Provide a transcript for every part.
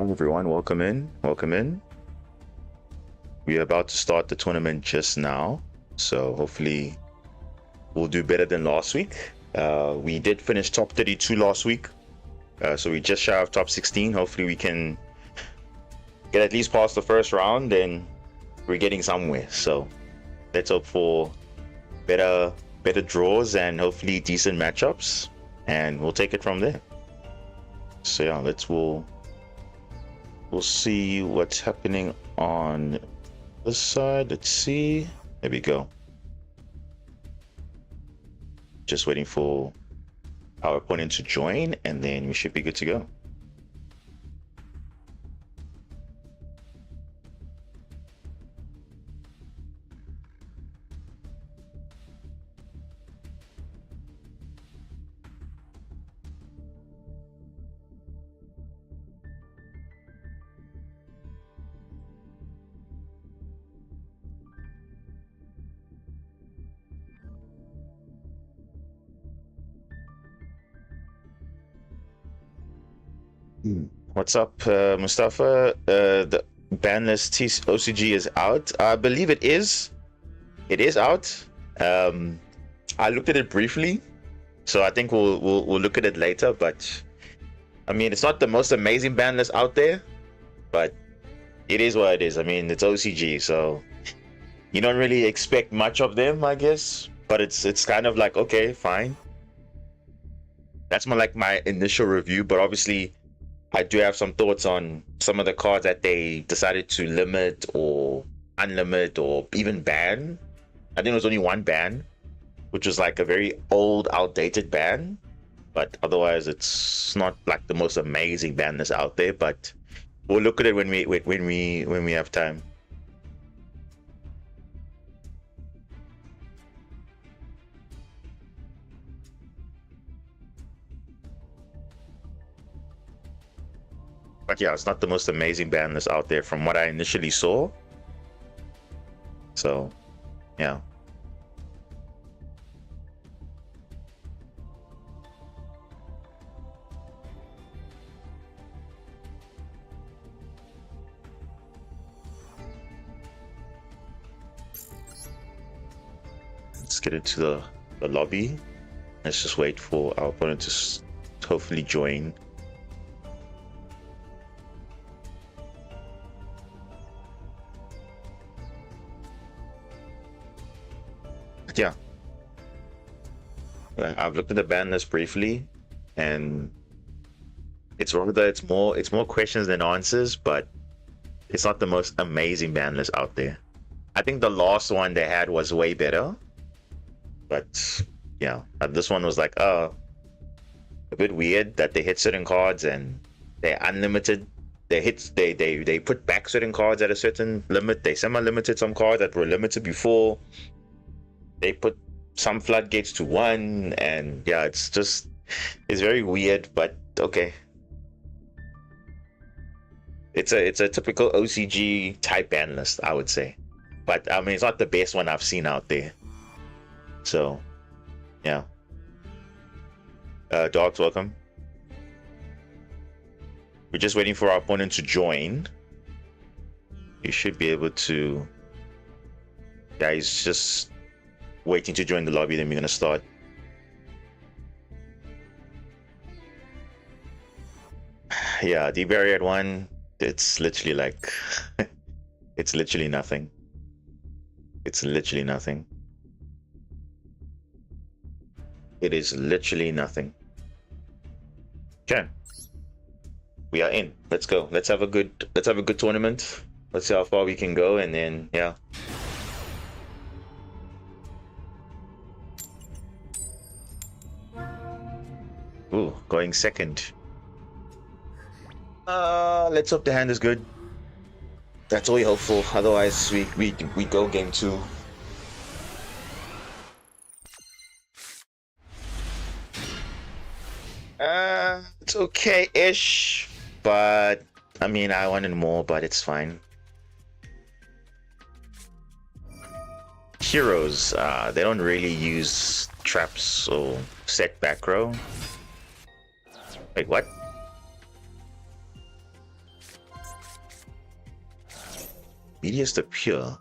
Hi everyone, welcome in. Welcome in. We are about to start the tournament just now, so hopefully we'll do better than last week. We did finish top 32 last week, so we just shy of top 16. Hopefully we can get at least past the first round, and we're getting somewhere. So let's hope for better draws and hopefully decent matchups, and we'll take it from there. So yeah, we'll see what's happening on this side. Let's see. There we go. Just waiting for our opponent to join, and then we should be good to go. What's up, Mustafa? The ban list OCG is out. I believe it is. It is out. I looked at it briefly, so I think we'll look at it later. But I mean, it's not the most amazing ban list out there, but it is what it is. I mean, it's OCG, so you don't really expect much of them, I guess. But it's kind of like, okay, fine. That's more like my initial review, but obviously I do have some thoughts on some of the cards that they decided to limit or unlimit or even ban. I think there was only one ban, which was like a very old, outdated ban. But otherwise, it's not like the most amazing ban that's out there. But we'll look at it when we have time. But yeah, it's not the most amazing ban list out there from what I initially saw. So, yeah. Let's get into the lobby. Let's just wait for our opponent to hopefully join. Yeah, I've looked at the ban list briefly, and it's more questions than answers, but it's not the most amazing ban list out there. I think the last one they had was way better, but yeah, this one was like a bit weird that they hit certain cards and they're unlimited. They put back certain cards at a certain limit. They semi-limited some cards that were limited before. They put some floodgates to 1, and yeah, it's very weird, but okay. It's a typical OCG type ban list, I would say, but I mean, it's not the best one I've seen out there. So yeah. Dogs, welcome. We're just waiting for our opponent to join. You should be able to. Yeah, he's just waiting to join the lobby, then we're gonna start. Yeah, the barrier at 1, it's literally like it's literally nothing. It's literally nothing. It is literally nothing. Okay, we are in. Let's go. Let's have a good tournament. Let's see how far we can go, and then yeah. Ooh, going second. Let's hope the hand is good. That's all we hope for. Otherwise, we go game 2. It's okay-ish, but I mean, I wanted more, but it's fine. Heroes, they don't really use traps or set back row. Wait, what? Medius the Pure.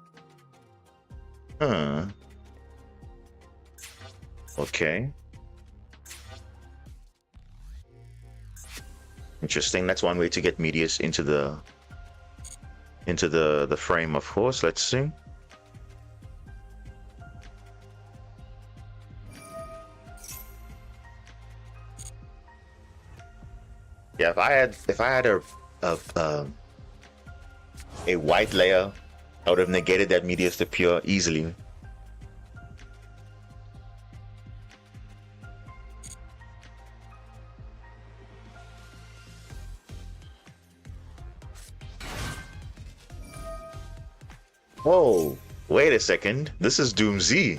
Huh. Okay. Interesting. That's one way to get Medius into the frame, of course. Let's see. Yeah, if I had a white layer, I would have negated that Medius the Pure easily. Whoa, wait a second. This is Doom Z.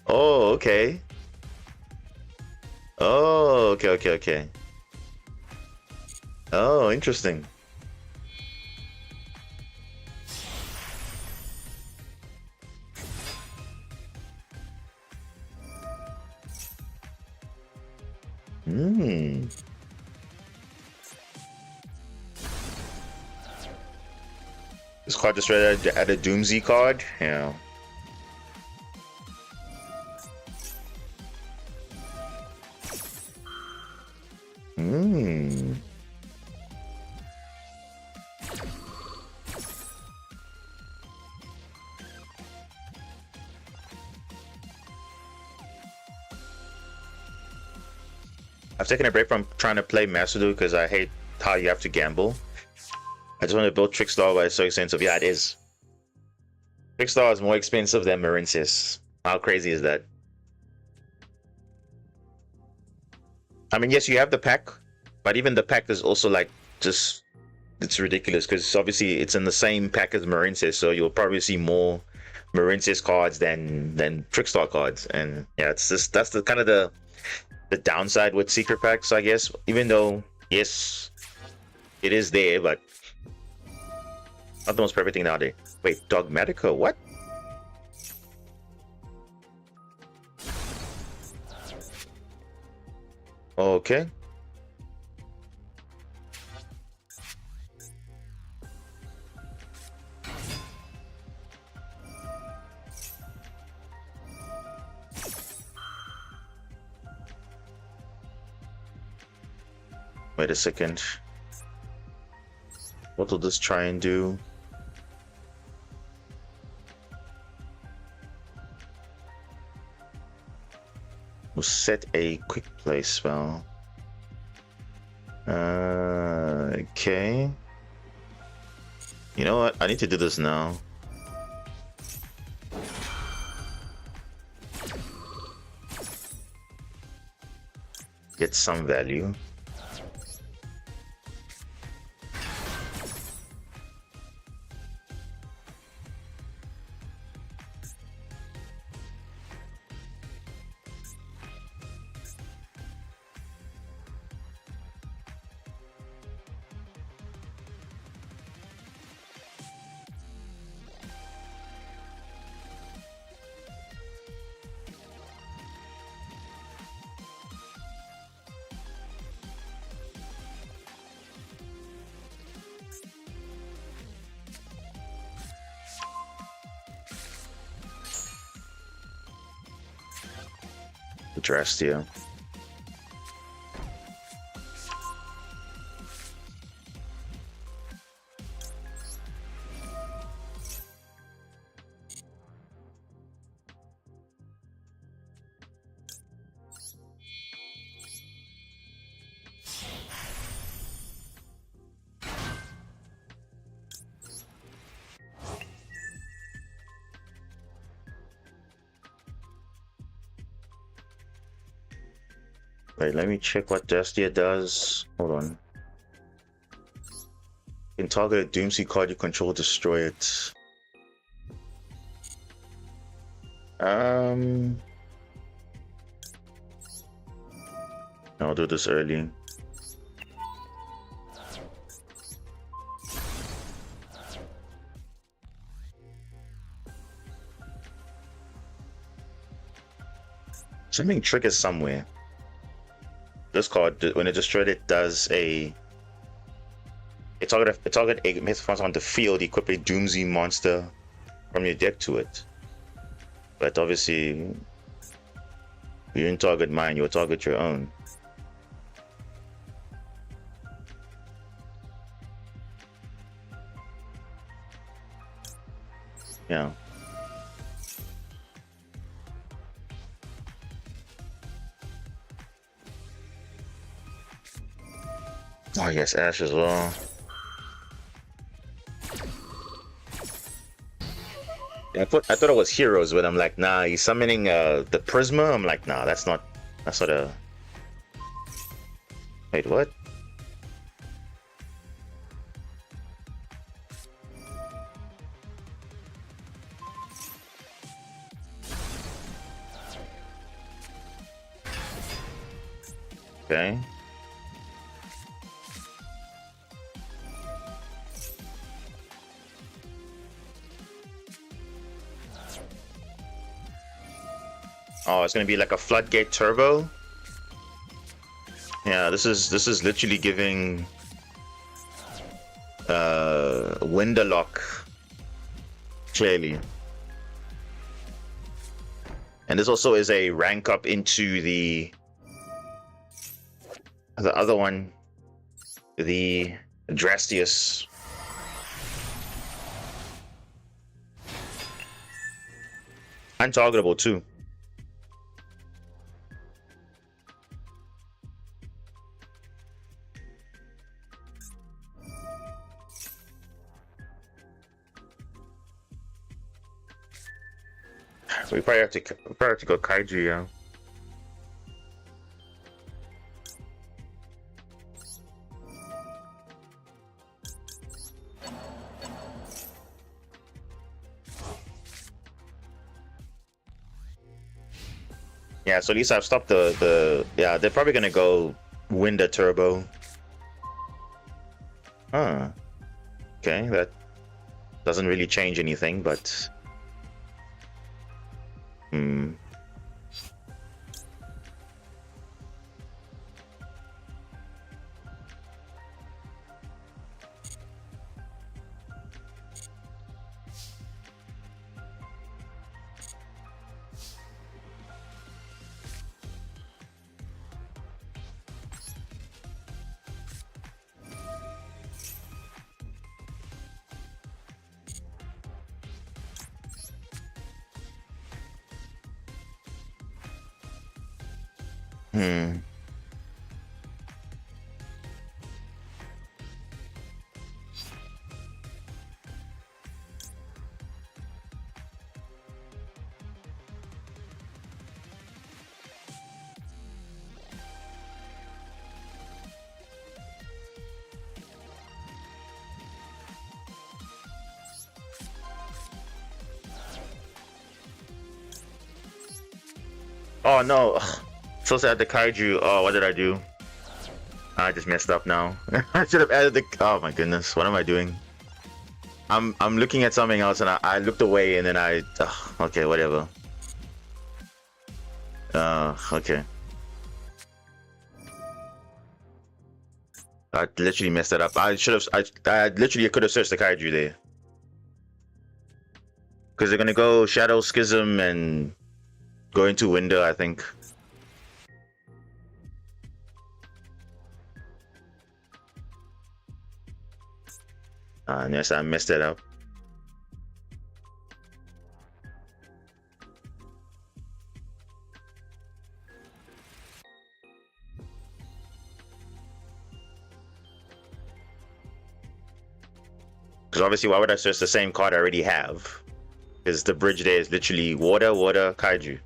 Oh, okay. Oh, okay. Oh, interesting. Hmm. This card just read at a Doomsy card. Yeah. Hmm. I've taken a break from trying to play Masterduel because I hate how you have to gamble. I just want to build Trickstar, but it's so expensive. Yeah, it is. Trickstar is more expensive than Marincis. How crazy is that? I mean, yes, you have the pack, but even the pack is also like just it's ridiculous because obviously it's in the same pack as Marincis, so you'll probably see more Marincis cards than Trickstar cards, and yeah, it's just that's the kind of the downside with secret packs, I guess. Even though yes, it is there, but not the most perfect thing nowadays. Wait, Dogmatica, what? Okay. Wait a second. What will this try and do? We'll set a quick play spell. Okay. You know what? I need to do this now. Get some value. Drastia. Wait, let me check what Destia does. Hold on. You can target a Doomsday card you control, destroy it. I'll do this early. Something triggers somewhere. This card, when it destroyed, it does a a target egg monster on the field, equip a Doomsday monster from your deck to it. But obviously, you didn't target mine, you'll target your own. Yeah. Oh yes, Ash as well. I thought it was heroes, but I'm like, nah, he's summoning the Prisma. I'm like, nah, that's not a. Wait, what? Okay. Oh, it's gonna be like a Floodgate Turbo. Yeah, this is literally giving Winterlock clearly. And this also is a rank up into the other one, the Drastius. Untargetable too. We probably have to go Kaiju, yeah. Yeah, so at least I've stopped the yeah, they're probably gonna go Winder Turbo. Huh. Okay, that doesn't really change anything, but hmm. Hmm. Oh no. Ugh. So sad the Kaiju. Oh, what did I do? I just messed up now. I should have added the. Oh my goodness, what am I doing? I'm looking at something else and I looked away and then I. Okay, whatever. Okay. I literally messed it up. I should have. I literally could have searched the Kaiju there. Because they're gonna go Shadow Schism and go into Window, I think. Yes, I messed it up. Because obviously, why would I search the same card I already have? Because the bridge there is literally water, water, Kaiju.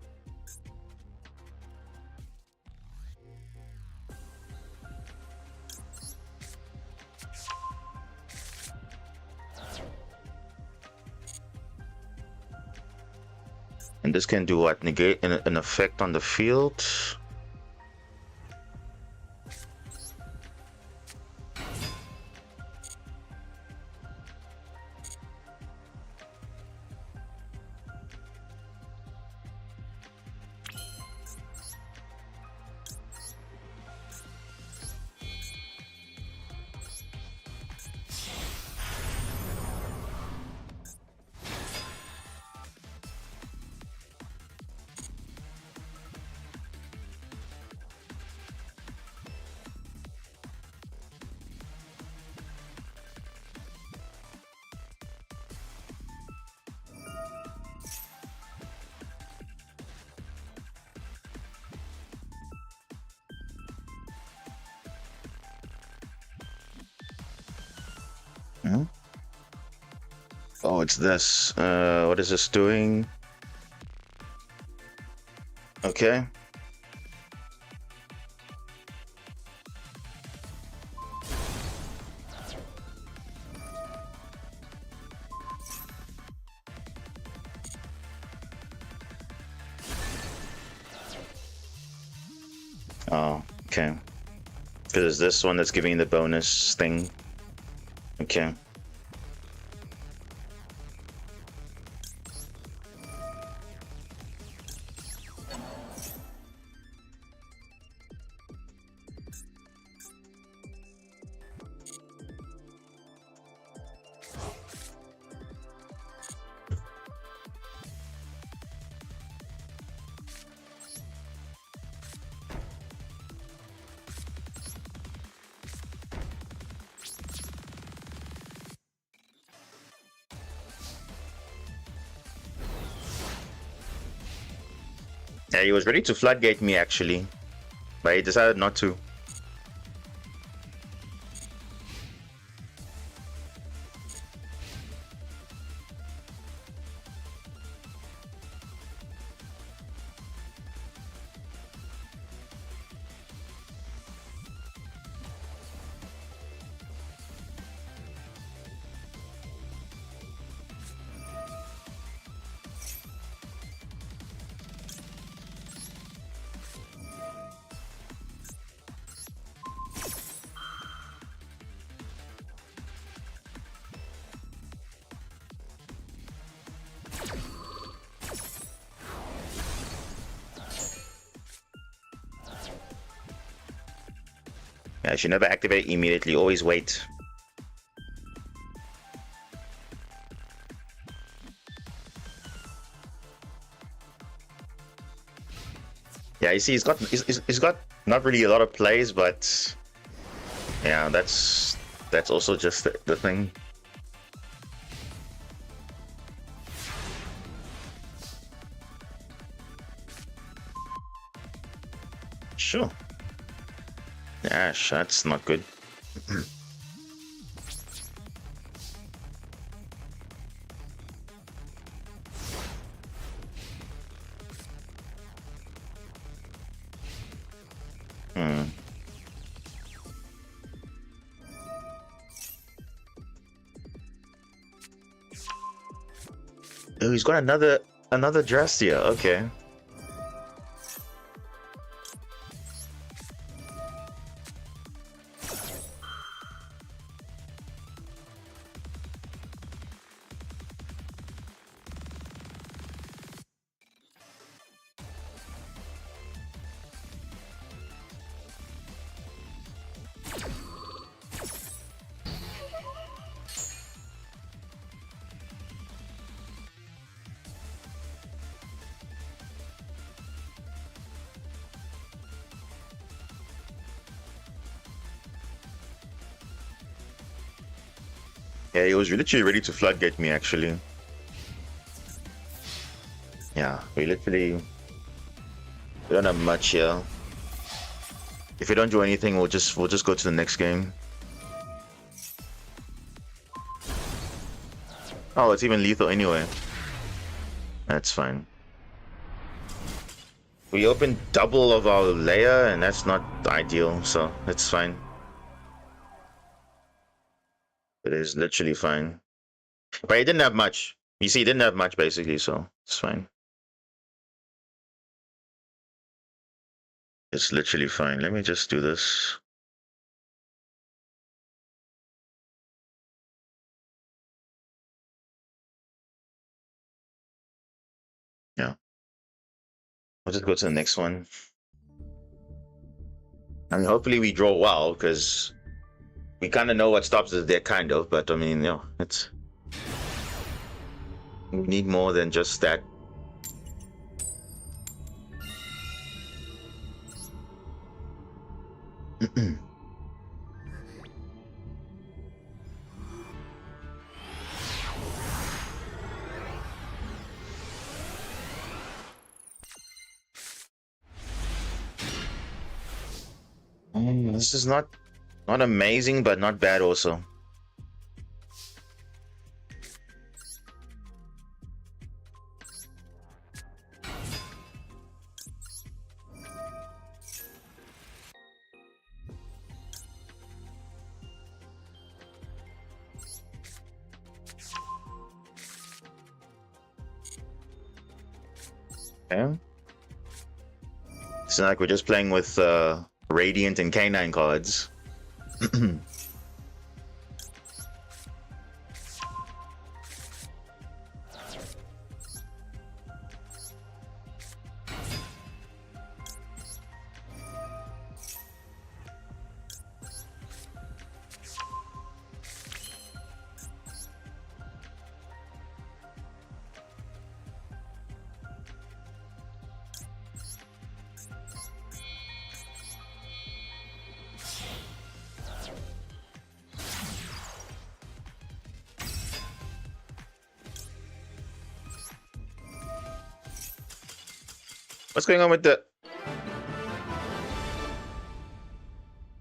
And this can do what? Negate an effect on the field. Hmm? Oh, it's this. What is this doing? Okay. Oh, okay. Because it's this one that's giving the bonus thing. Okay. Yeah, he was ready to floodgate me actually, but he decided not to. Yeah, I should never activate immediately, always wait. Yeah, you see, he's got not really a lot of plays, but yeah, that's also just the thing. Sure. Yeah, that's not good. Hmm. Oh, he's got another Drastia. Okay. Yeah, he was literally ready to floodgate me actually. Yeah, we don't have much here. If we don't do anything, we'll just go to the next game. Oh, it's even lethal anyway. That's fine. We opened double of our layer, and that's not ideal, so it's fine. It is literally fine. But he didn't have much. You see, he didn't have much basically, so it's fine. It's literally fine. Let me just do this. Yeah. I'll just go to the next one. I mean, hopefully we draw well, because we kind of know what stops us there, kind of. But I mean, it's we need more than just that. This is not amazing, but not bad also. Okay. It's not like we're just playing with Radiant and Canine cards. What's going on with the...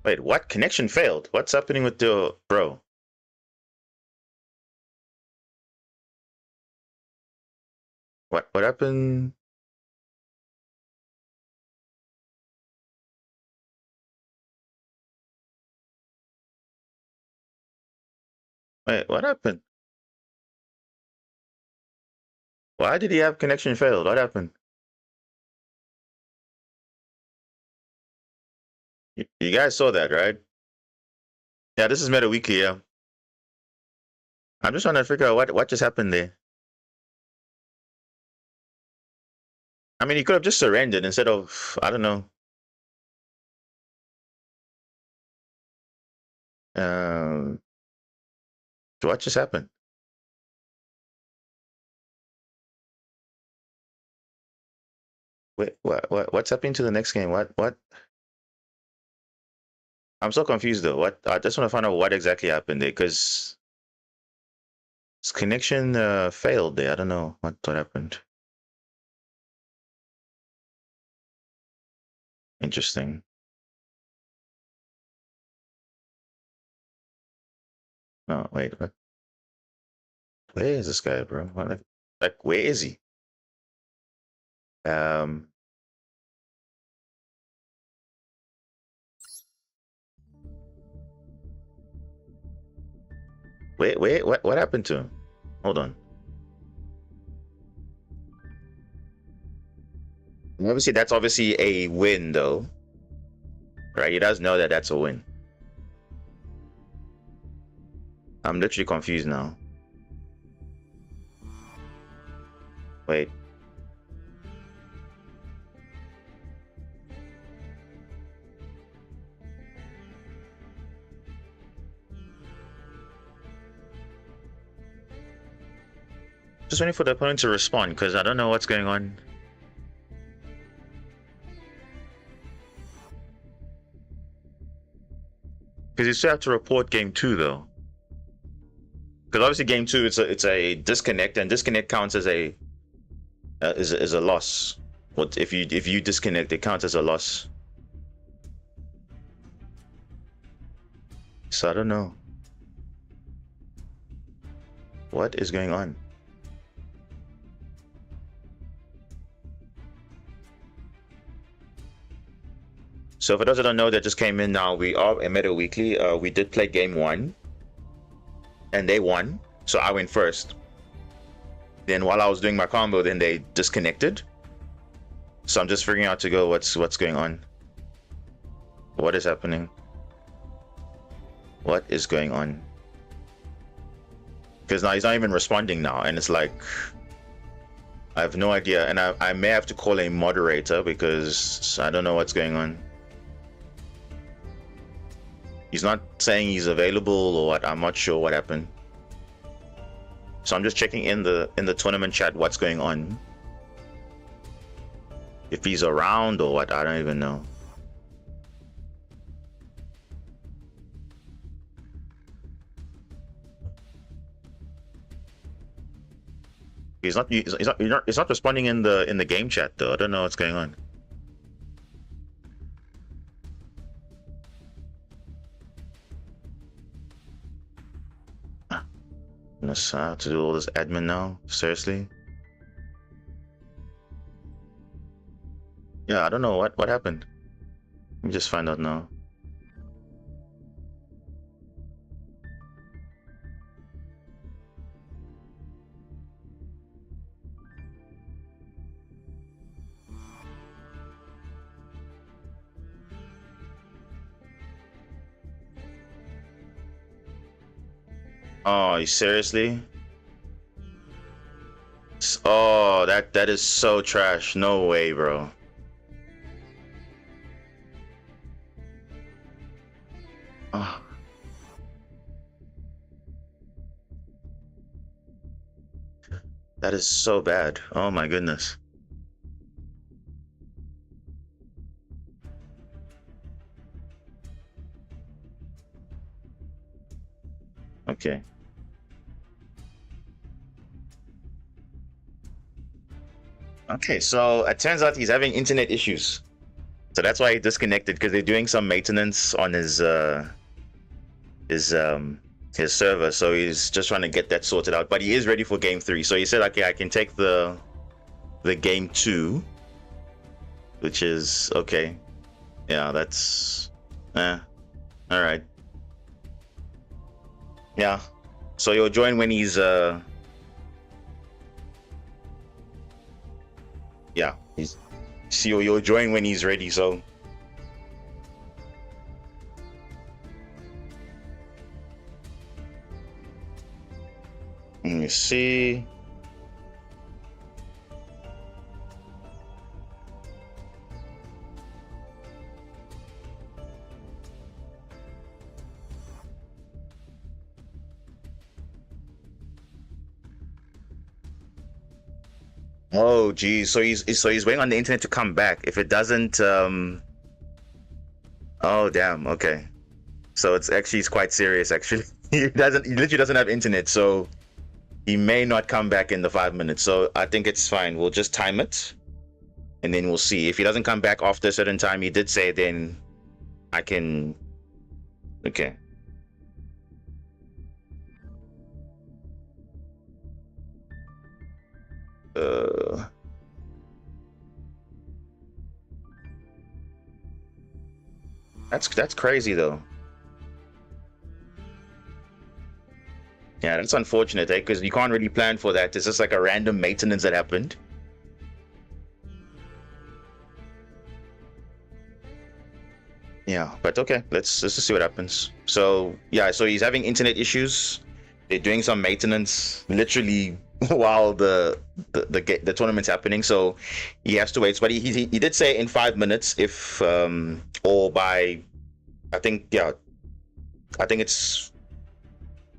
Wait, what? Connection failed. What's happening with the... Bro. What happened? Wait, what happened? Why did he have connection failed? What happened? You guys saw that, right? Yeah, this is Meta Weekly, yeah. I'm just trying to figure out what just happened there. I mean, he could have just surrendered instead of, I don't know. Um, what just happened? Wait, what's happening to the next game? What? I'm so confused though. What? I just want to find out what exactly happened there because his connection failed there. I don't know what happened. Interesting. No, wait, what? Where is this guy, bro? Like, where is he? Um, wait, what happened to him? Hold on. Obviously, that's obviously a win, though, right? He does know that that's a win. I'm literally confused now. Wait. Just waiting for the opponent to respond because I don't know what's going on. Because you still have to report game 2 though. Because obviously game 2 it's a disconnect, and disconnect counts as a is a loss. What if you disconnect? It counts as a loss. So I don't know what is going on. So for those that don't know that just came in now, we are a Meta Weekly. We did play game 1, and they won. So I went first. Then while I was doing my combo, then they disconnected. So I'm just figuring out to go what's going on. What is happening? What is going on? Because now he's not even responding now, and it's like I have no idea, and I may have to call a moderator because I don't know what's going on. He's not saying he's available or what. I'm not sure what happened. So I'm just checking in the tournament chat what's going on. If he's around or what, I don't even know. He's not responding in the game chat though. I don't know what's going on. Goodness, I have to do all this admin now. Seriously? Yeah, I don't know what happened. Let me just find out now. Oh, seriously? Oh, that is so trash. No way, bro. Oh, that is so bad. Oh my goodness. Okay. Okay, so it turns out he's having internet issues. So that's why he disconnected because they're doing some maintenance on his um his server. So he's just trying to get that sorted out. But he is ready for game 3. So he said, okay, I can take the game 2, which is okay. Yeah, that's all right. Yeah. So you'll join when he's yeah, he's see you'll join when he's ready. So let me see. Oh geez, so he's waiting on the internet to come back. If it doesn't oh damn, okay. So it's quite serious actually. He literally doesn't have internet, so he may not come back in the 5 minutes. So I think it's fine. We'll just time it and then we'll see. If he doesn't come back after a certain time, he did say, then I can. Okay. Uh, that's crazy though. Yeah, that's unfortunate, eh? Because you can't really plan for that. It's just like a random maintenance that happened. Yeah, but okay, let's just see what happens. So yeah, so he's having internet issues. They're doing some maintenance literally while the tournament's happening. So he has to wait. But he did say in 5 minutes, if or by I think yeah, I think it's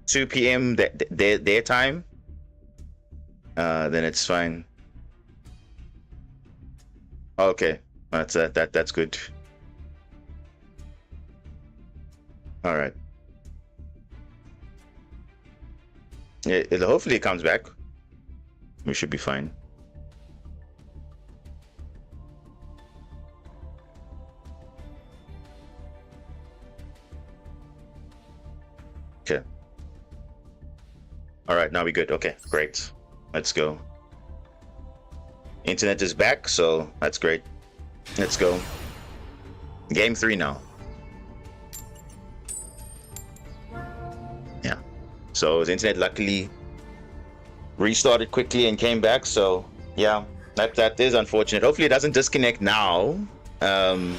2 p.m. their time. Then it's fine. Okay, that's good. All right. Hopefully it comes back. We should be fine. Okay. All right, now we good. Okay, great. Let's go. Internet is back, so that's great. Let's go. Game 3 now. Yeah. So his internet luckily restarted quickly and came back. So yeah, that is unfortunate. Hopefully it doesn't disconnect now. Um,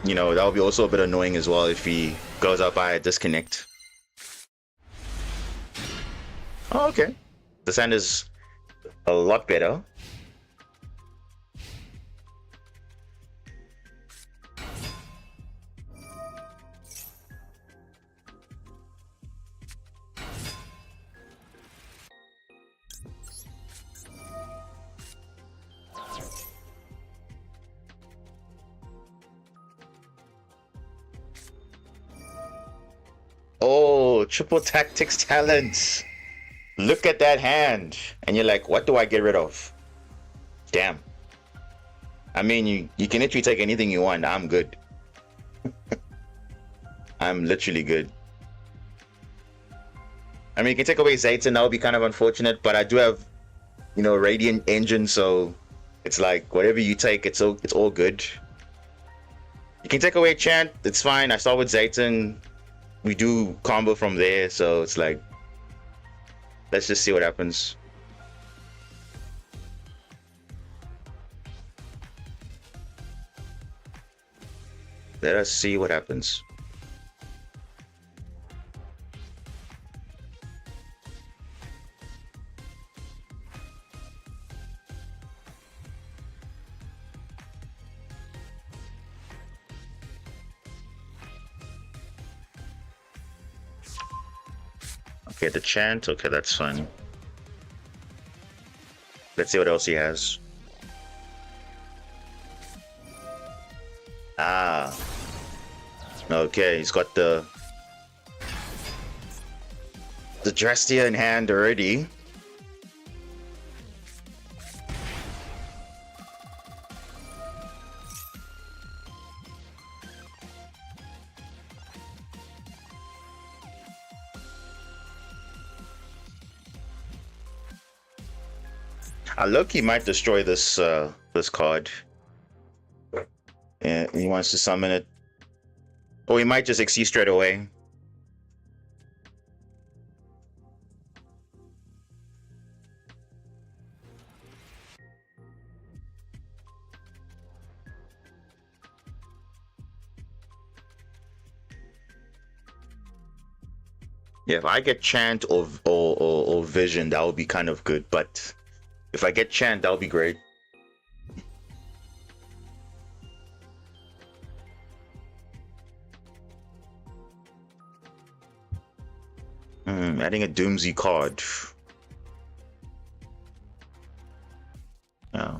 that would be also a bit annoying as well if he goes up by a disconnect. Oh, okay. The sound is a lot better. Oh, triple tactics talents. Look at that hand. And you're like, what do I get rid of? Damn. I mean, you can literally take anything you want. I'm good. I'm literally good. I mean, you can take away Zayton. That would be kind of unfortunate. But I do have, Radiant Engine. So it's like, whatever you take, it's all good. You can take away Chant. It's fine. I start with Zayton. We do combo from there. So it's like, let's just see what happens. Let us see what happens. Okay, the chant. Okay, that's fine. Let's see what else he has. Ah. Okay, he's got the Drestia in hand already. Loki might destroy this this card. Yeah, he wants to summon it. Or he might just exceed straight away. Yeah, if I get Chant or Vision, that would be kind of good. But if I get Chant, that would be great. Adding a Doomsday card. Yeah.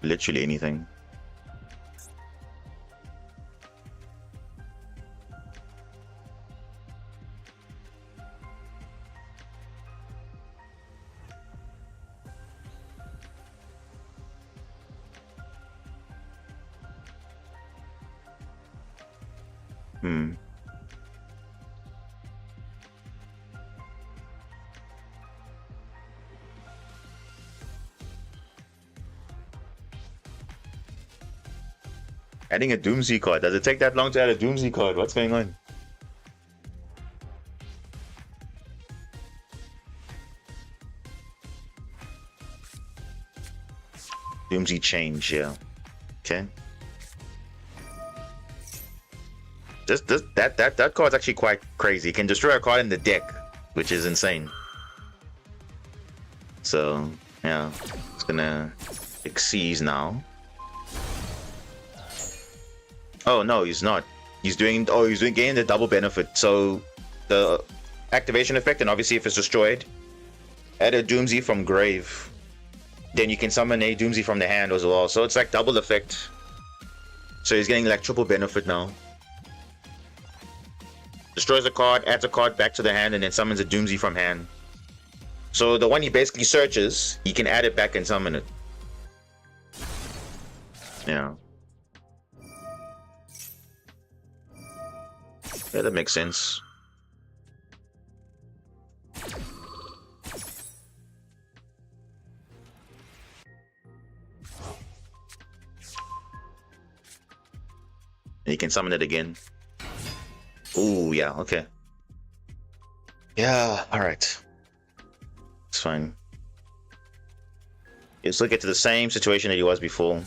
Literally anything. Adding a Doomsday card. Does it take that long to add a Doomsday card? What's going on? Doomsday change, yeah. Okay. That card's actually quite crazy. It can destroy a card in the deck, which is insane. So yeah, it's gonna exceed now. Oh no, he's not. He's doing getting the double benefit. So the activation effect, and obviously if it's destroyed, add a Doomsday from grave. Then you can summon a Doomsday from the hand as well. So it's like double effect. So he's getting like triple benefit now. Destroys a card, adds a card back to the hand, and then summons a Doomsday from hand. So the one he basically searches, he can add it back and summon it. Yeah. Yeah, that makes sense. And you can summon it again. Ooh, yeah, okay. Yeah, alright. It's fine. Let's look into the same situation that he was before.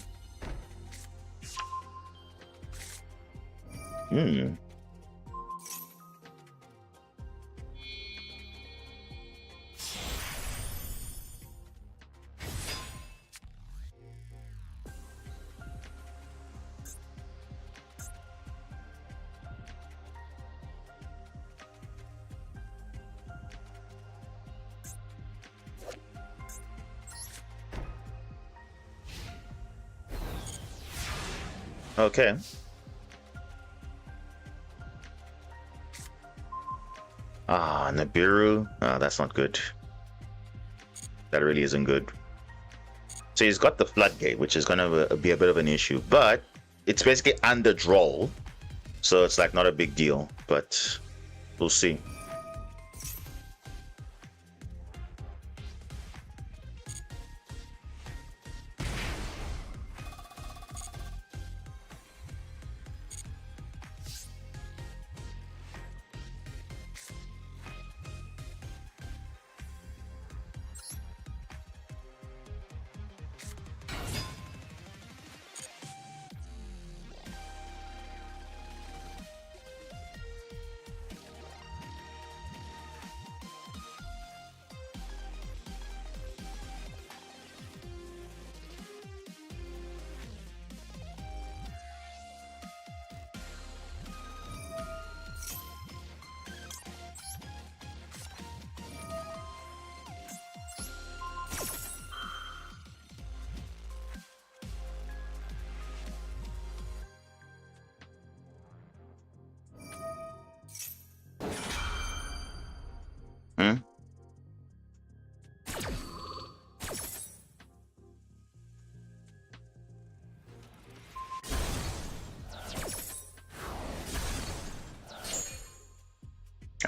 Okay. Nibiru. That's not good. That really isn't good. So he's got the Floodgate, which is gonna be a bit of an issue, but it's basically under draw, so it's like not a big deal. But we'll see.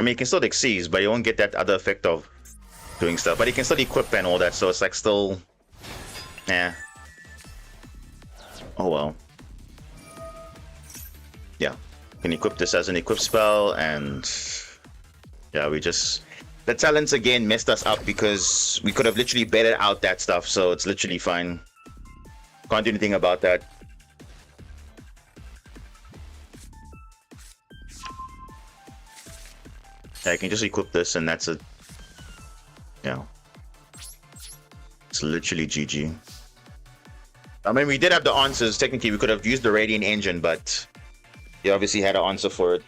I mean, he can still exceed, but he won't get that other effect of doing stuff. But he can still equip and all that, so it's like still... Yeah. Oh well. Yeah. Can equip this as an equip spell, and... Yeah, we just... The talents again messed us up because we could have literally betted out that stuff, so it's literally fine. Can't do anything about that. Yeah, I can just equip this and that's it. Yeah. It's literally GG. I mean, we did have the answers. Technically, we could have used the Radiant Engine, but he obviously had an answer for it.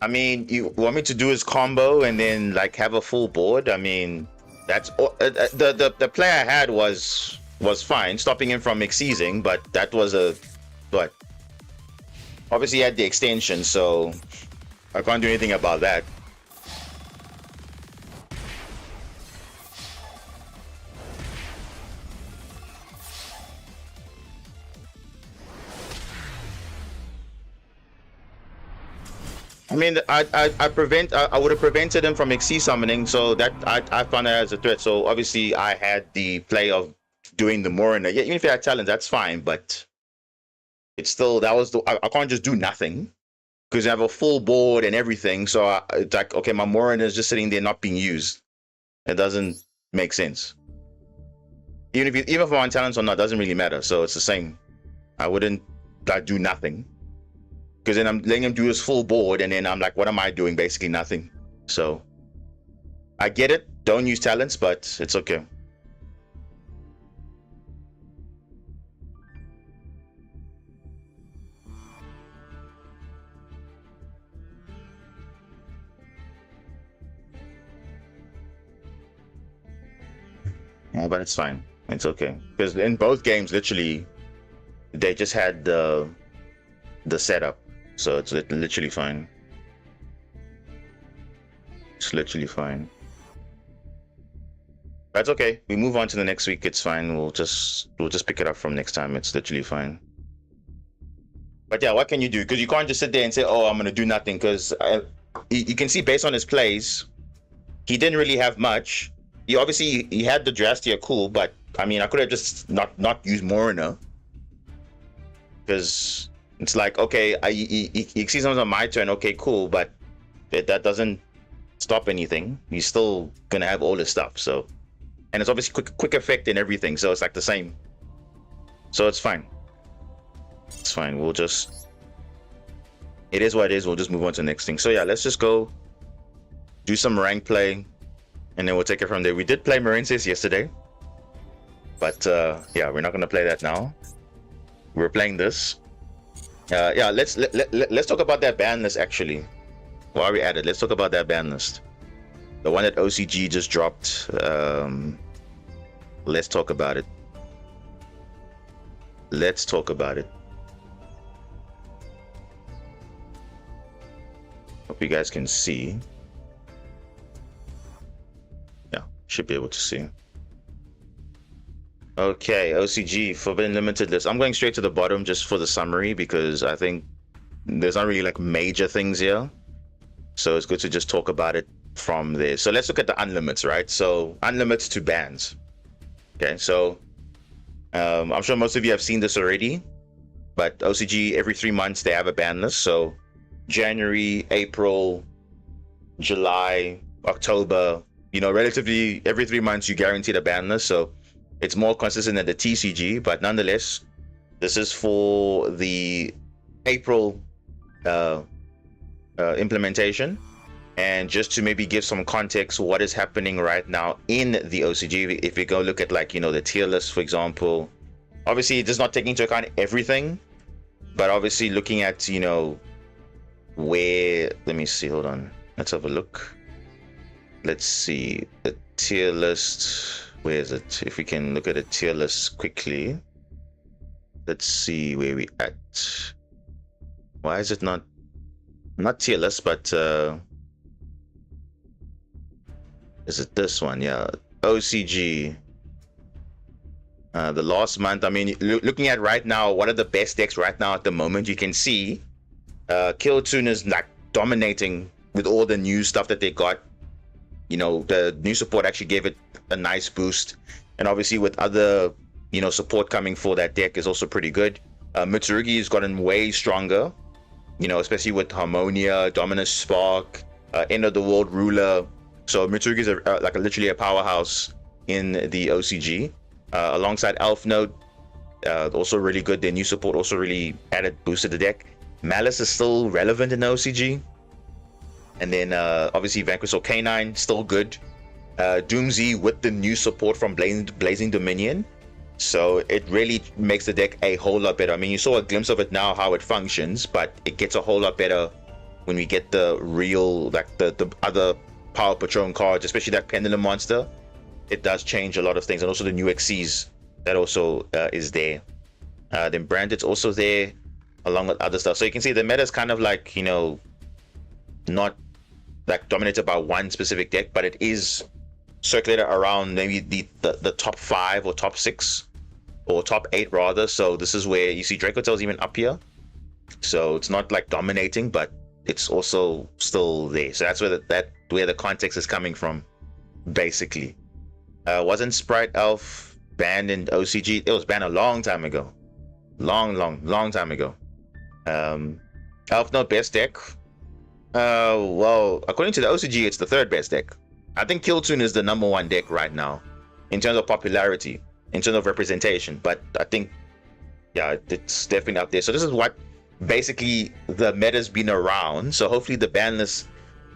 I mean, you want me to do his combo and then like have a full board? I mean, that's the play I had was fine, stopping him from exceeding, but that was but obviously he had the extension, so I can't do anything about that. I mean, I would have prevented him from Xyz summoning, so that I found that as a threat. So obviously I had the play of doing the Morina. Yeah, even if I had talent, that's fine, but it's still, that was I can't just do nothing because I have a full board and everything. So it's like, okay, my Morina is just sitting there not being used. It doesn't make sense. Even if I'm on talents or not, doesn't really matter. So it's the same. I wouldn't do nothing. Because then I'm letting him do his full board, and then I'm like, what am I doing? Basically nothing. So I get it. Don't use talents, but it's okay. Yeah, but it's fine. It's okay. Because in both games, literally, they just had the setup. So it's literally fine. It's literally fine. That's okay. We move on to the next week. It's fine. We'll just pick it up from next time. It's literally fine. But yeah, what can you do? Because you can't just sit there and say, "Oh, I'm gonna do nothing." Because you can see based on his plays, he didn't really have much. He obviously he had the Drastia, cool, but I mean, I could have just not used Morina. Because it's like, okay, he sees something on my turn, okay, cool, but that doesn't stop anything. He's still gonna have all this stuff, so, and it's obviously quick effect and everything, so it's like the same. So it's fine. It's fine. We'll just, it is what it is. We'll just move on to the next thing. So yeah, let's just go do some rank play, and then we'll take it from there. We did play Marensis yesterday, but yeah, we're not gonna play that now. We're playing this. Yeah, let's talk about that ban list actually. While we're at it, let's talk about that ban list. The one that OCG just dropped. Let's talk about it. Let's talk about it. Hope you guys can see. Yeah, should be able to see. Okay, OCG, Forbidden Limited list. I'm going straight to the bottom just for the summary because I think there's not really like major things here. So it's good to just talk about it from there. So let's look at the unlimits, right? So unlimits to bans. Okay, so I'm sure most of you have seen this already, but OCG every 3 months they have a ban list. So January, April, July, October, you know, relatively every 3 months you guaranteed a ban list. So it's more consistent than the TCG, but nonetheless, this is for the April implementation. And just to maybe give some context, what is happening right now in the OCG, if we go look at like, you know, the tier list, for example, obviously it does not take into account everything, but obviously looking at, you know, where, let me see, hold on. Let's have a look. Let's see the tier list. Where is it? If we can look at a tier list quickly. Let's see where we at. Why is it not tier list, but is it this one? Yeah, OCG. The last month, I mean, looking at right now, what are the best decks right now at the moment? You can see Kill Tune is like dominating with all the new stuff that they got. You know, the new support actually gave it a nice boost, and obviously with other, you know, support coming for that deck is also pretty good. Mitsurugi has gotten way stronger, you know, especially with Harmonia, Dominus Spark, End of the World Ruler. So Mitsurugi is literally a powerhouse in the OCG. Alongside Elf Note, also really good. Their new support also really boosted the deck. Malice is still relevant in the OCG. And then obviously Vanquisher K9, still good. Doomsy with the new support from Blazing Dominion. So it really makes the deck a whole lot better. I mean, you saw a glimpse of it now, how it functions, but it gets a whole lot better when we get the real, like the other Power Patron cards, especially that Pendulum Monster. It does change a lot of things. And also the new XCs that also is there. Then Branded's also there, along with other stuff. So you can see the meta is kind of like, you know, not like dominated by one specific deck, but it is circulated around maybe the top 5 or top 6 or top 8 rather. So this is where you see Dracotail's even up here. So it's not like dominating, but it's also still there. So that's where the context is coming from, basically. Wasn't Sprite Elf banned in OCG? It was banned a long time ago. Long time ago. Elf Note best deck. Well, according to the OCG, it's the 3rd best deck. I think Kill Tune is the #1 deck right now in terms of popularity, in terms of representation. But I think, yeah, it's definitely up there. So this is what basically the meta's been around. So hopefully the ban list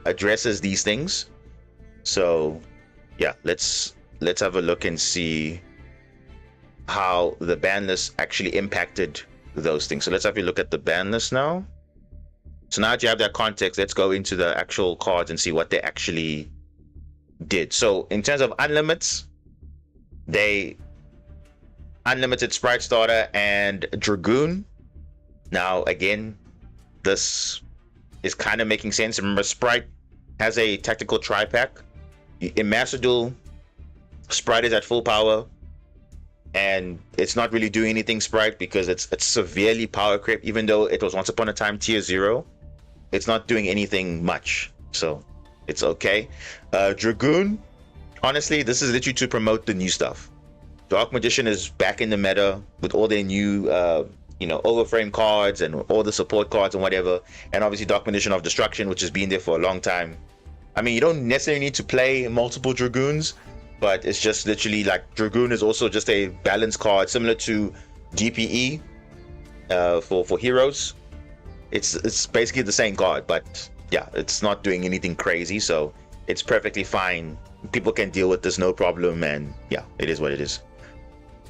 addresses these things. So yeah, let's have a look and see how the ban list actually impacted those things. So let's have a look at the ban list now. So now that you have that context, let's go into the actual cards and see what they actually did. So in terms of unlimits, they unlimited Sprite Starter and Dragoon. Now again, this is kind of making sense. Remember, Sprite has a tactical tri-pack. In Master Duel, Sprite is at full power, and it's not really doing anything, Sprite, because it's severely power creep. Even though it was once upon a time tier 0, it's not doing anything much, so it's okay. Dragoon, honestly, this is literally to promote the new stuff. Dark Magician is back in the meta with all their new you know, overframe cards and all the support cards and whatever, and obviously Dark Magician of Destruction, which has been there for a long time. I mean, you don't necessarily need to play multiple Dragoons, but it's just literally like Dragoon is also just a balance card similar to DPE for heroes. It's basically the same card, but yeah, it's not doing anything crazy, so it's perfectly fine. People can deal with this no problem, and yeah, it is what it is.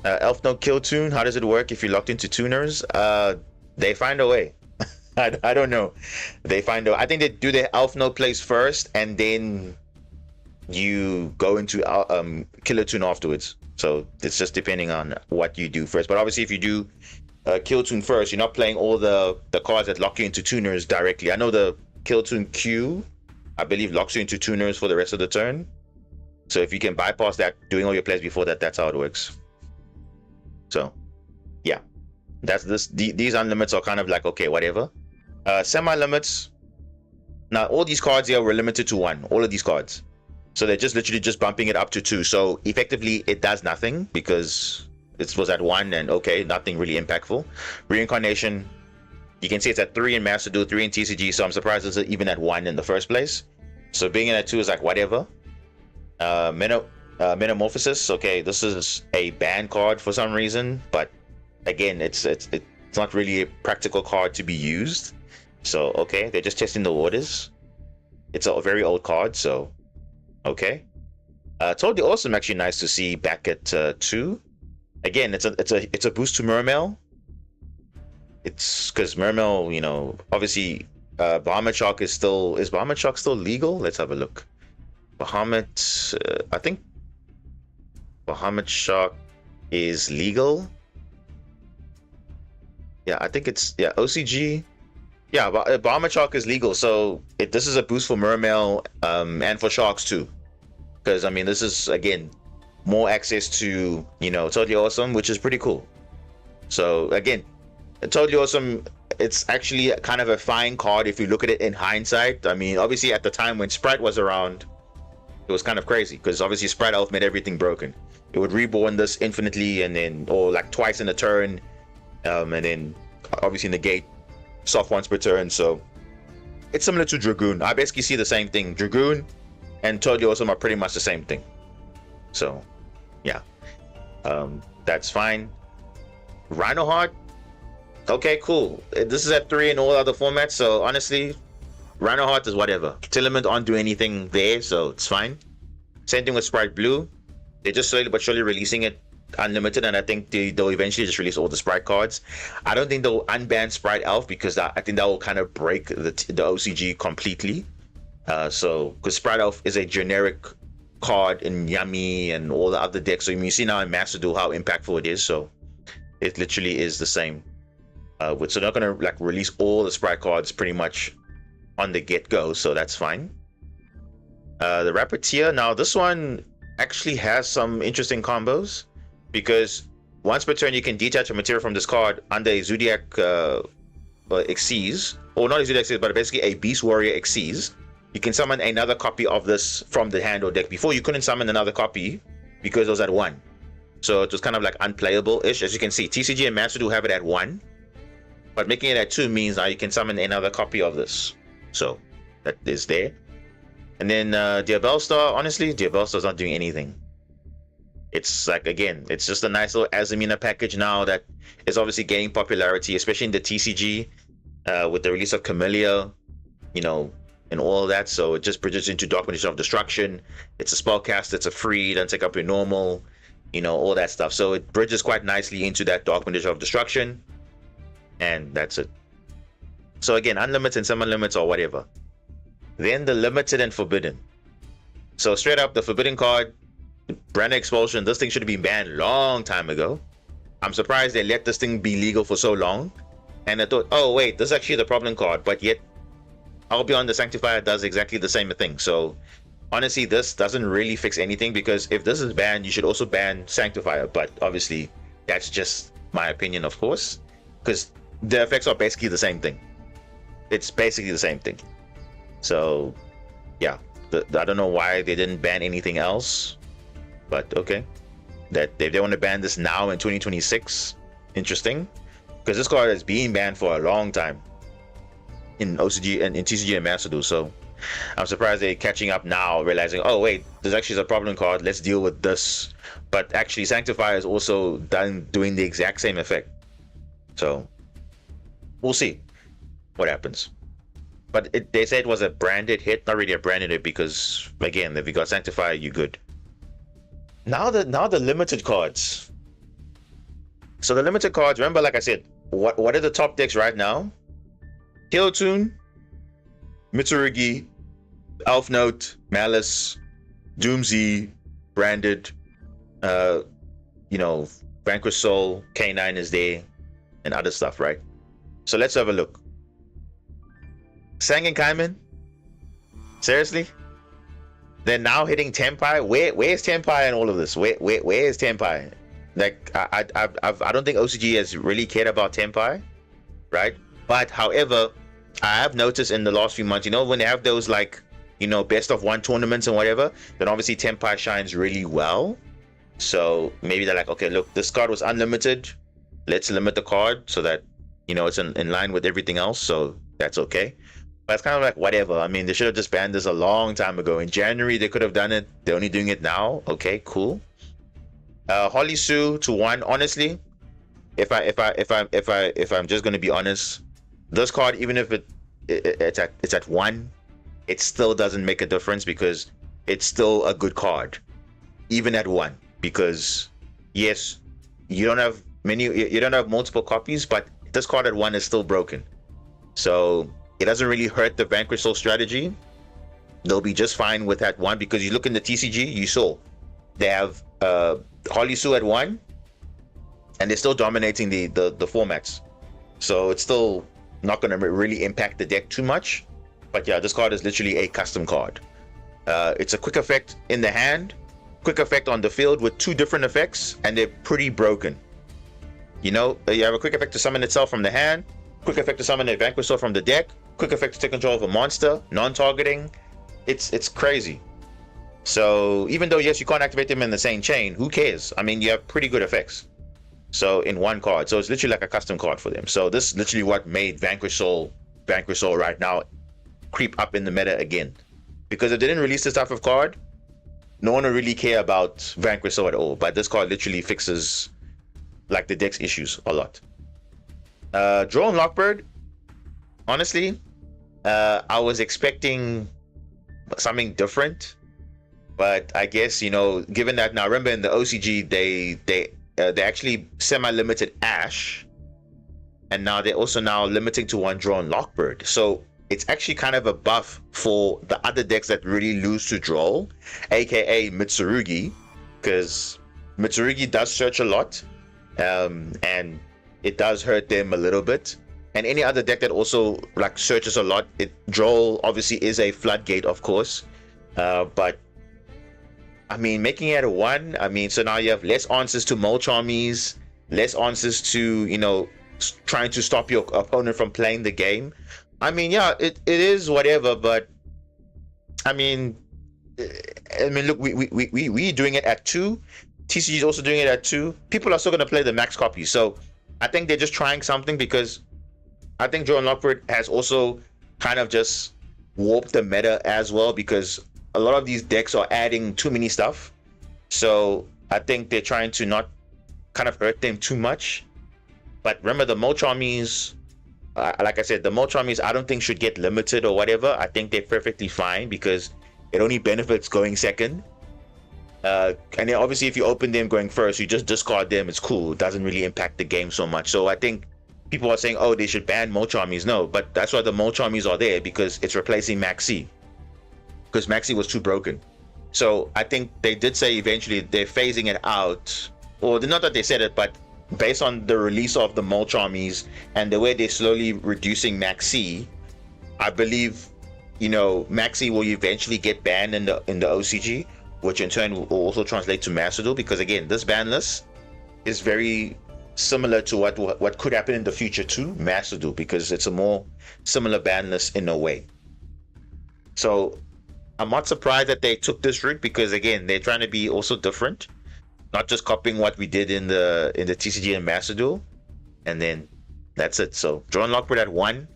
Elf Note Kill Tune, how does it work if you're locked into tuners? They find a way. I don't know. They find a, I think they do their Elf Note plays first, and then you go into Killer Tune afterwards. So it's just depending on what you do first. But obviously, if you do Kill Tune first, you're not playing all the cards that lock you into tuners directly. I know the Kill Tune Q, I believe, locks you into tuners for the rest of the turn. So if you can bypass that, doing all your plays before that, that's how it works. So yeah, that's this. These unlimits are kind of like, okay, whatever. Semi limits. Now all these cards here were limited to 1. All of these cards. So they're just literally just bumping it up to 2. So effectively it does nothing because it was at 1 and okay, nothing really impactful. Reincarnation, you can see it's at 3 in Master Duel, 3 in TCG. So I'm surprised it's even at 1 in the first place. So being in at 2 is like whatever. Metamorphosis, okay, this is a ban card for some reason, but again, it's not really a practical card to be used. So okay, they're just testing the waters. It's a very old card, so okay. Totally awesome, actually nice to see back at 2. Again, it's a boost to Mermail. It's because Mermail, you know, obviously Bahamut Shark is Bahamut Shark still legal? Let's have a look. Bahamut, I think Bahamut Shark is legal. Yeah, I think it's OCG. Yeah, Bahamut Shark is legal, so this is a boost for Mermail and for Sharks too. Because I mean, this is again more access to Totally Awesome, which is pretty cool. So again, Totally Awesome. It's actually kind of a fine card if you look at it in hindsight. I mean, obviously at the time when Sprite was around, it was kind of crazy because obviously Sprite Elf made everything broken. It would reborn this infinitely and then, or like twice in a turn, and then obviously negate soft once per turn. So it's similar to Dragoon. I basically see the same thing. Dragoon and Totally Awesome are pretty much the same thing. So yeah, that's fine. Rhinoheart. Okay, cool. This is at 3 in all other formats, so honestly, Rhinoheart is whatever. Tilament aren't doing anything there, so it's fine. Same thing with Sprite Blue. They're just slowly but surely releasing it unlimited, and I think they'll eventually just release all the Sprite cards. I don't think they'll unban Sprite Elf because I think that will kind of break the OCG completely. So, because Sprite Elf is a generic card in Yummy and all the other decks, so you see now in Master Duel how impactful it is, so it literally is the same. So they're not gonna like release all the Sprite cards pretty much on the get-go, so that's fine. The Rappeteer, now this one actually has some interesting combos because once per turn you can detach a material from this card under a Zodiac Xyz, or not a Zodiac Xyz, but basically a Beast Warrior Xyz. You can summon another copy of this from the hand or deck. Before you couldn't summon another copy because it was at 1, so it was kind of like unplayable-ish. As you can see, TCG and Master Duel have it at 1. But making it at 2 means now you can summon another copy of this. So that is there. And then Diabellstar, honestly, Diabellstar's not doing anything. It's like, again, it's just a nice little Azamina package now that is obviously gaining popularity, especially in the TCG with the release of Camellia, and all of that. So it just bridges into Dark Magician of Destruction. It's a spellcast, it's a free, doesn't take up your normal, all that stuff. So it bridges quite nicely into that Dark Magician of Destruction. And that's it. So again, unlimited and semi-limits or whatever. Then the limited and forbidden. So straight up, the forbidden card, brand expulsion. This thing should have been banned long time ago. I'm surprised they let this thing be legal for so long. And I thought, oh wait, this is actually the problem card. But yet, I'll be on the Sanctifier does exactly the same thing. So honestly, this doesn't really fix anything because if this is banned, you should also ban Sanctifier. But obviously, that's just my opinion, of course, because the effects are basically the same thing. It's basically the same thing. So yeah, I don't know why they didn't ban anything else, but okay, that they want to ban this now in 2026, interesting, because this card has been banned for a long time in OCG and in TCG and Master Duel. So I'm surprised they're catching up now, realizing, oh wait, there's actually a problem card, let's deal with this. But actually Sanctifier is also doing the exact same effect. So we'll see what happens. But they say it was a branded hit, not really a branded hit, because again, if you got Sanctifier, you're good. Now the limited cards. So the limited cards, remember, like I said, what are the top decks right now? Kilotune, Mitsurugi, Elf Note, Malice, Doomsy, branded, Vanquish Soul, K9 is there, and other stuff, right? So let's have a look. Sang and Kaiman? Seriously? They're now hitting Tenpai? Where's Tenpai in all of this? Where is Tenpai? Like, I don't think OCG has really cared about Tenpai, right? But however, I have noticed in the last few months, when they have those like, best of 1 tournaments and whatever, then obviously Tenpai shines really well. So maybe they're like, okay, look, this card was unlimited. Let's limit the card so that, it's in line with everything else. So that's okay. But it's kind of like, whatever. I mean, they should have just banned this a long time ago. In January, they could have done it. They're only doing it now. Okay, cool. Holly Sue to 1. Honestly, if I'm just gonna be honest, this card, even if it's at 1, it still doesn't make a difference because it's still a good card, even at 1. Because yes, you don't have multiple copies, but this card at 1 is still broken. So it doesn't really hurt the Vanquish Soul strategy. They'll be just fine with that one, because you look in the TCG, you saw they have Holly Sue at 1, and they're still dominating the formats. So it's still not going to really impact the deck too much. But yeah, this card is literally a custom card. It's a quick effect in the hand, quick effect on the field with 2 different effects, and they're pretty broken. You know, you have a quick effect to summon itself from the hand, quick effect to summon a Vanquish Soul from the deck, quick effect to take control of a monster, non-targeting. It's crazy. So even though, yes, you can't activate them in the same chain, who cares? I mean, you have pretty good effects. So in one card. So it's literally like a custom card for them. So this is literally what made Vanquish Soul right now creep up in the meta again. Because if they didn't release this type of card, no one would really care about Vanquish Soul at all. But this card literally fixes like the deck's issues a lot. Duel and Lockbird, honestly, I was expecting something different, but I guess, you know, given that, now remember in the OCG they actually semi-limited Ash, and now they're also now limiting to 1 Duel and Lockbird. So it's actually kind of a buff for the other decks that really lose to Duel, aka Mitsurugi, because Mitsurugi does search a lot, and it does hurt them a little bit. And any other deck that also like searches a lot, Duel obviously is a floodgate, of course. But I mean, making it a 1, I mean, so now you have less answers to Molcharmies, less answers to, you know, trying to stop your opponent from playing the game. I mean, yeah, it is whatever, but I mean, look, we doing it at 2. TCG is also doing it at 2. People are still going to play the max copy. So I think they're just trying something, because I think Duel and Lockbird has also kind of just warped the meta as well, because a lot of these decks are adding too many stuff. So I think they're trying to not kind of hurt them too much. But remember, the Molcharmies, like I said, the Molcharmies I don't think should get limited or whatever. I think they're perfectly fine, because it only benefits going second. And then obviously if you open them going first, you just discard them, it's cool. It doesn't really impact the game so much. So I think people are saying, oh, they should ban Molcharmies. No, but that's why the Molcharmies are there, because it's replacing Maxi, because Maxi was too broken. So I think they did say eventually they're phasing it out, or not that they said it, but based on the release of the Molcharmies and the way they're slowly reducing Maxi, I believe, you know, Maxi will eventually get banned in the OCG, which in turn will also translate to Masterduel, because again, this ban list is very similar to what could happen in the future to Masterduel, because it's a more similar ban list in a way. So I'm not surprised that they took this route, because again, they're trying to be also different, not just copying what we did in the TCG and Masterduel, and then that's it. So Duel and Lockbird at 1.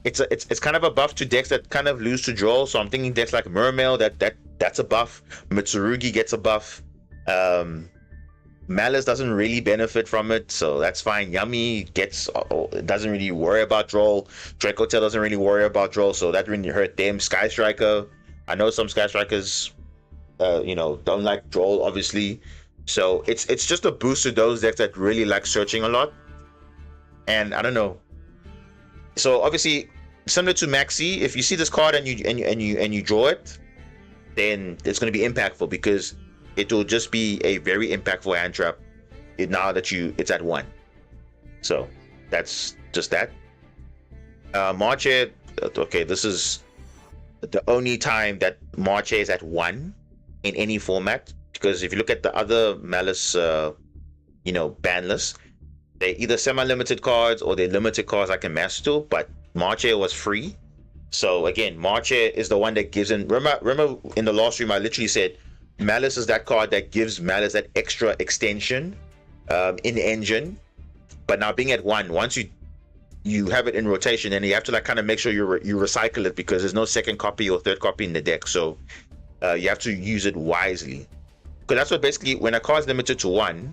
It's kind of a buff to decks that kind of lose to Duel. So I'm thinking decks like Mermail, that's a buff. Mitsurugi gets a buff. Malice doesn't really benefit from it, so that's fine. Yummy doesn't really worry about Duel. Dracotail doesn't really worry about Duel, so that really hurt them. Sky Striker, I know some Sky Strikers, you know, don't like Duel, obviously. So it's just a boost to those decks that really like searching a lot. And I don't know. So obviously, similar to Maxi, if you see this card and you draw it, then it's going to be impactful, because it will just be a very impactful hand trap now that it's at 1. So that's just that. Marche, okay, this is the only time that Marche is at 1 in any format, because if you look at the other Malice, you know, ban lists, they either semi-limited cards or they limited cards like in Masterduel, but Marche was free. So again, Marche is the one that gives in. Remember in the last stream I literally said Malice is that card that gives Malice that extra extension in engine. But now being at 1, once you have it in rotation, and you have to like kind of make sure you recycle it, because there's no second copy or third copy in the deck. So you have to use it wisely, because that's what basically, when a card's limited to 1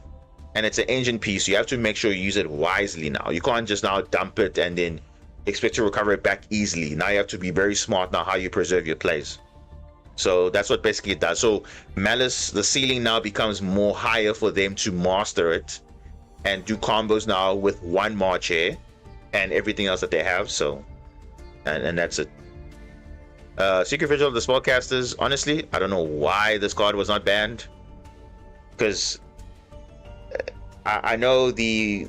and it's an engine piece, you have to make sure you use it wisely. Now you can't just now dump it and then expect to recover it back easily. Now you have to be very smart now how you preserve your plays. So that's what basically it does. So Malice, the ceiling now becomes more higher for them to master it and do combos now with 1 Marche and everything else that they have. So and that's it. Secret Vigil of the Spellcasters. Honestly, I don't know why this card was not banned, because I know the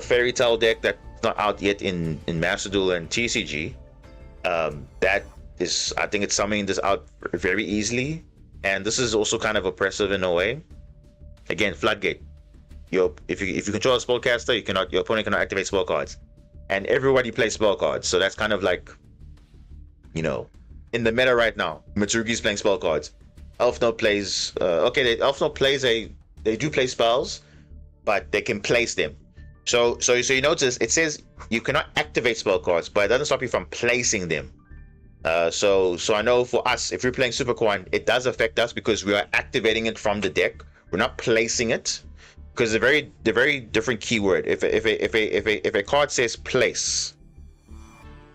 Fairy Tale deck that's not out yet in Master Duel and TCG. That is, I think it's summoning this out very easily, and this is also kind of oppressive in a way. Again, Floodgate. If you control a spellcaster, your opponent cannot activate spell cards, and everybody plays spell cards. So that's kind of like, you know, in the meta right now, Mitsurugi's playing spell cards. Elfnote plays. Elfnote plays they do play spells, but they can place them. So you notice it says you cannot activate spell cards, but it doesn't stop you from placing them. So I know for us, if we're playing Super Quan, it does affect us because we are activating it from the deck. We're not placing it, because the very different keyword. If a card says place,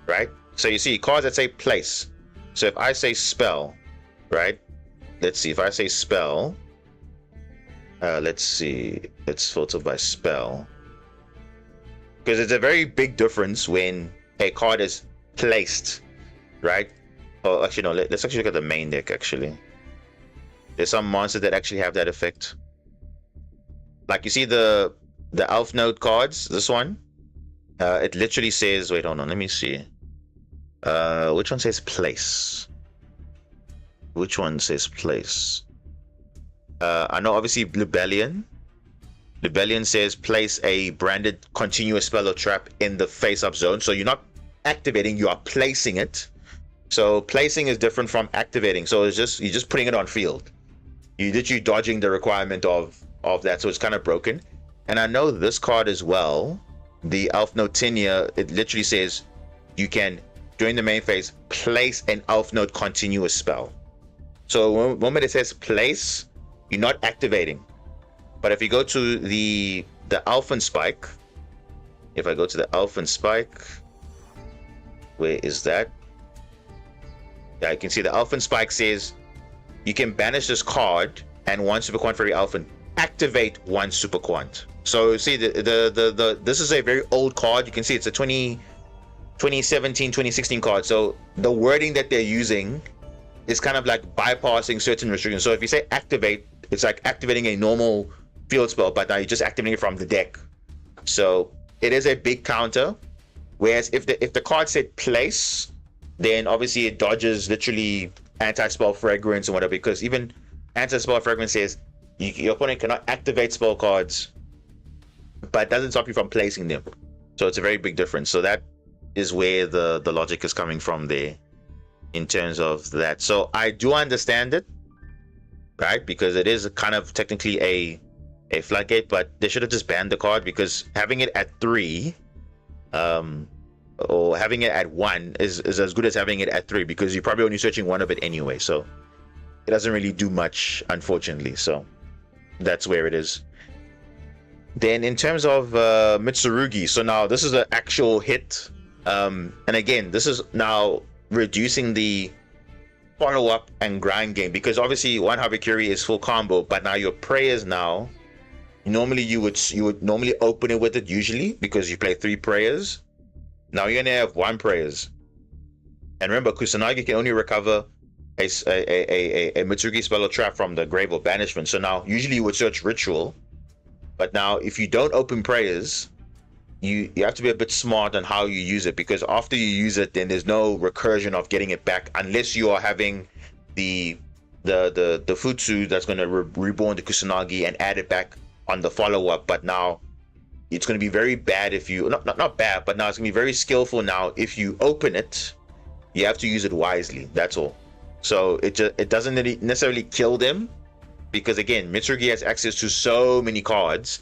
right? So you see cards that say place. So if I say spell, right? Let's see. If I say spell, let's see. Let's filter by spell, because it's a very big difference when a card is placed, right? Oh, actually no. Let's actually look at the main deck. Actually, there's some monsters that actually have that effect. Like you see the Elfnote cards. This one, it literally says. Wait, hold on. Let me see. Which one says place? Which one says place? I know obviously Libellion. Libellion says place a branded continuous spell or trap in the face-up zone. So you're not activating, you are placing it. So placing is different from activating. So you're just putting it on field. You're literally dodging the requirement of that. So it's kind of broken. And I know this card as well, the Elfnote Tinia, it literally says you can, during the main phase, place an Elfnote continuous spell. So the moment it says place, you're not activating. But if you go to the Elfin Spike, if I go to the Elfin Spike, where is that? Yeah, you can see the Elfin Spike says you can banish this card and one Super Quant Fairy Elfin, activate one Super Quant. So see this is a very old card. You can see it's a 2017, 2016 card. So the wording that they're using is kind of like bypassing certain restrictions. So if you say activate, it's like activating a normal field spell, but now you're just activating it from the deck. So it is a big counter. Whereas if the card said place, then obviously it dodges literally anti-spell fragrance and whatever, because even anti-spell fragrance says your opponent cannot activate spell cards, but it doesn't stop you from placing them. So it's a very big difference. So that is where the logic is coming from there in terms of that. So I do understand it, right? Because it is kind of technically a floodgate, but they should have just banned the card, because having it at 3 or having it at 1 is as good as having it at 3, because you're probably only searching one of it anyway. So it doesn't really do much, unfortunately. So that's where it is. Then in terms of Mitsurugi, so now this is an actual hit. And again, this is now reducing the follow-up and grind game, because obviously one Habakiri is full combo, but now your prayers now, normally you would normally open it with it usually, because you play 3 prayers. Now you're gonna have 1 prayers. And remember, Kusanagi can only recover a Mitsurugi spell or trap from the grave or banishment. So now usually you would search ritual, but now if you don't open prayers, you have to be a bit smart on how you use it, because after you use it, then there's no recursion of getting it back, unless you are having the Futsu that's going to reborn the Kusanagi and add it back on the follow-up. But now it's going to be very bad if you not bad, but now it's going to be very skillful. Now if you open it, you have to use it wisely. That's all. So it doesn't necessarily kill them, because again, Mitsurugi has access to so many cards.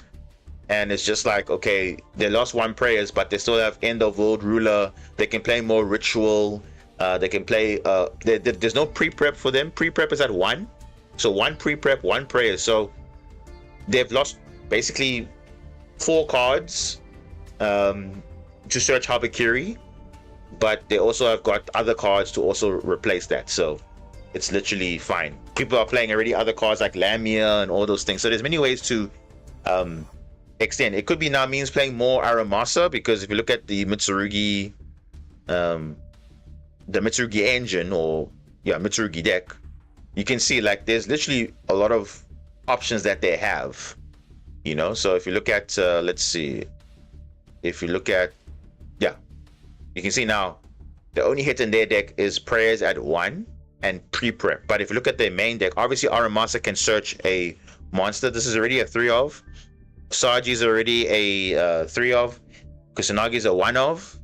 And it's just like, okay, they lost 1 prayers, but they still have End of World Ruler. They can play more ritual. They can play. There's no pre-prep for them. Pre-prep is at 1, so 1 pre-prep, 1 prayer. So they've lost basically 4 cards to search Habakiri, but they also have got other cards to also replace that. So it's literally fine. People are playing already other cards like Lamia and all those things. So there's many ways to extend. It could be now means playing more Aramasa, because if you look at the Mitsurugi the Mitsurugi engine, or yeah, Mitsurugi deck, you can see like there's literally a lot of options that they have, you know. So if you look at let's see, if you look at, yeah, you can see now the only hit in their deck is prayers at 1 and pre-prep. But if you look at their main deck, obviously Iron Master can search a monster. This is already a 3 of. Saji is already a 3 of. Kusanagi is a 1 of.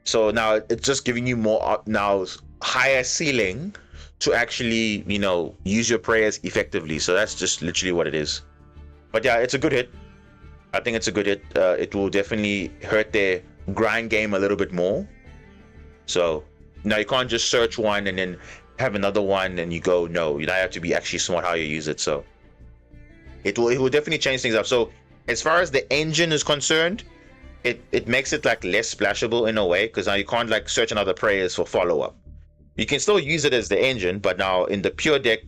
So now it's just giving you more now higher ceiling to actually, you know, use your prayers effectively. So that's just literally what it is. But yeah, it's a good hit. I think it's a good hit. It will definitely hurt their grind game a little bit more. So now you can't just search one and then have another one and you go, no, you now have to be actually smart how you use it. So it will definitely change things up. So as far as the engine is concerned, it makes it like less splashable in a way, because now you can't like search another prayers for follow-up. You can still use it as the engine, but now in the pure deck,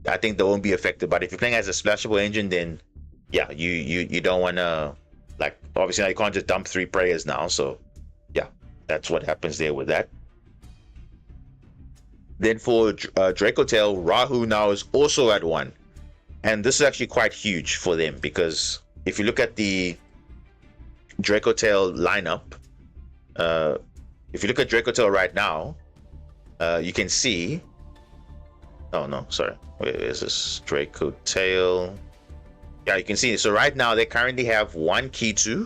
I think they won't be affected. But if you're playing as a splashable engine, then yeah, you don't want to, like, obviously now you can't just dump 3 prayers now. So yeah, that's what happens there with that. Then for Draco Tail, Rahu now is also at 1, and this is actually quite huge for them, because if you look at the Draco Tail lineup, if you look at Draco Tail right now, you can see, oh no, sorry, where is this Draco Tail? Yeah, you can see, so right now they currently have 1 Kitu,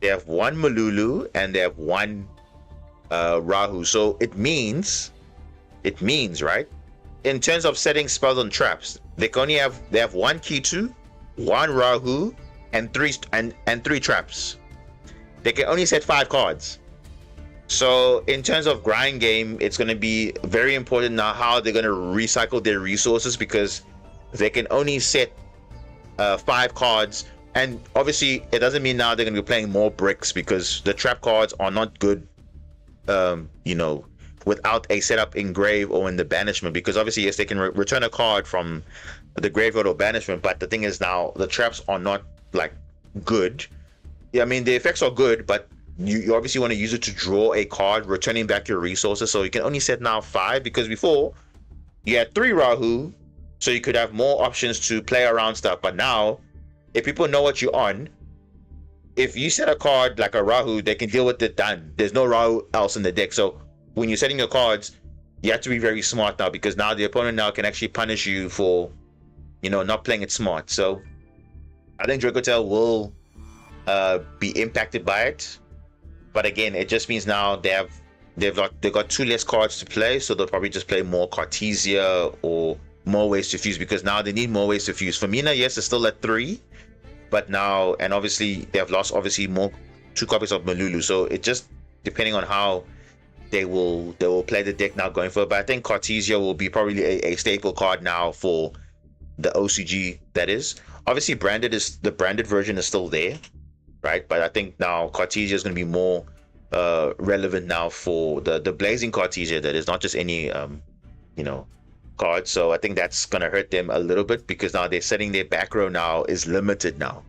they have 1 Malulu, and they have 1 Rahu. So it means, right, in terms of setting spells and traps, they have 1 Kitu, 1 Rahu, and 3 traps. They can only set 5 cards. So in terms of grind game, it's going to be very important now how they're going to recycle their resources, because they can only set 5 cards. And obviously it doesn't mean now they're going to be playing more bricks, because the trap cards are not good, you know, without a setup in grave or in the banishment, because obviously yes, they can return a card from the graveyard or banishment, but the thing is now the traps are not like good. Yeah, I mean the effects are good, but you obviously want to use it to draw a card, returning back your resources. So you can only set now 5, because before you had 3 Rahu, so you could have more options to play around stuff. But now, if people know what you're on, if you set a card like a Rahu, they can deal with it, done. There's no Rahu else in the deck. So when you're setting your cards, you have to be very smart now, because now the opponent now can actually punish you for, you know, not playing it smart. So I think Draco Tail will be impacted by it, but again, it just means now they've got 2 less cards to play, so they'll probably just play more Cartesia or more ways to fuse, because now they need more ways to fuse. For Mina, yes, it's still at 3, but now, and obviously they have lost obviously more 2 copies of Malulu, so it just depending on how they will play the deck now going forward. But I think Cartesia will be probably a staple card now for the OCG. That is obviously the branded version is still there, right? But I think now Cartesia is going to be more relevant now for the Blazing Cartesia. That is not just any you know, card. So I think that's going to hurt them a little bit, because now they're setting their back row now is limited now.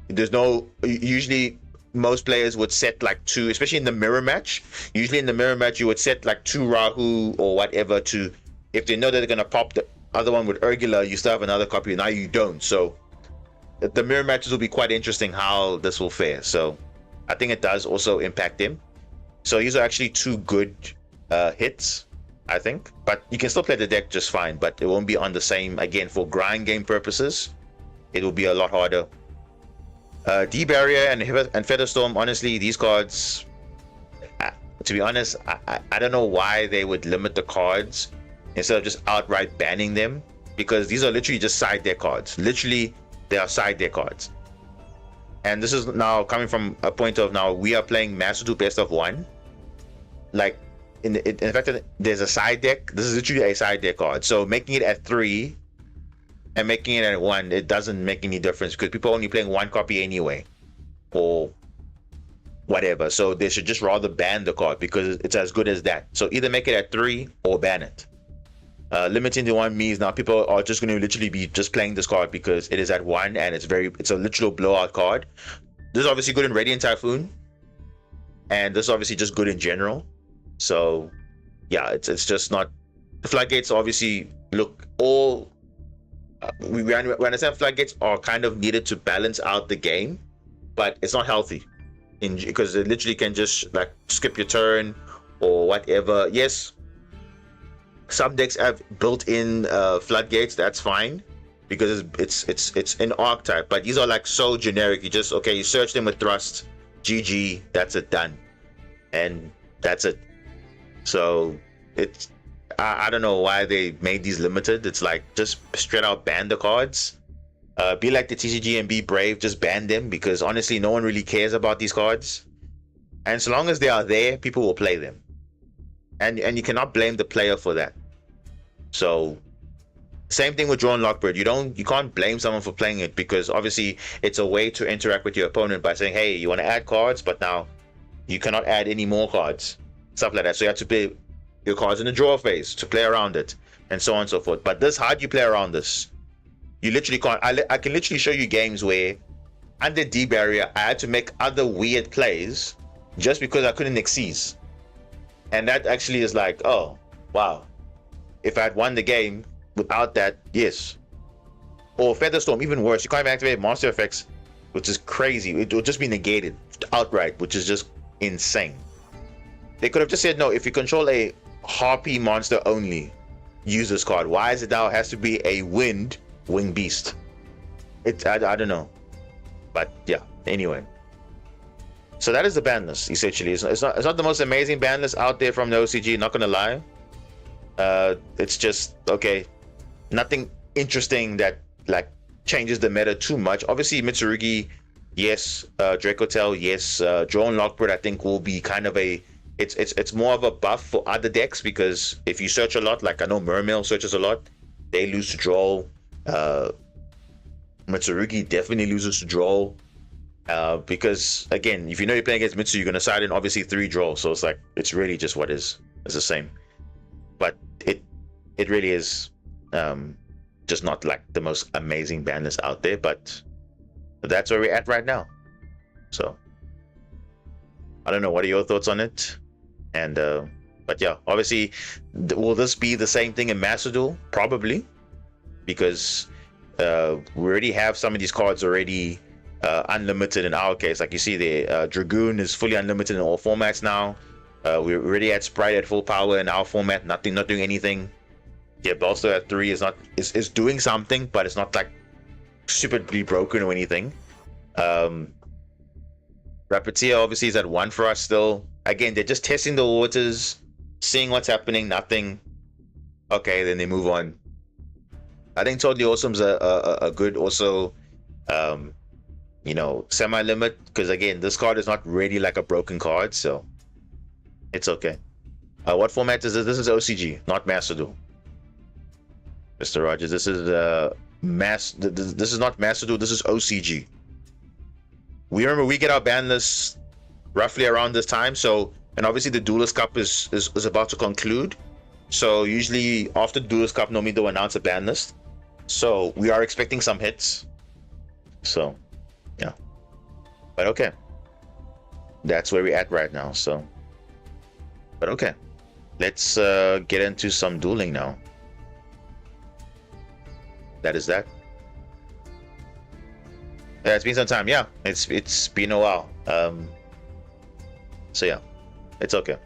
There's no, usually most players would set like 2, especially in the mirror match. Usually in the mirror match you would set like 2 Rahu or whatever to, if they know that they're going to pop the other one with Urgula, you still have another copy. Now you don't. So the mirror matches will be quite interesting how this will fare. So I think it does also impact them. So these are actually 2 good hits, I think. But you can still play the deck just fine, but it won't be on the same, again, for grind game purposes. It will be a lot harder. D-Barrier and Featherstorm, honestly, these cards, to be honest, I don't know why they would limit the cards instead of just outright banning them, because these are literally just side deck cards. Literally, they are side deck cards. And this is now coming from a point of, now we are playing Master Duel best of 1. Like, in fact, there's a side deck. This is literally a side deck card. So making it at 3 and making it at 1, it doesn't make any difference, because people are only playing 1 copy anyway, or whatever. So they should just rather ban the card, because it's as good as that. So either make it at 3 or ban it. Limiting to 1 means now people are just going to literally be just playing this card because it is at 1 and it's a literal blowout card. This is obviously good in Radiant Typhoon, and this is obviously just good in general. So yeah, it's just not. The floodgates obviously look all. We understand floodgates are kind of needed to balance out the game, but it's not healthy because it literally can just like skip your turn or whatever. Yes, some decks have built-in floodgates. That's fine because it's an archetype. But these are like so generic. You just you search them with thrust, GG. That's it, done, and that's it. So it's I don't know why they made these limited. It's like just straight out ban the cards. Be like the TCG and be brave. Just ban them because honestly, no one really cares about these cards. And so long as they are there, people will play them. And you cannot blame the player for that. So same thing with Draw Unlock Bird. You can't blame someone for playing it because obviously it's a way to interact with your opponent by saying, hey, you want to add cards, but now you cannot add any more cards. Stuff like that. So you have to play your cards in the draw phase to play around it, and so on and so forth. But this, how do you play around this? You literally can't. I can literally show you games where under D barrier I had to make other weird plays just because I couldn't exceed. And that actually is like, oh wow. If I had won the game without that, yes. Or Featherstorm, even worse. You can't even activate monster effects, which is crazy. It will just be negated outright, which is just insane. They could have just said, no, if you control a Harpy monster only, use this card. Why is it now it has to be a winged beast? I don't know. But yeah, anyway. So that is the ban list, essentially. It's not the most amazing ban list out there from the OCG, not gonna lie. It's just okay. Nothing interesting that like changes the meta too much. Obviously, Mitsurugi, yes. Dracotel, yes. Draw Unlock Bird, I think will be kind of a. It's more of a buff for other decks because if you search a lot, like I know Mermail searches a lot, they lose to draw. Mitsurugi definitely loses to draw. Because again, if you know you're playing against Mitsu, you're gonna side in obviously 3 draws. So it's like it's really just what is. It's the same. But it really is just not like the most amazing ban list out there, but that's where we're at right now. So I don't know, what are your thoughts on it? And but yeah, obviously will this be the same thing in Master Duel? Probably, because we already have some of these cards already unlimited in our case. Like you see the Dragoon is fully unlimited in all formats now. We already had Sprite at full power in our format, not doing anything. Yeah, Bolster at 3 is doing something, but it's not like stupidly broken or anything. Rappeteer obviously is at 1 for us still. Again, they're just testing the waters, seeing what's happening, nothing. Okay, then they move on. I think Totally Awesome's a good also semi-limit, because again, this card is not really like a broken card, so it's okay. What format is this? This is OCG, not Master Duel. Mr. Rogers, this is this is not Master Duel, this is OCG. We remember we get our ban list roughly around this time, so, and obviously the Duelist Cup is about to conclude. So usually after the Duelist Cup, normally they'll announce a ban list. So we are expecting some hits. So yeah. But okay. That's where we're at right now. So but okay. Let's get into some dueling now. That is that. Yeah, it's been some time. Yeah, it's been a while. So yeah, it's okay.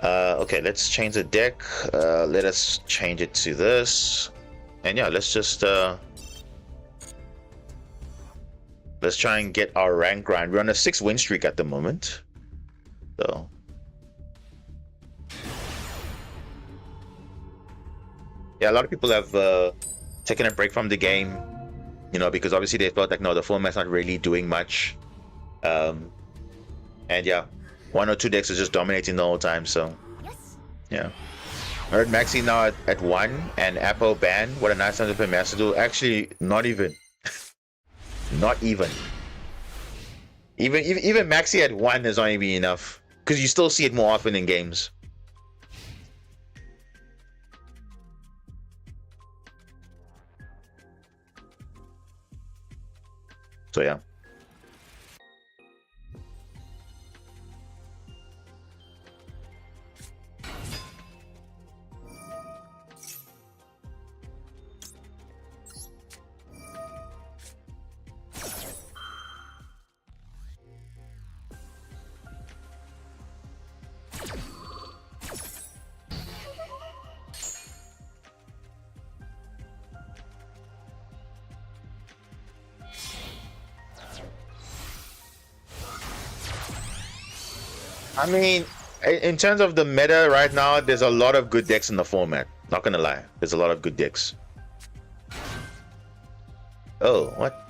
Okay, let's change the deck. Let us change it to this, and yeah, let's just let's try and get our rank grind. We're on a 6 win streak at the moment, so. Yeah, a lot of people have taken a break from the game, because obviously they felt like, no, the format's not really doing much. And yeah, 1 or 2 decks are just dominating the whole time, so yeah. I heard Maxi now at 1 and Apple ban. What a nice time to play Master Duel. Actually, not even. Not even. Even Maxi at 1 is not even enough, because you still see it more often in games. So yeah. I mean, in terms of the meta right now, there's a lot of good decks in the format. Not gonna lie, there's a lot of good decks. Oh, what?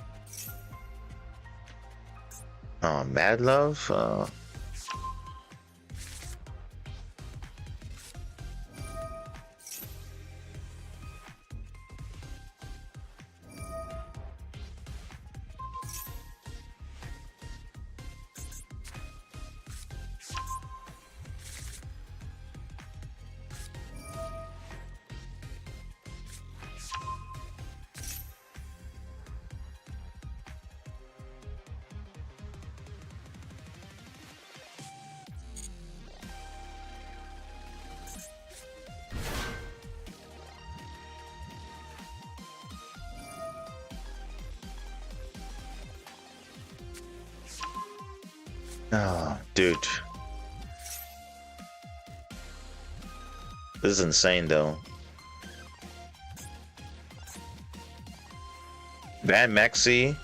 Oh, Mad Love? Oh, dude. This is insane, though. Ban Maxi,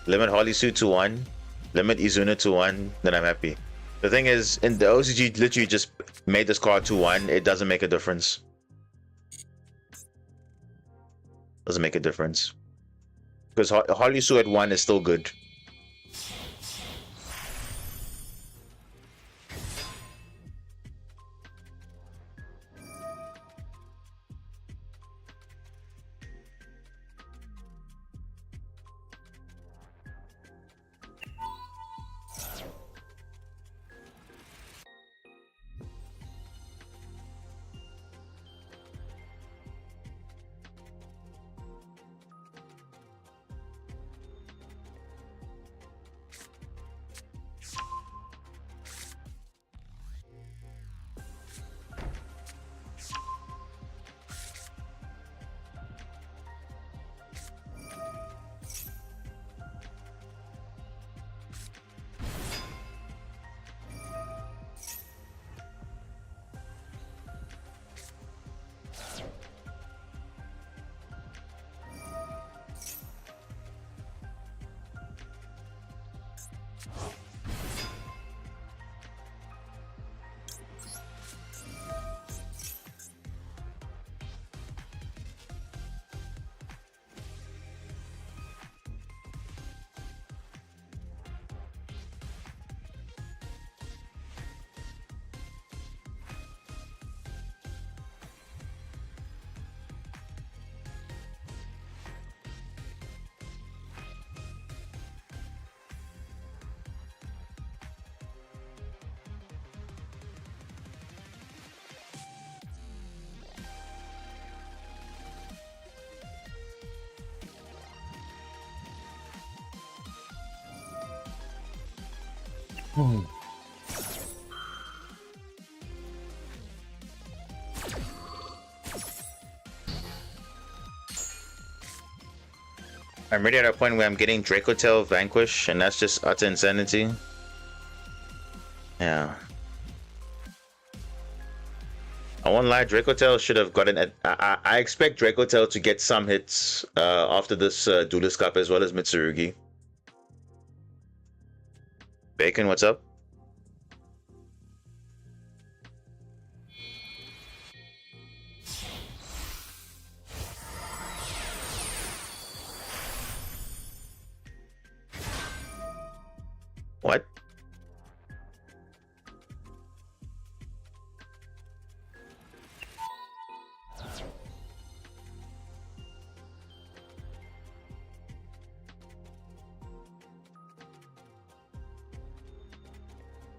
limit Holly Suit to 1, limit Izuna to 1, then I'm happy. The thing is, in the OCG, literally just made this card to 1. It doesn't make a difference. Doesn't make a difference. Because Holly Suit at 1 is still good. I'm ready at a point where I'm getting Dracotail Vanquish, and that's just utter insanity. Yeah. I won't lie, Dracotail should have gotten... I expect Dracotail to get some hits after this Duelist Cup as well as Mitsurugi. Bacon, what's up? What?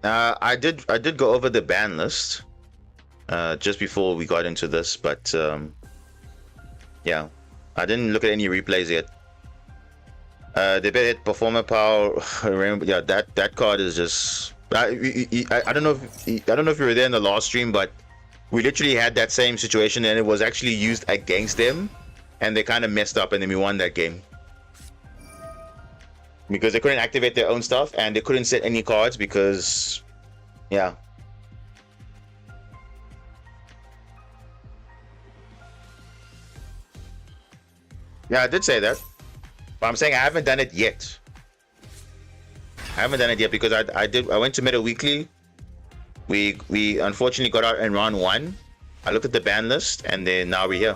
I did go over the ban list just before we got into this, but yeah, I didn't look at any replays yet. They bet hit Performer Power. Yeah, that card is just. I don't know if I don't know if you were there in the last stream, but we literally had that same situation, and it was actually used against them, and they kind of messed up, and then we won that game because they couldn't activate their own stuff, and they couldn't set any cards because, yeah. Yeah, I did say that, but I'm saying I haven't done it yet. I haven't done it yet because I went to Meta Weekly, We unfortunately got out in round 1. I looked at the ban list, and then now we're here.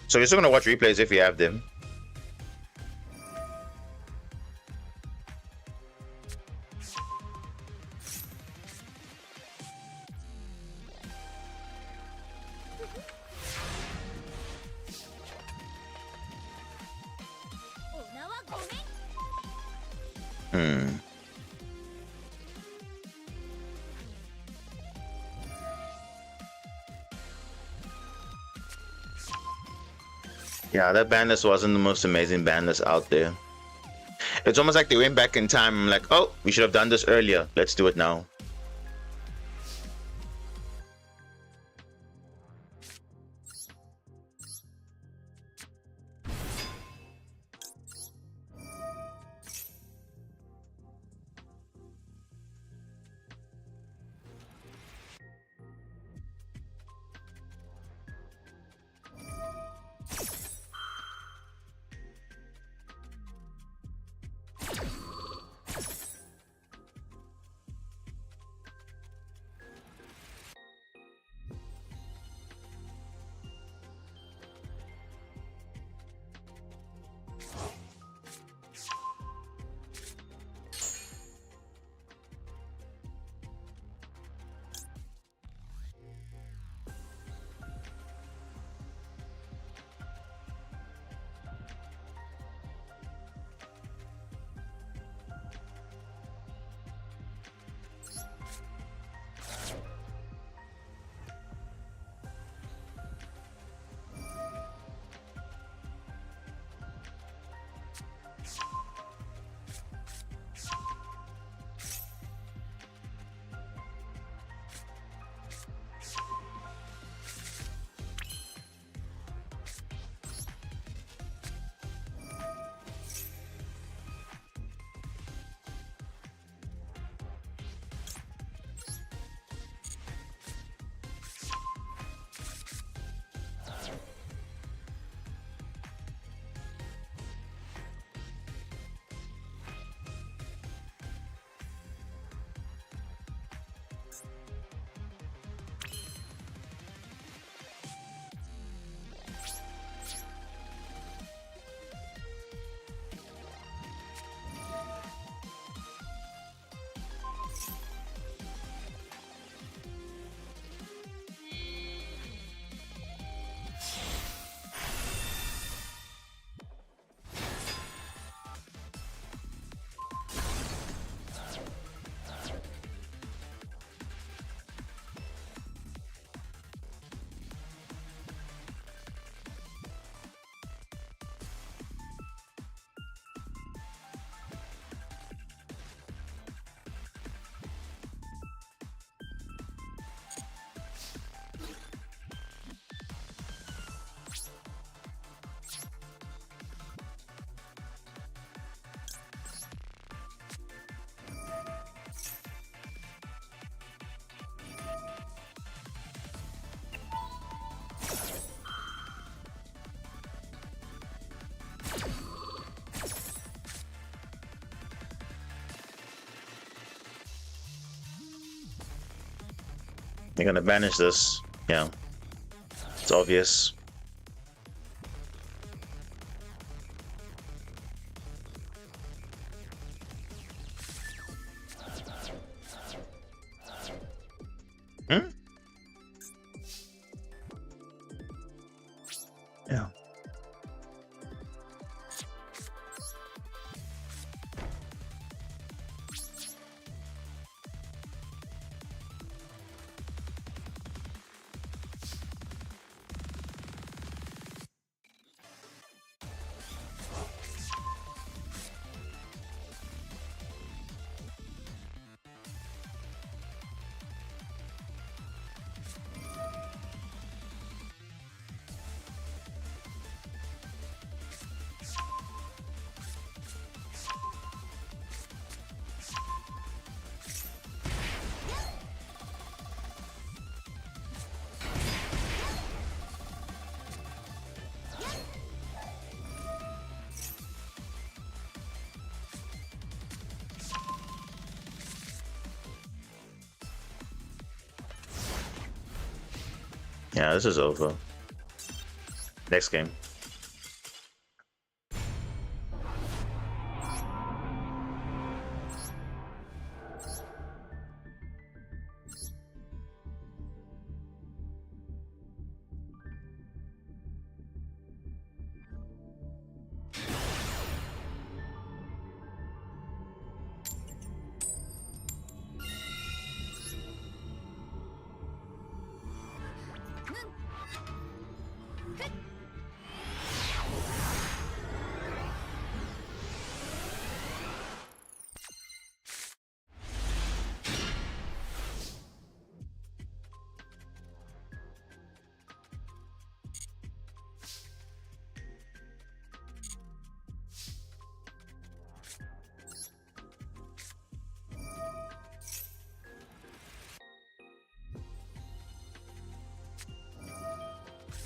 So we're still gonna watch replays if we have them. Yeah, that ban list wasn't the most amazing ban list out there. It's almost like they went back in time. I'm like, oh, we should have done this earlier. Let's do it now. They're gonna banish this. Yeah, it's obvious. Hmm? Yeah. Yeah, this is over. Next game.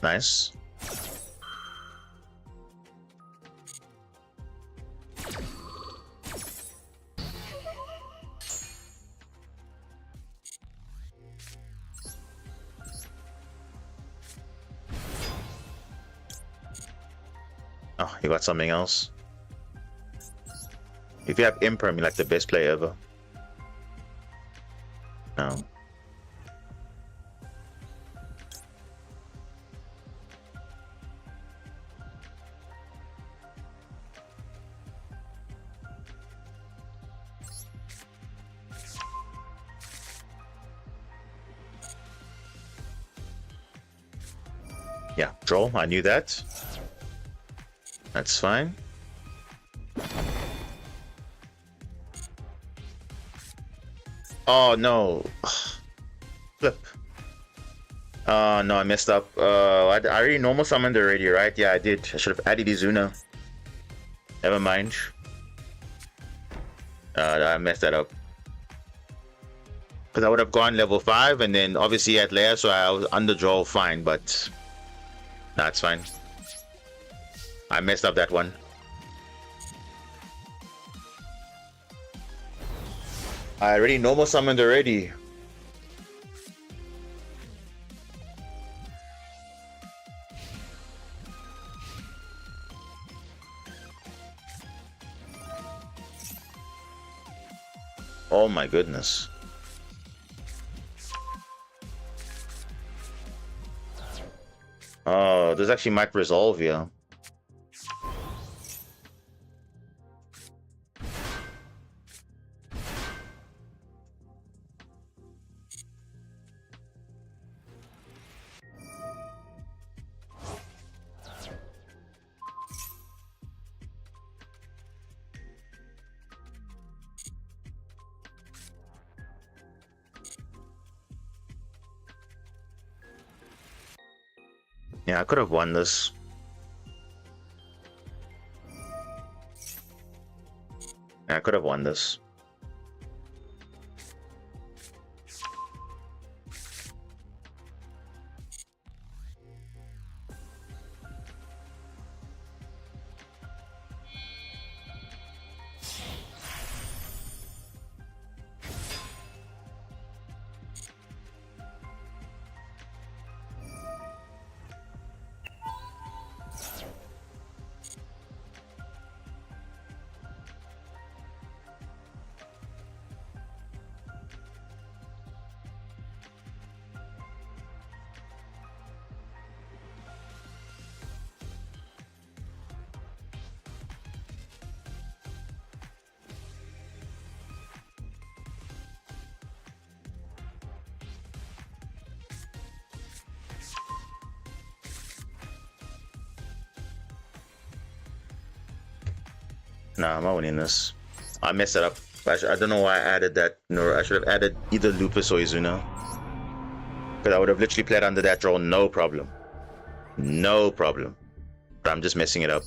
Nice. Oh, you got something else? If you have Imperm, you're like the best player ever. No. Yeah, draw. I knew that. That's fine. Oh no. Flip. No, I messed up. I already normal summoned already, right? Yeah, I did. I should have added Izuna. Never mind. I messed that up. Because I would have gone level 5 and then obviously at layer, so I was under draw fine, but that's fine. I messed up that one. I already normal summoned already. Oh my goodness. Oh, this actually might resolve here. Yeah, I could have won this. Yeah, I could have won this. Nah, I'm not winning this. I messed it up. I don't know why I added that. No, I should have added either Lupus or Izuna. Because I would have literally played under that draw, no problem. No problem. But I'm just messing it up.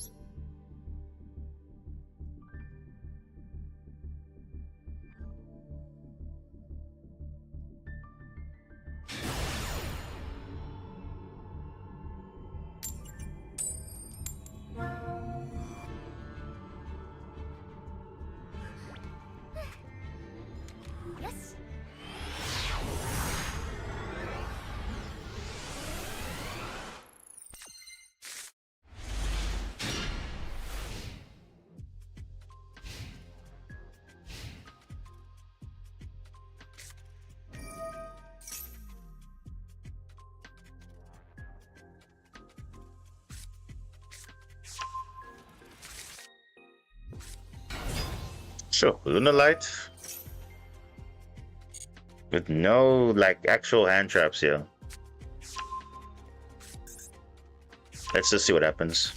Sure, Lunalight with no like actual hand traps here. Let's just see what happens.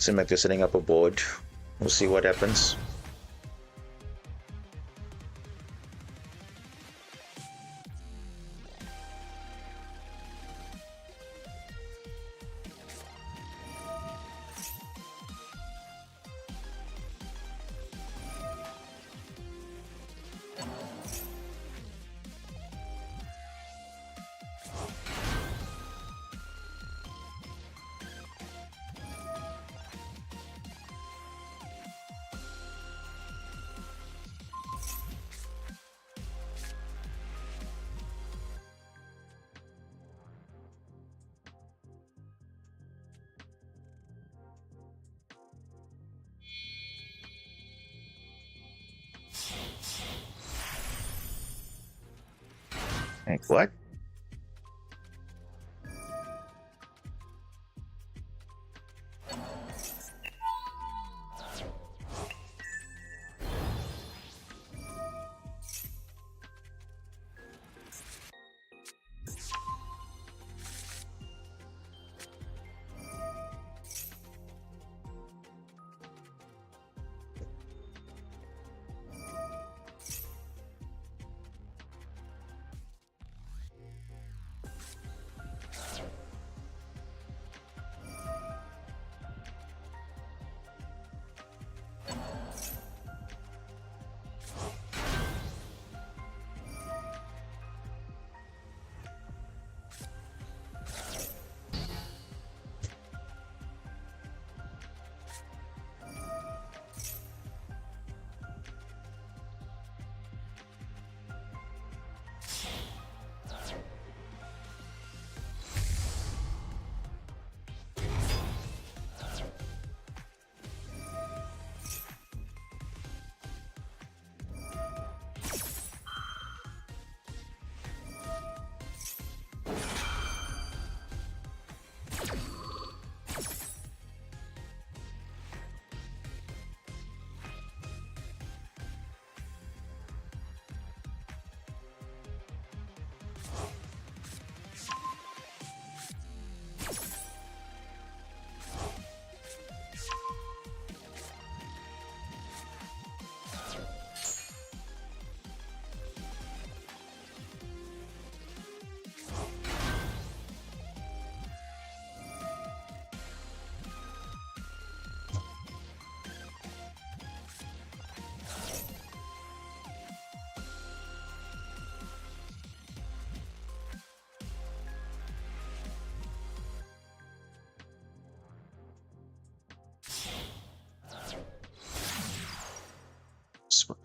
Seems like they're setting up a board. We'll see what happens. Like what?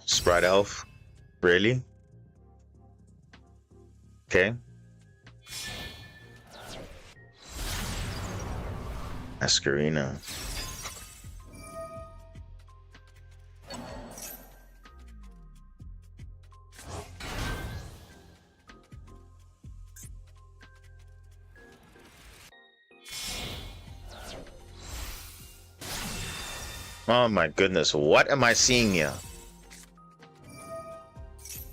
Sprite Elf. Really? Okay. Ascarina. Oh my goodness, what am I seeing here?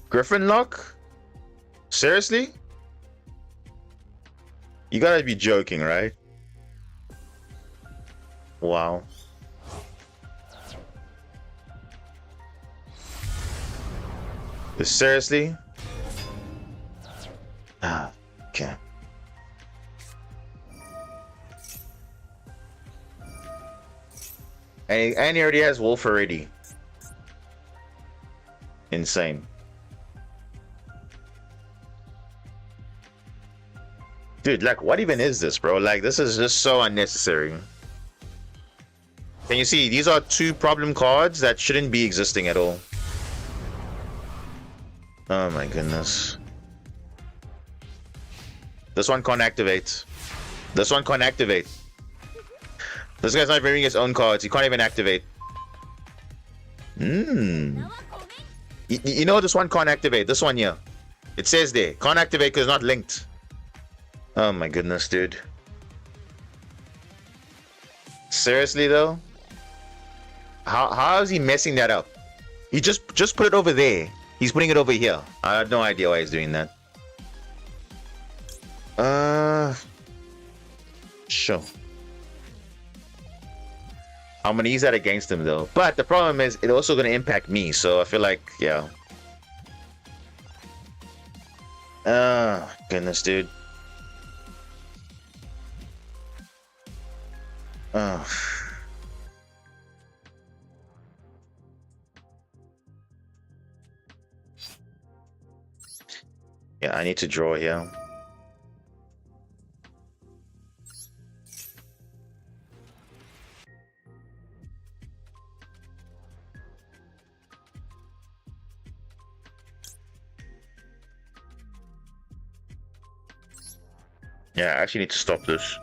Griffin Lock? Seriously? You gotta be joking, right? Wow. Seriously? Ah, okay. And he already has Wolf already. Insane. Dude, like, what even is this, bro? Like, this is just so unnecessary. Can you see? These are two problem cards that shouldn't be existing at all. Oh my goodness. This one can't activate. This one can't activate. This guy's not bringing his own cards. He can't even activate. You know this one can't activate. This one here. It says there. Can't activate because it's not linked. Oh my goodness, dude. Seriously though? How is he messing that up? He just put it over there. He's putting it over here. I have no idea why he's doing that. Sure. I'm gonna use that against him though. But the problem is it's also gonna impact me, so I feel like, yeah. Goodness, dude. Oh. Yeah, I need to draw here. Yeah, I actually need to stop this.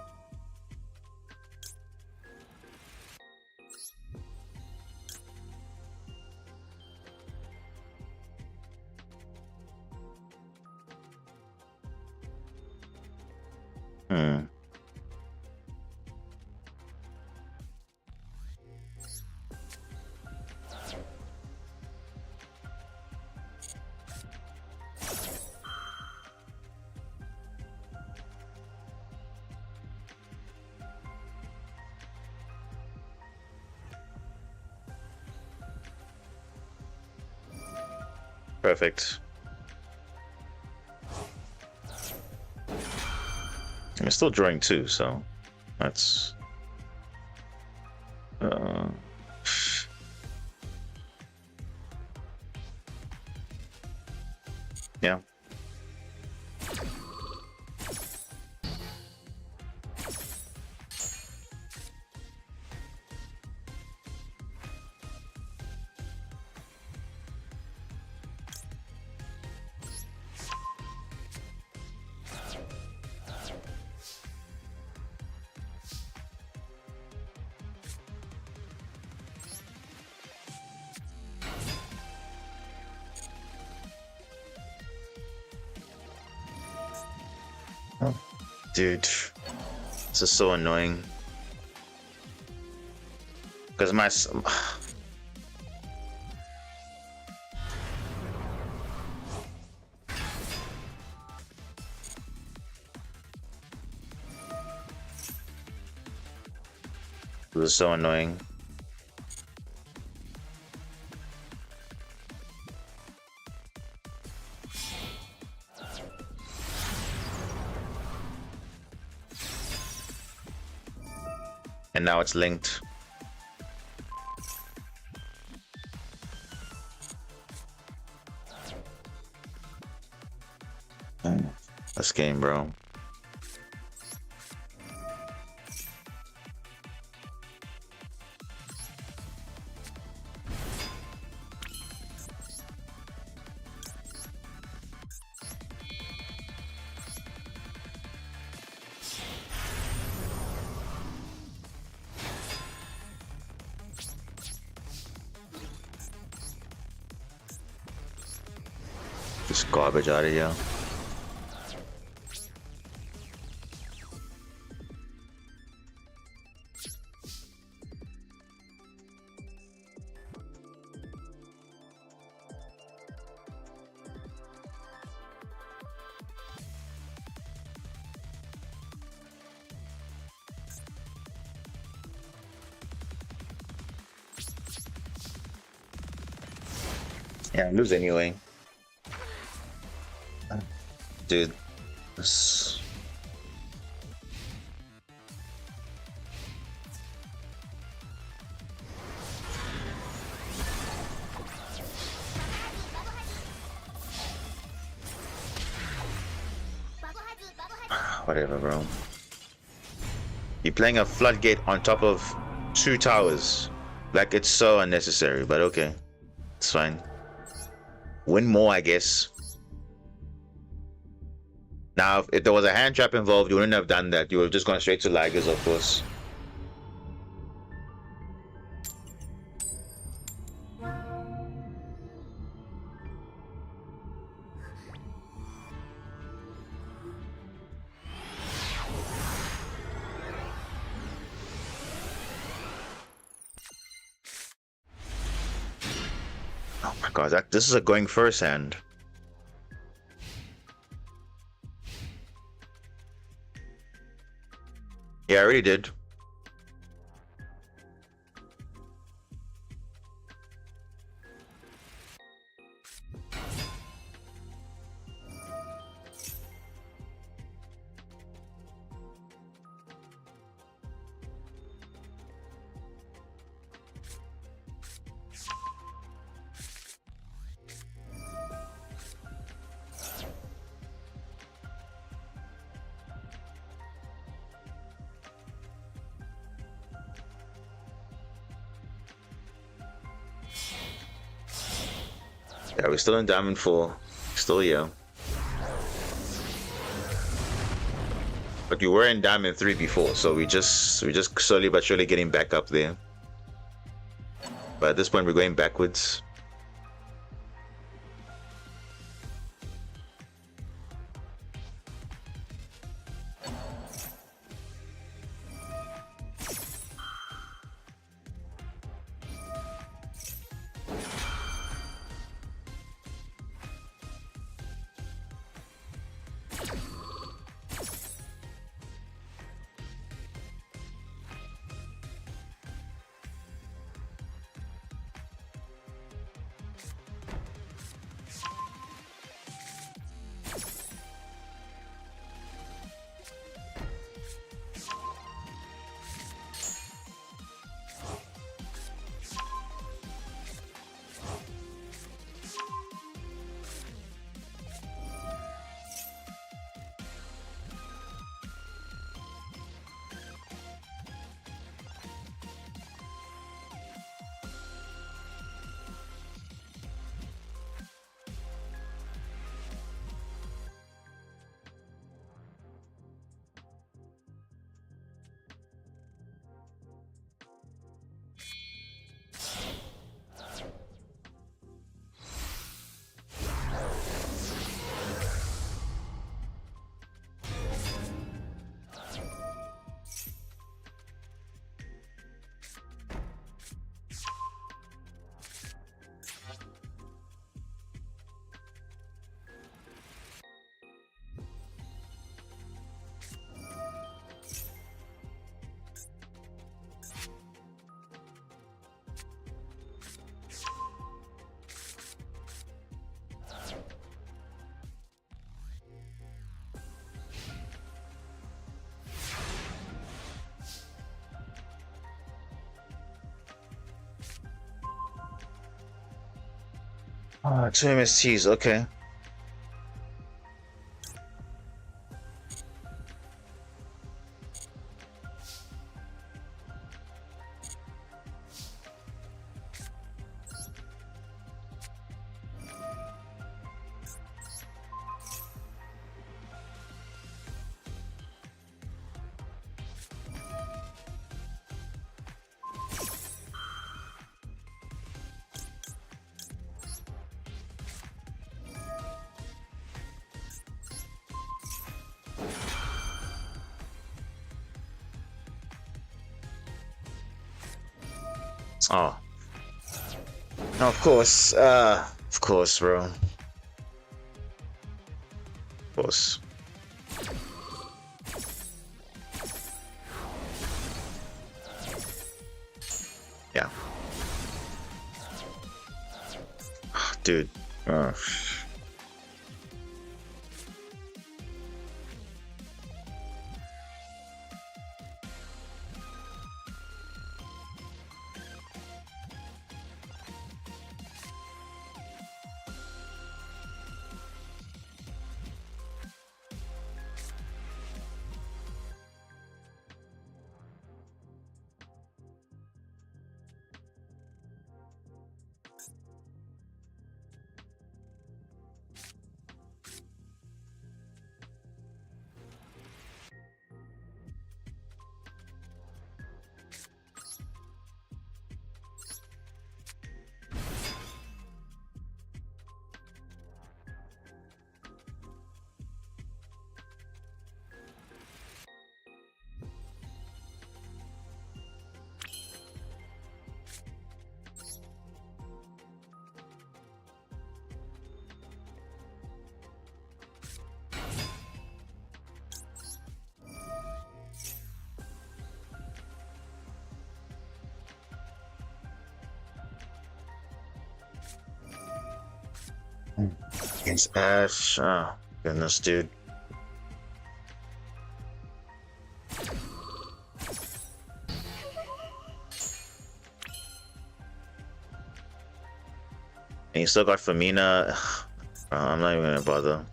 Perfect. I'm still drawing two, so that's yeah. Oh, dude, this is so annoying. Because my this is so annoying. And now it's linked. This game, bro. this garbage out of here. Yeah, I lose anyway. Dude, this... Whatever, bro. You're playing a floodgate on top of 2 towers. Like, it's so unnecessary, but okay. It's fine. Win more, I guess. Now, if there was a hand trap involved, you wouldn't have done that. You would have just gone straight to Ligers, of course. Oh my god, this is a going first hand. Yeah, I already did. Yeah, we're still in Diamond 4. Still, yeah. But we were in Diamond 3 before, so we just slowly but surely getting back up there. But at this point, we're going backwards. Ah, 2 MSTs, okay. Oh. Of course, bro. Of course. Yeah. Dude. Against Ash. Oh, goodness, dude. And you still got Femina. I'm not even gonna bother.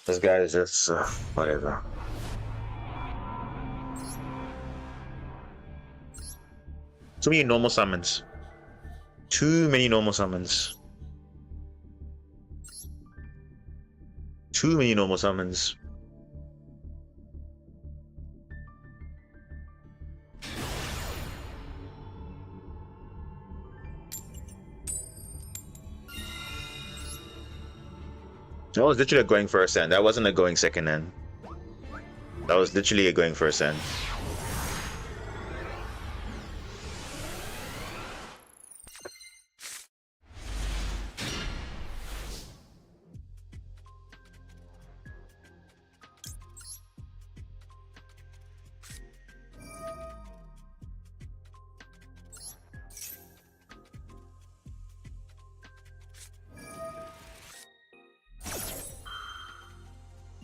This guy is just whatever. Too many normal summons. Too many normal summons. Too many normal summons. That was literally a going first end. That wasn't a going second end. That was literally a going first end.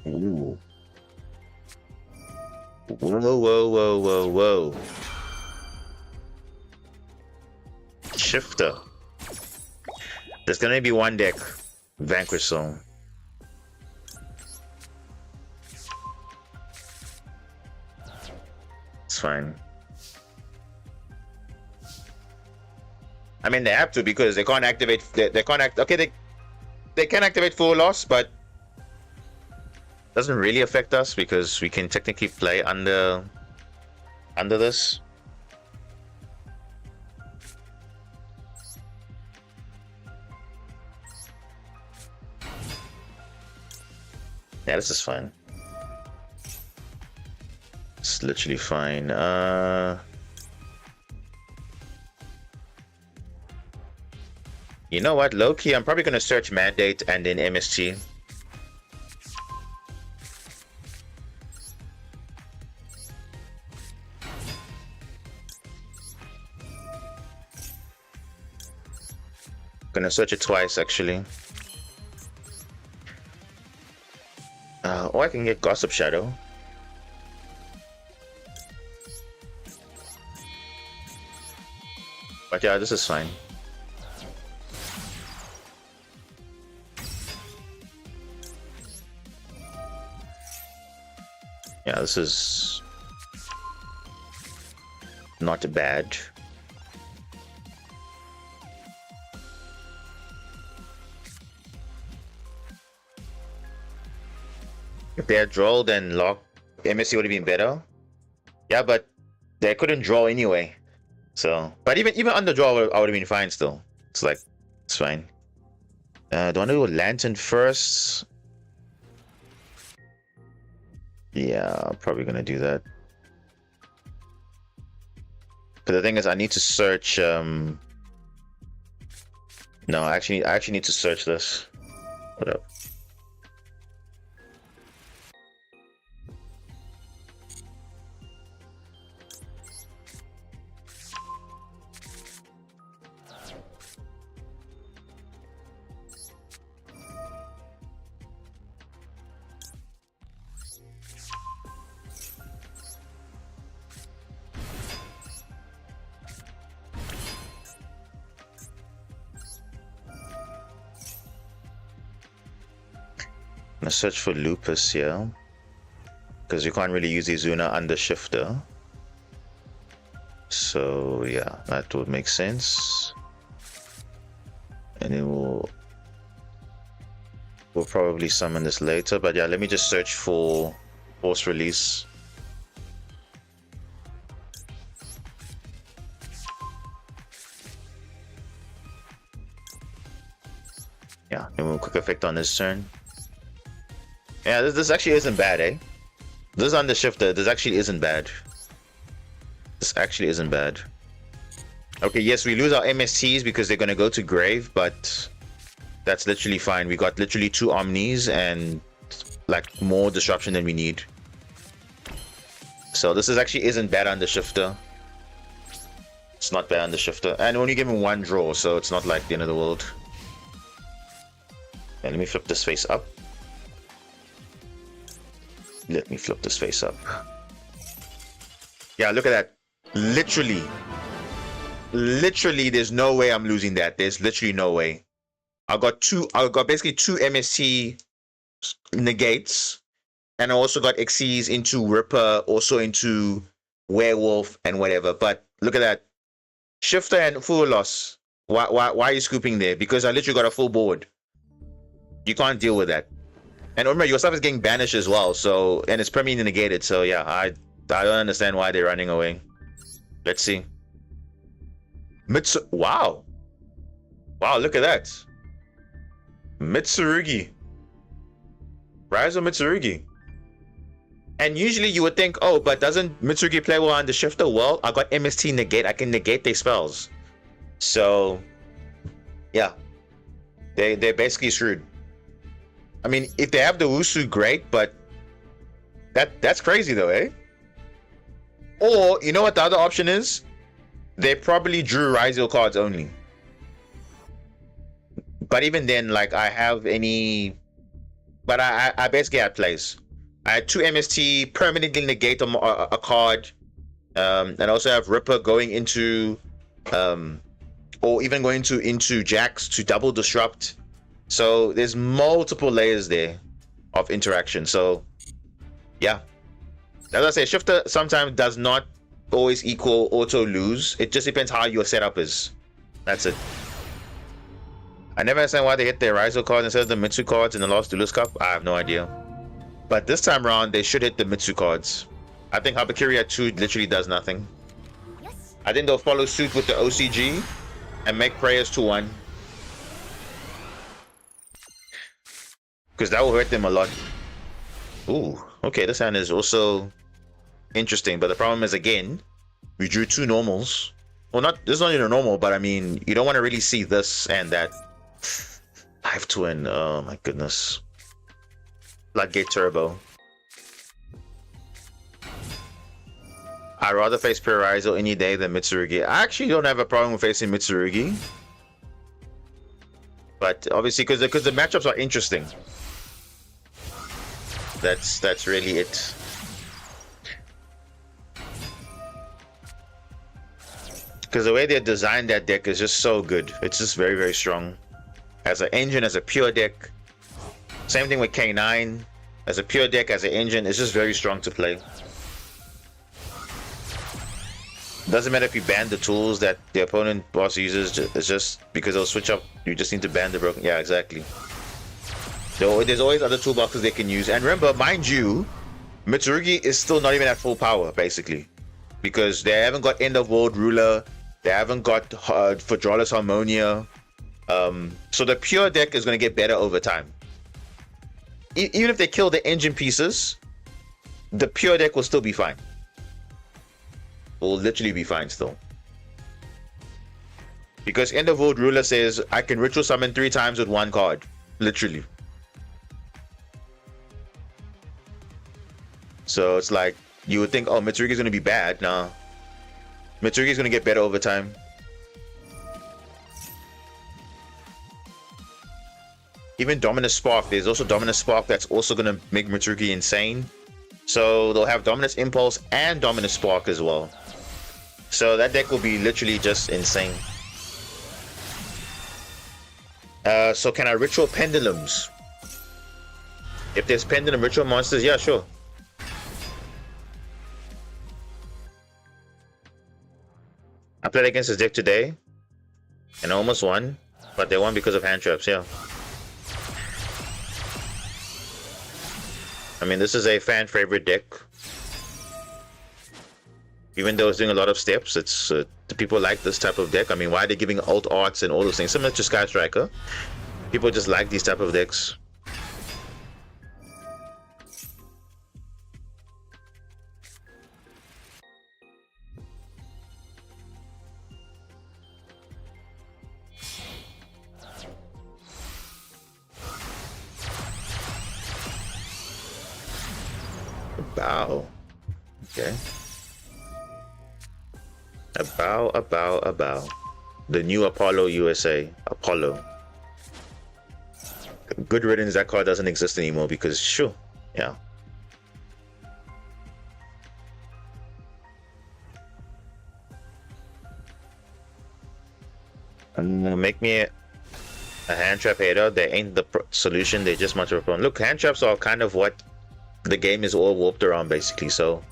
Ooh. Whoa, whoa, whoa, whoa, whoa. Shifter. There's gonna be one deck. Vanquish Zone. It's fine. I mean, they have to because they can't activate. They can't act. Okay, they can activate full loss, but doesn't really affect us because we can technically play under this. Yeah, this is fine. It's literally fine. You know what? Low-key, I'm probably gonna search Mandate and then MST. Gonna search it twice actually. Or I can get Gossip Shadow. But yeah, this is fine. Yeah, this is not bad. If they had drawn and locked, MSC would have been better. Yeah, but they couldn't draw anyway. So, but even on the draw, I would have been fine still. It's like, it's fine. Do I want to do a Lantern first? Yeah, I'm probably gonna do that. But the thing is, I need to search. No, I actually need to search this. What up? Let's search for Lupus here, because you can't really use Izuna under Shifter. So yeah, that would make sense. And then we'll probably summon this later. But yeah, let me just search for Force Release. Yeah, and we'll quick effect on this turn. Yeah, this actually isn't bad, eh? This under Shifter, this actually isn't bad. This actually isn't bad. Okay, yes, we lose our MSTs because they're gonna go to Grave, but that's literally fine. We got literally 2 Omnis and like more disruption than we need. So this is actually isn't bad under Shifter. It's not bad under Shifter. And only give him 1 draw, so it's not like the end of the world. And let me flip this face up. Let me flip this face up. Yeah, look at that. Literally, there's no way I'm losing that. There's literally no way. I got basically 2 MST negates, and I also got Xyz into Ripper, also into Werewolf and whatever. But look at that. Shifter and full loss. Why are you scooping there? Because I literally got a full board. You can't deal with that. And remember, your stuff is getting banished as well, so, and it's permanently negated, so yeah, I don't understand why they're running away. Let's see. Wow, look at that. Mitsurugi. Rise of Mitsurugi. And usually you would think, oh, but doesn't Mitsurugi play well on the Shifter? Well, I got MST negate, I can negate their spells. So, yeah. They're basically screwed. I mean, if they have the Wusu, great, but that's crazy though, eh? Or, you know what the other option is? They probably drew Ryzel cards only. But even then, like, I have any... But I basically had plays. I had 2 MST, permanently negate a card, and I also have Ripper going into... or even going into Jax to double disrupt. So there's multiple layers there of interaction. So yeah, as I say, Shifter sometimes does not always equal auto lose. It just depends how your setup is. That's it. I never understand why they hit their Ryzel cards instead of the Mitsu cards in the last Duelist Cup. I have no idea. But this time around, they should hit the Mitsu cards. I think Habakiri at 2 literally does nothing. Yes. I think they'll follow suit with the OCG and make prayers to 1. Because that will hurt them a lot. Ooh, okay, this hand is also interesting. But the problem is, again, we drew 2 normals. Well, this is not even a normal, but I mean, you don't want to really see this and that. Live Twin, oh my goodness. Floodgate Turbo. I'd rather face Pyrizo any day than Mitsurugi. I actually don't have a problem with facing Mitsurugi. But obviously, because the matchups are interesting. That's really it. Because the way they designed that deck is just so good. It's just very, very strong. As an engine, as a pure deck. Same thing with K9. As a pure deck, as an engine, it's just very strong to play. Doesn't matter if you ban the tools that the opponent boss uses. It's just because they'll switch up. You just need to ban the broken. Yeah, exactly. There's always other toolboxes they can use. And remember, mind you, Mitsurugi is still not even at full power, basically. Because they haven't got End of World Ruler. They haven't got Fodrolus Harmonia. So the pure deck is going to get better over time. Even if they kill the engine pieces, the pure deck will still be fine. Will literally be fine still. Because End of World Ruler says I can ritual summon 3 times with 1 card. Literally. So it's like, you would think, oh, Mitsurugi is going to be bad. Nah. Mitsurugi is going to get better over time. Even Dominus Spark, there's also Dominus Spark that's also going to make Mitsurugi insane. So they'll have Dominus Impulse and Dominus Spark as well. So that deck will be literally just insane. So can I ritual pendulums? If there's pendulum ritual monsters, yeah, sure. I played against this deck today and I almost won, but they won because of hand traps, yeah. I mean, this is a fan favorite deck. Even though it's doing a lot of steps, it's the people like this type of deck. I mean, why are they giving alt arts and all those things? Similar to Sky Striker. People just like these type of decks. Bow. Okay. A bow. The new Apollo USA. Apollo. Good riddance, that card doesn't exist anymore because sure. Yeah. And make me a hand trap hater. They ain't the solution, they're just much of a problem. Look, hand traps are kind of what the game is all warped around basically. So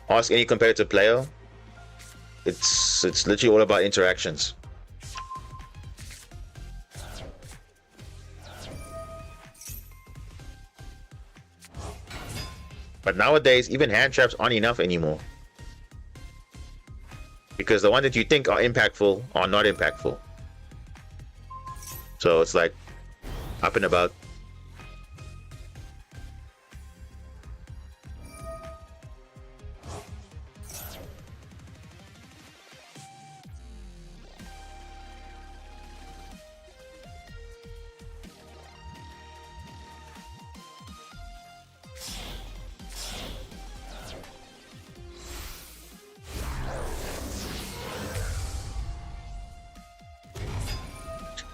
ask any competitive player, it's literally all about interactions. But nowadays even hand traps aren't enough anymore, because the ones that you think are impactful are not impactful. So it's like up and about.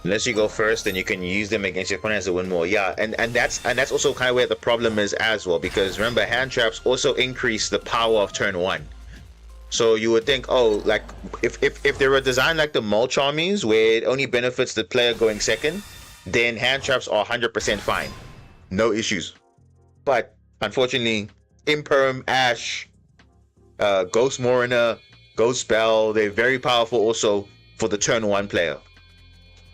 Unless you go first, then you can use them against your opponents to win more. Yeah, and that's also kind of where the problem is as well, because remember, hand traps also increase the power of turn 1. So you would think, oh, like if they were designed like the mulch armies where it only benefits the player going second, then hand traps are 100% fine, no issues. But unfortunately, Imperm, Ash, Ghost Moriner, Ghost Spell, they're very powerful also for the turn 1 player.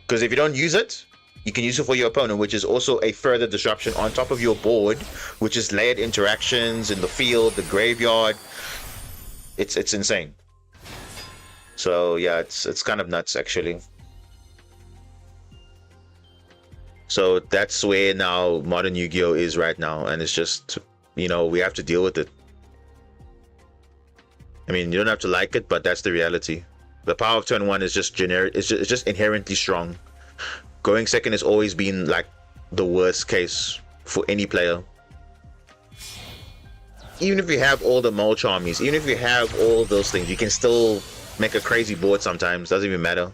Because if you don't use it, you can use it for your opponent, which is also a further disruption on top of your board, which is layered interactions in the field, the graveyard. It's insane. So yeah, it's kind of nuts actually. So that's where now modern Yu-Gi-Oh is right now, and it's just, you know, we have to deal with it. I mean, you don't have to like it, but that's the reality. The power of turn 1 is just generic. It's just inherently strong. Going second has always been like the worst case for any player. Even if you have all the mulch armies, even if you have all those things, you can still make a crazy board sometimes. Doesn't even matter.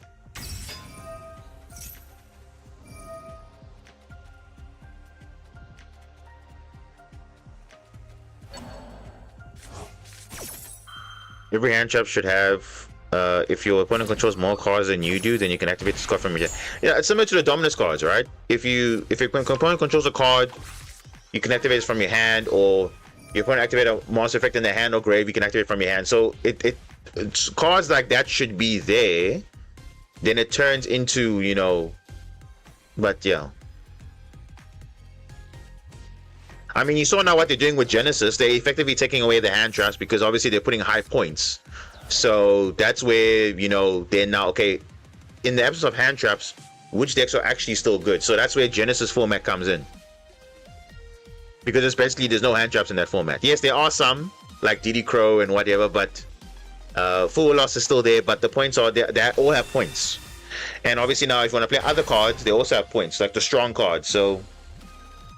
Every hand trap should have, if your opponent controls more cards than you do, then you can activate this card from your hand. Yeah, it's similar to the Dominus cards, right? If your opponent controls a card, you can activate it from your hand, or your opponent activate a monster effect in their hand or grave, you can activate it from your hand. So it's cards like that should be there. Then it turns into, you know, but yeah. I mean, you saw now what they're doing with Genesis. They're effectively taking away the hand traps because obviously they're putting high points. So that's where, you know, they're now, okay, in the absence of hand traps, which decks are actually still good? So that's where Genesis format comes in. Because it's basically, there's no hand traps in that format. Yes, there are some, like DD Crow and whatever, but Full Loss is still there, but the points are, they all have points. And obviously now, if you want to play other cards, they also have points, like the strong cards. So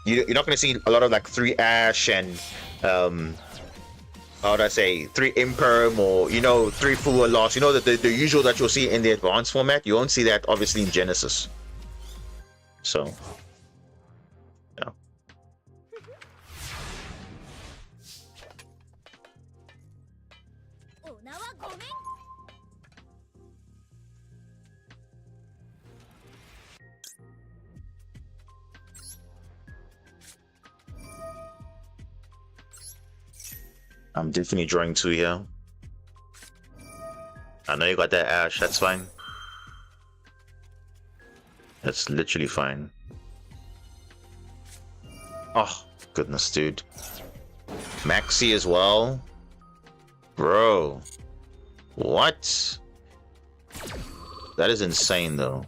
you're not going to see a lot of like 3 Ash and how would I say 3 Imperm or 3 Full Loss. The usual that you'll see in the advanced format. You won't see that obviously in Genesis. So yeah. I'm definitely drawing 2 here. I know you got that Ash, that's fine. That's literally fine. Oh, goodness, dude. Maxi as well? Bro. What? That is insane, though.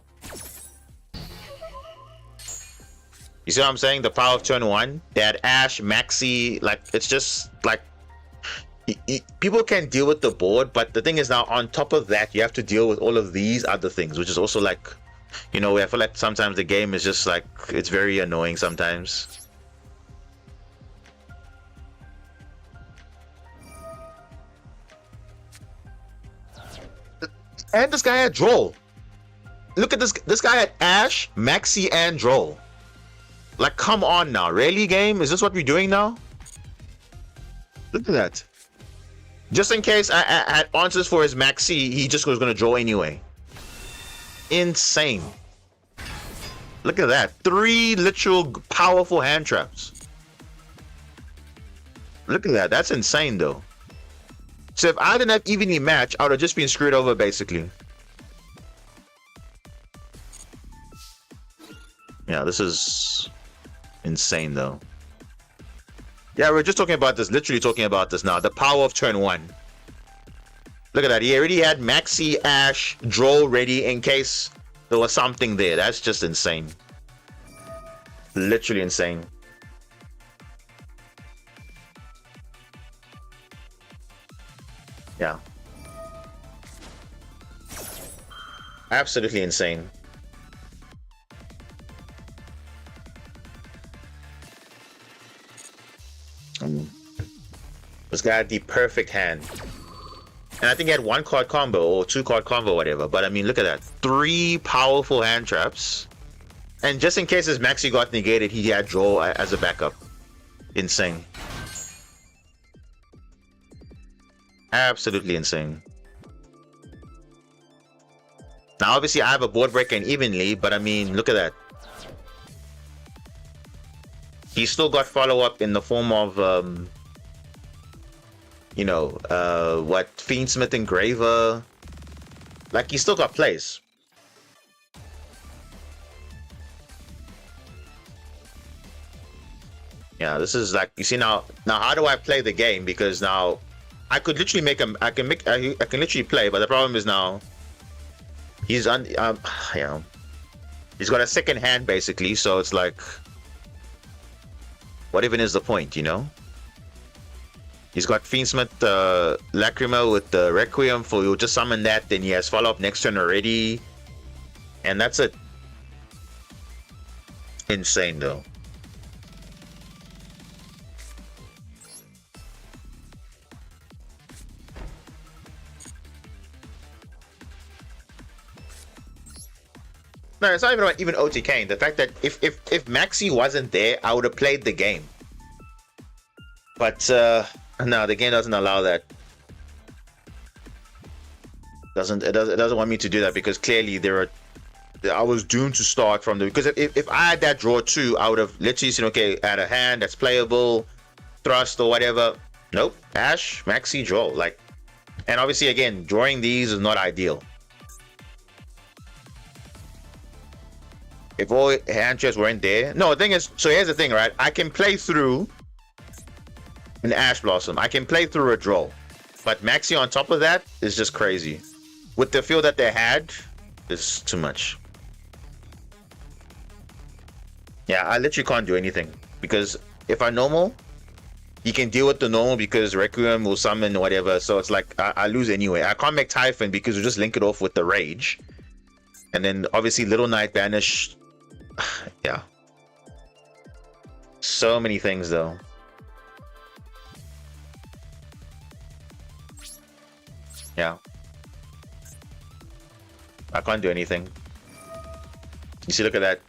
You see what I'm saying? The power of turn 1? They had Ash, Maxi, like, it's just, like, people can deal with the board, but the thing is now on top of that you have to deal with all of these other things, which is also like, I feel like sometimes the game is just like, it's very annoying sometimes. And this guy had Droll. Look at this guy had Ash, Maxi, and Droll. Like, come on now, really, game? Is this what we're doing now? Look at that. Just in case I had answers for his Maxi, he just was going to draw anyway. Insane. Look at that. 3 literal powerful hand traps. Look at that. That's insane, though. So if I didn't have evenly match, I would have just been screwed over, basically. Yeah, this is insane, though. Yeah, we're just talking about this, literally talking about this now. The power of turn 1. Look at that. He already had Maxi, Ash, Droll ready in case there was something there. That's just insane. Literally insane. Yeah. Absolutely insane. This guy had the perfect hand. And I think he had 1 card combo or 2 card combo, whatever. But I mean, look at that. 3 powerful hand traps. And just in case his Maxi got negated, he had Draw as a backup. Insane. Absolutely insane. Now, obviously, I have a board breaker and evenly, but I mean, look at that. He still got follow-up in the form of, what, Fiendsmith Engraver. Like, he still got plays. Yeah, this is like, you see now how do I play the game? Because now I could literally make him, I can literally play, but the problem is now he's he's got a second hand basically, so it's like, what even is the point, He's got Fiendsmith Lacrima with the Requiem, for you'll just summon that, then he has follow-up next turn already. And that's it. Insane though. No, it's not even about even OTK. The fact that if Maxi wasn't there, I would have played the game. But no, the game doesn't allow that. It doesn't want me to do that, because clearly I was doomed to start from the, because if I had that draw too, I would have literally said, okay, add a hand that's playable, thrust or whatever. Nope, Ash, Maxi, draw. Like, and obviously again, drawing these is not ideal. If all hand traps weren't there. No, the thing is, so here's the thing, right? I can play through an Ash Blossom. I can play through a draw. But Maxi on top of that is just crazy. With the feel that they had, it's too much. Yeah, I literally can't do anything. Because if I normal, you can deal with the normal because Requiem will summon whatever. So it's like, I lose anyway. I can't make Typhon because we just link it off with the Rage. And then obviously Little Knight banish. Yeah. So many things though. Yeah. I can't do anything. You see, look at that.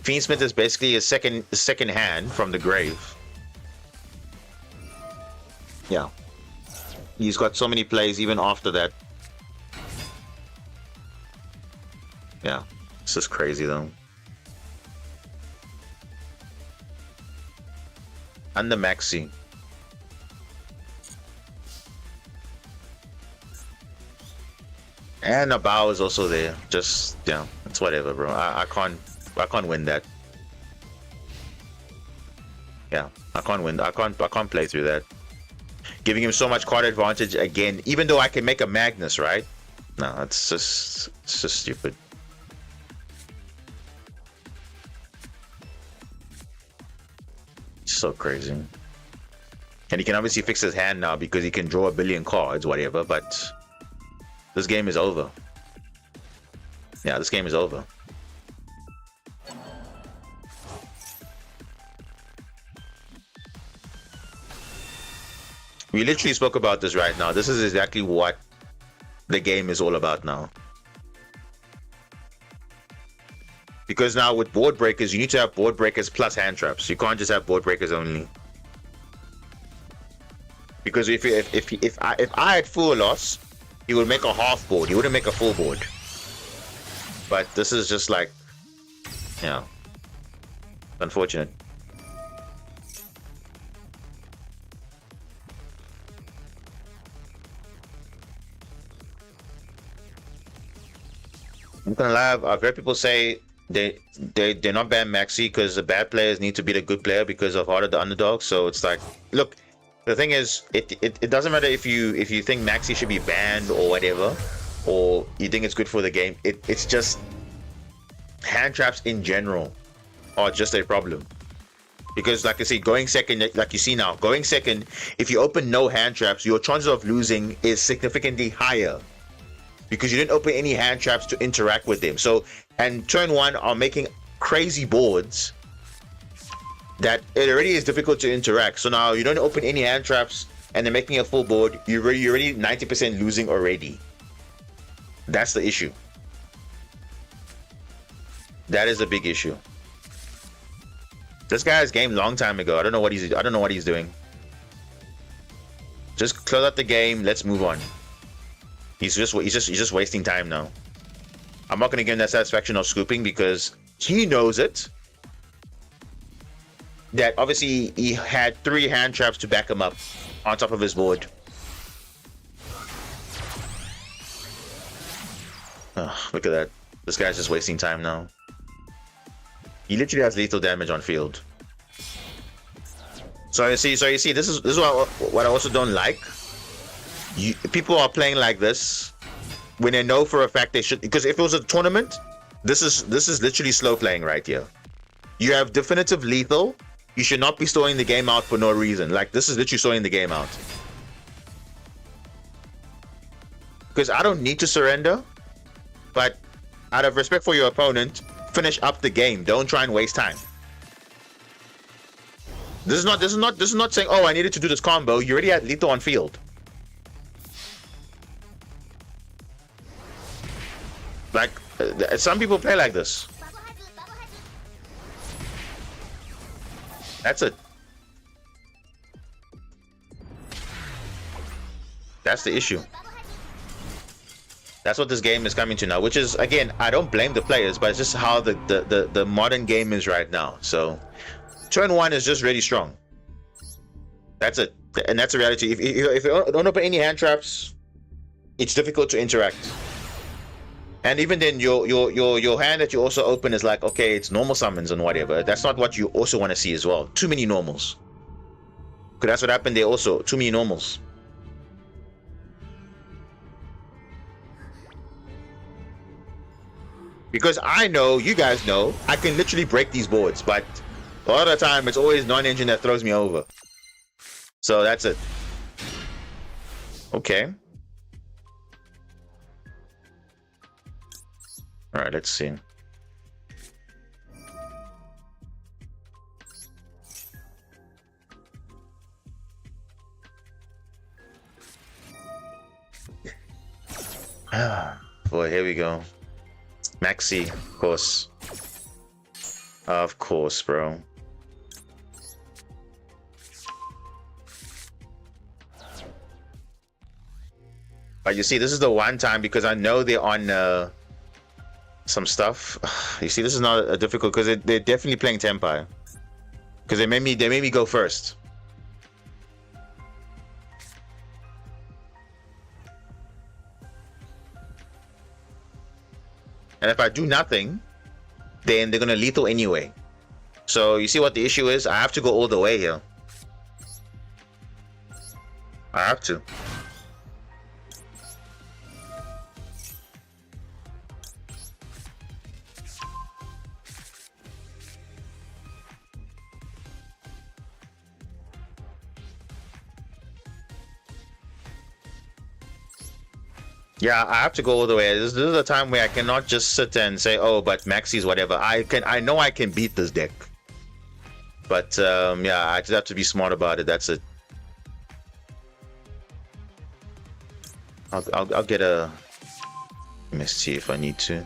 Fiendsmith is basically a second hand from the grave. Yeah. He's got so many plays even after that. Yeah. This is crazy though. And the Maxi. And a bow is also there. Just, yeah, it's whatever, bro. I can't win that. Yeah, I can't win. I can't play through that. Giving him so much card advantage again, even though I can make a Magnus, right? No, it's just stupid. So crazy. And he can obviously fix his hand now because he can draw a billion cards, whatever, but this game is over. Yeah, this game is over. We literally spoke about this right now. This is exactly what the game is all about now. Because now with board breakers, you need to have board breakers plus hand traps. You can't just have board breakers only. Because if I had full loss, he would make a half board. He wouldn't make a full board. But this is just like, yeah, unfortunate. I'm gonna lie. I've heard people say they're not ban Maxi because the bad players need to beat a good player because of Heart of the Underdog. So it's like, look, the thing is, it doesn't matter if you think Maxi should be banned or whatever, or you think it's good for the game. It's just hand traps in general are just a problem. Because like I say, going second, like you see now, going second, if you open no hand traps, your chances of losing is significantly higher. Because you didn't open any hand traps to interact with them. So, and turn one are making crazy boards that it already is difficult to interact. So now you don't open any hand traps and they're making a full board. You're already 90% losing already. That's the issue. That is a big issue. This guy's game long time ago. I don't know what he's doing. Just close out the game. Let's move on. He's just wasting time now. I'm not gonna give him that satisfaction of scooping because he knows it. That obviously he had 3 hand traps to back him up on top of his board. Oh, look at that. This guy's just wasting time now. He literally has lethal damage on field. So you see, this is what I also don't like. People are playing like this when they know for a fact they should, because if it was a tournament, this is literally slow playing right here. You have definitive lethal. You should not be stalling the game out for no reason. Like, this is literally stalling the game out. Because I don't need to surrender, but out of respect for your opponent, finish up the game. Don't try and waste time. This is not saying, oh, I needed to do this combo. You already had lethal on field. Like, some people play like this. That's it. That's the issue. That's what this game is coming to now, which is, again, I don't blame the players, but it's just how the modern game is right now. So, turn 1 is just really strong. That's it. And that's a reality. If you don't open any hand traps, it's difficult to interact. And even then, your hand that you also open is like, okay, it's normal summons and whatever. That's not what you also want to see as well. Too many normals. Because that's what happened there also. Too many normals. Because I know, you guys know, I can literally break these boards. But a lot of the time, it's always non-engine that throws me over. So that's it. Okay. All right, let's see. Boy, here we go. Maxi, of course. Of course, bro. But you see, this is the one time because I know they're on some stuff. You see, this is not a difficult because they're definitely playing Tempai. Because they made me go first. And if I do nothing, then they're gonna lethal anyway. So you see what the issue is? I have to go all the way here. I have to. Yeah, I have to go all the way. This is a time where I cannot just sit and say, "Oh, but Maxi's whatever." I know I can beat this deck, but yeah, I just have to be smart about it. That's it. I'll get a MST if I need to,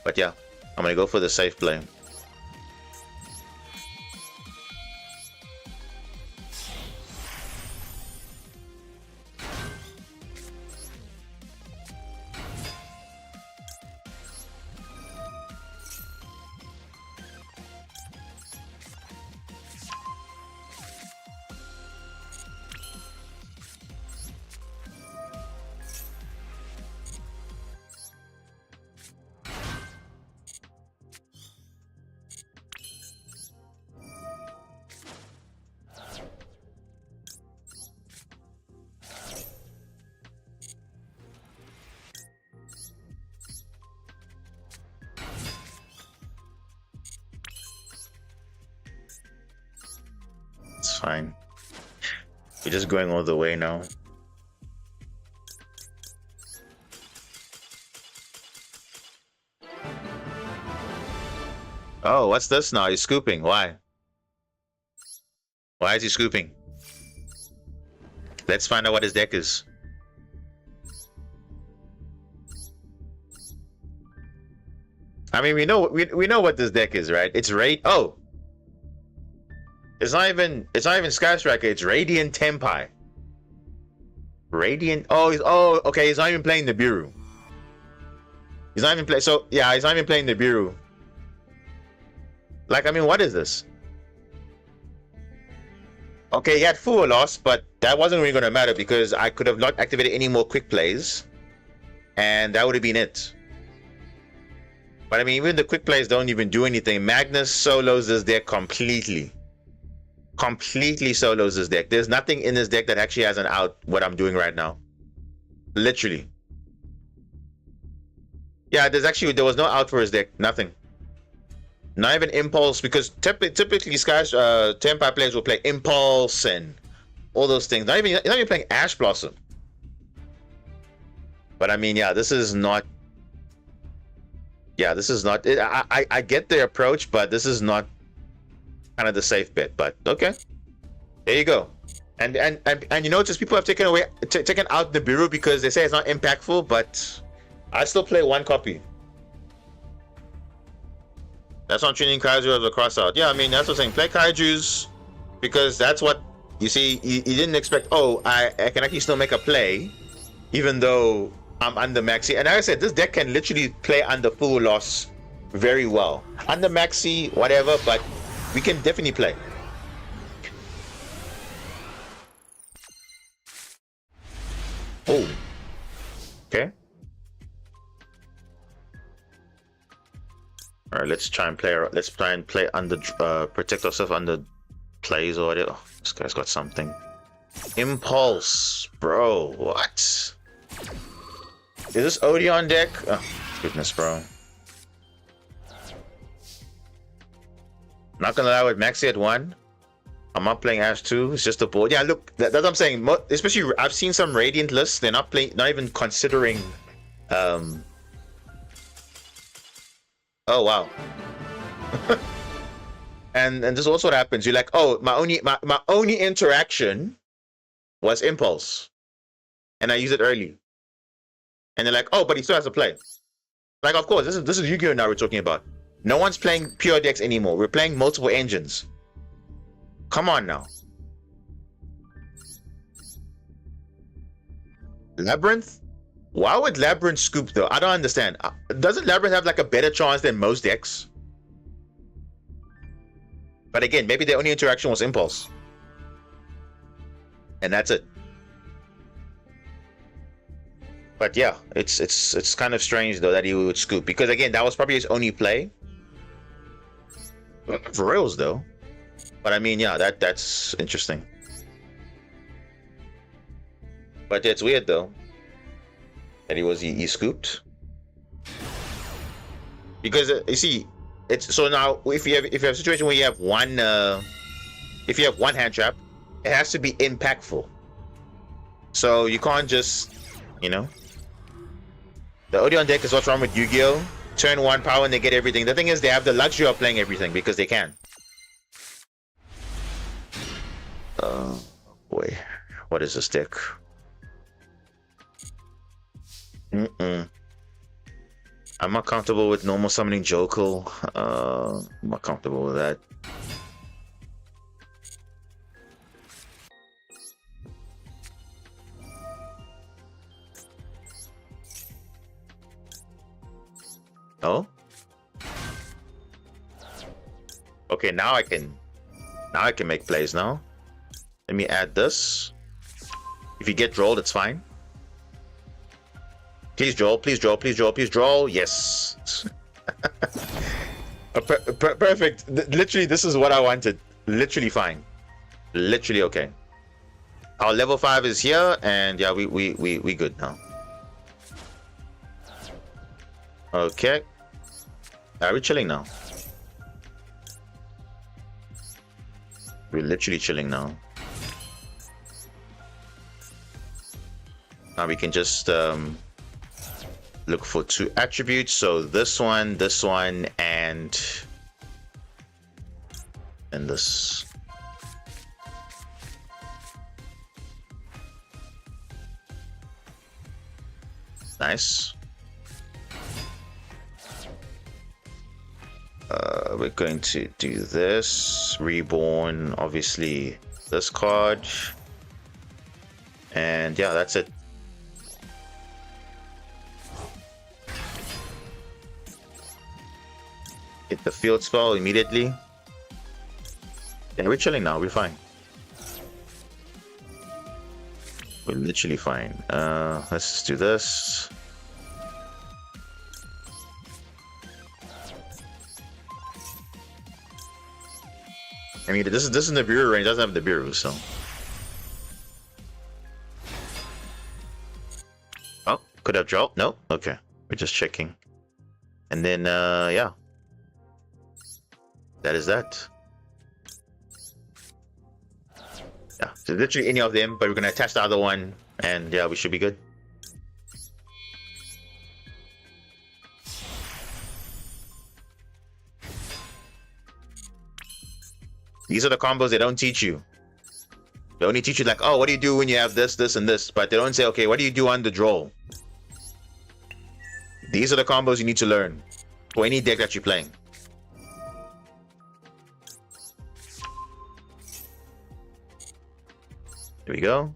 but yeah, I'm gonna go for the safe play. It's fine. We're just going all the way now. Oh, what's this now? He's scooping. Why? Why is he scooping? Let's find out what his deck is. I mean, we know what this deck is, right? It's Oh, it's not even Sky Striker. It's Radiant Tempai. Radiant. Oh, okay. He's not even playing the Nibiru. He's not even he's not even playing the Nibiru. Like, I mean, what is this? Okay, he had full loss, but that wasn't really going to matter because I could have not activated any more quick plays, and that would have been it. But I mean, even the quick plays don't even do anything. Magnus solos this deck completely. Completely solos this deck. There's nothing in this deck that actually has an out what I'm doing right now. Literally. Yeah, there was no out for his deck. Nothing. Not even Impulse, because typically Tempai players will play Impulse and all those things. Not even playing Ash Blossom. But I mean, yeah, this is not. Yeah, this is not. I get the approach, but this is not kind of the safe bet. But okay, there you go. And you know, just people have taken out the Nibiru because they say it's not impactful, but I still play one copy. That's not treating Kaiju as a cross out. Yeah, I mean, that's what I'm saying. Play Kaijus because that's what you see. You didn't expect. Oh, I can actually still make a play, even though I'm under Maxi. And like I said, this deck can literally play under full loss very well. Under Maxi, whatever, but we can definitely play. Oh, okay. All right, let's try and play under protect ourselves under plays or whatever. Oh, this guy's got something. Impulse, bro. What? Is this Odeon deck? Oh goodness, bro. Not gonna lie, with Maxi at 1, I'm not playing Ash 2. It's just a board. Yeah, look, that's what I'm saying. Especially, I've seen some Radiant lists. They're not even considering Oh wow. And this is also what happens. You're like, oh, my only interaction was impulse, and I use it early. And they're like, oh, but he still has to play. Like, of course, this is Yu-Gi-Oh! Now we're talking about. No one's playing pure decks anymore. We're playing multiple engines. Come on now. Labyrinth? Why would Labyrinth scoop though? I don't understand. Doesn't Labyrinth have like a better chance than most decks? But again, maybe the only interaction was Impulse. And that's it. But yeah, it's kind of strange though that he would scoop, because again, that was probably his only play. For reals though. But I mean, yeah, that's interesting. But it's weird though that he scooped, because you see, it's so now if you have a situation where you have one if you have one hand trap, it has to be impactful. So you can't just, you know. The Odeon deck is what's wrong with Yu-Gi-Oh! Turn one power and they get everything. The thing is, they have the luxury of playing everything because they can. Boy, what is this deck? I'm not comfortable with normal summoning Jokel. I'm not comfortable with that. Oh? Okay, now I can make plays now. Let me add this. If you get drolled, it's fine. Please draw, please draw, please draw, please draw. Yes. Perfect. Literally, this is what I wanted. Literally fine. Literally okay. Our level 5 is here, and yeah, we good now. Okay. Are we chilling now? We're literally chilling now. Now we can just look for 2 attributes. So this one, and this. Nice. We're going to do this. Reborn, obviously, this card. And yeah, that's it. Hit the field spell immediately. Yeah, we're chilling now. We're fine. We're literally fine. Let's just do this. I mean, this is the Nibiru range. It doesn't have the Nibiru, so. Oh, could have dropped. No, okay. We're just checking, and then yeah, that is that. Yeah, so literally any of them, but we're gonna attach the other one, and yeah, we should be good. These are the combos they don't teach you. They only teach you like, oh, what do you do when you have this, this, and this? But they don't say, okay, what do you do on the draw? These are the combos you need to learn for any deck that you're playing. There we go.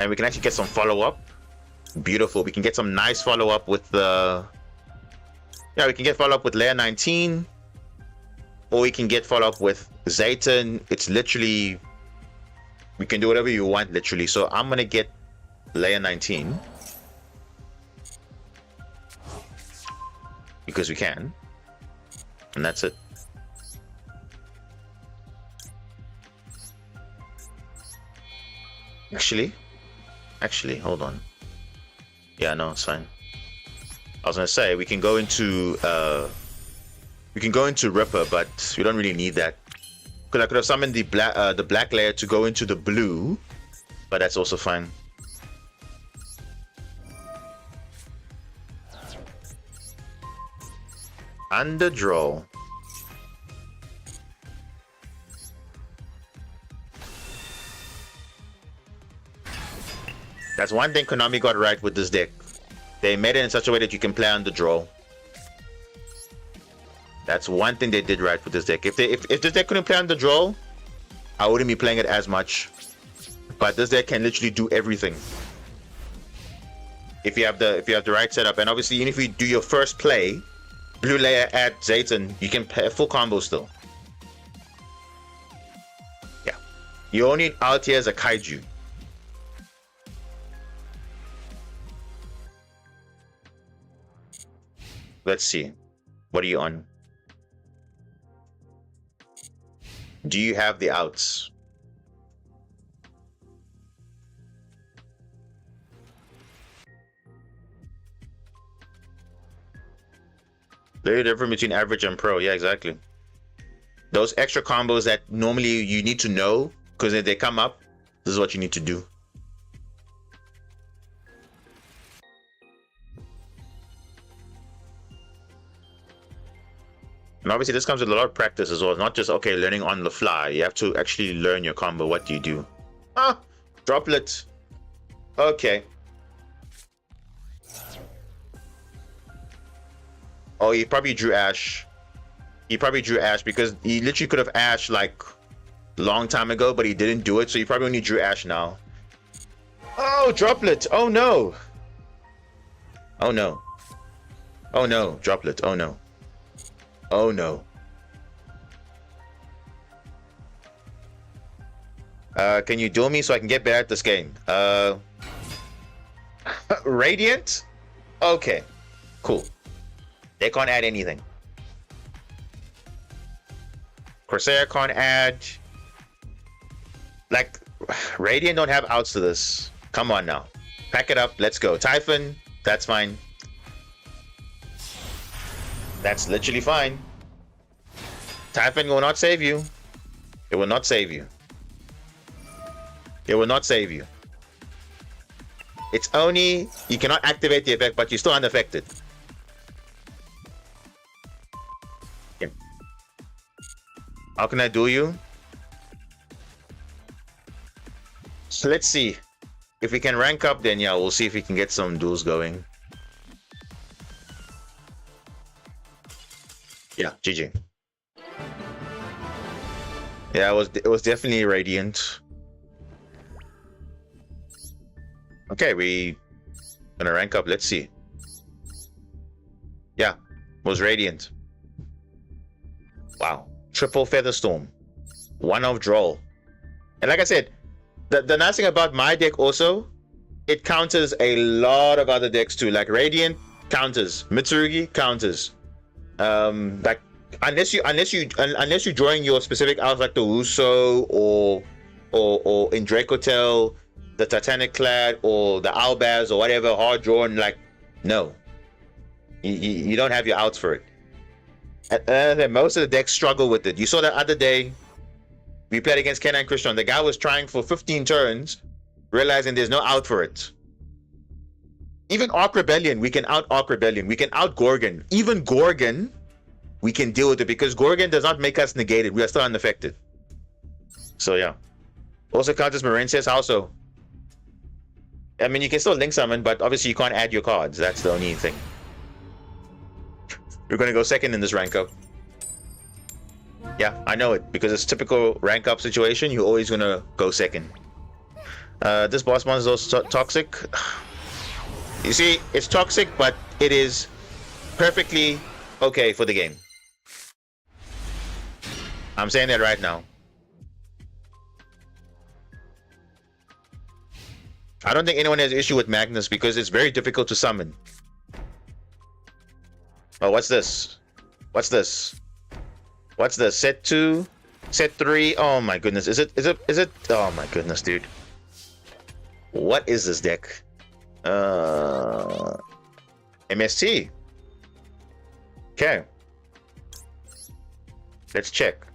And we can actually get some follow-up. Beautiful. We can get some nice follow-up with the... Yeah, we can get follow-up with layer 19. Or we can get follow-up with Zayton. It's literally... We can do whatever you want, literally. So I'm going to get layer 19. Because we can. And that's it. Actually, hold on. Yeah, no, it's fine. I was gonna say we can go into Ripper, but we don't really need that. Because I could have summoned the black layer to go into the blue, but that's also fine. Underdraw. That's one thing Konami got right with this deck. They made it in such a way that you can play underdraw. That's one thing they did right with this deck. If this deck couldn't play underdraw, I wouldn't be playing it as much. But this deck can literally do everything. If you have the right setup, and obviously even if you do your first play, blue layer at Zayton, you can play a full combo still. Yeah. You only out here as a kaiju. Let's see. What are you on? Do you have the outs? Very different between average and pro. Yeah, exactly. Those extra combos that normally you need to know, because if they come up, this is what you need to do. And obviously this comes with a lot of practice as well. It's not just, okay, learning on the fly. You have to actually learn your combo. What do you do? Ah, droplet. Okay. Oh, he probably drew Ash. He probably drew Ash because he literally could have Ash like a long time ago, but he didn't do it. So he probably only drew Ash now. Oh, droplet. Oh, no. Oh, no. Oh, no. Droplet. Oh, no. Oh, no. Can you duel me so I can get better at this game? Radiant? Okay. Cool. They can't add anything. Corsair can't add. Like, Radiant don't have outs to this. Come on now. Pack it up. Let's go. Typhon. That's fine. That's literally fine. Typhon will not save you. It will not save you. It will not save you. It's only... You cannot activate the effect, but you're still unaffected. Okay. How can I duel you? So let's see. If we can rank up, then yeah, we'll see if we can get some duels going. Yeah, GG. Yeah, it was definitely Radiant. Okay, we gonna rank up. Let's see. Yeah, was Radiant. Wow, triple Featherstorm, one of Droll, and like I said, the nice thing about my deck also, it counters a lot of other decks too. Like Radiant counters, Mitsurugi counters. Like unless you join your specific outs like the Wuso or in Dracotel, the Titanic Clad or the Albaz or whatever hard drawn, like no, you don't have your outs for it. And then most of the decks struggle with it. You saw that other day we played against Kenan Christian. The guy was trying for 15 turns, realizing there's no out for it. Even Arc Rebellion, we can out Arc Rebellion. We can out Gorgon. Even Gorgon, we can deal with it because Gorgon does not make us negated. We are still unaffected. So yeah. Also counters Marencia's also. I mean, you can still link summon, but obviously you can't add your cards. That's the only thing. We're gonna go second in this rank up. Yeah, I know it because it's typical rank up situation. You're always gonna go second. This boss monster is also toxic. You see, it's toxic, but it is perfectly okay for the game. I'm saying that right now. I don't think anyone has an issue with Magnus because it's very difficult to summon. Oh, what's this? What's this? What's this? Set 2? Set 3? Oh my goodness. Is it? Oh my goodness, dude. What is this deck? MST. Okay. Let's check.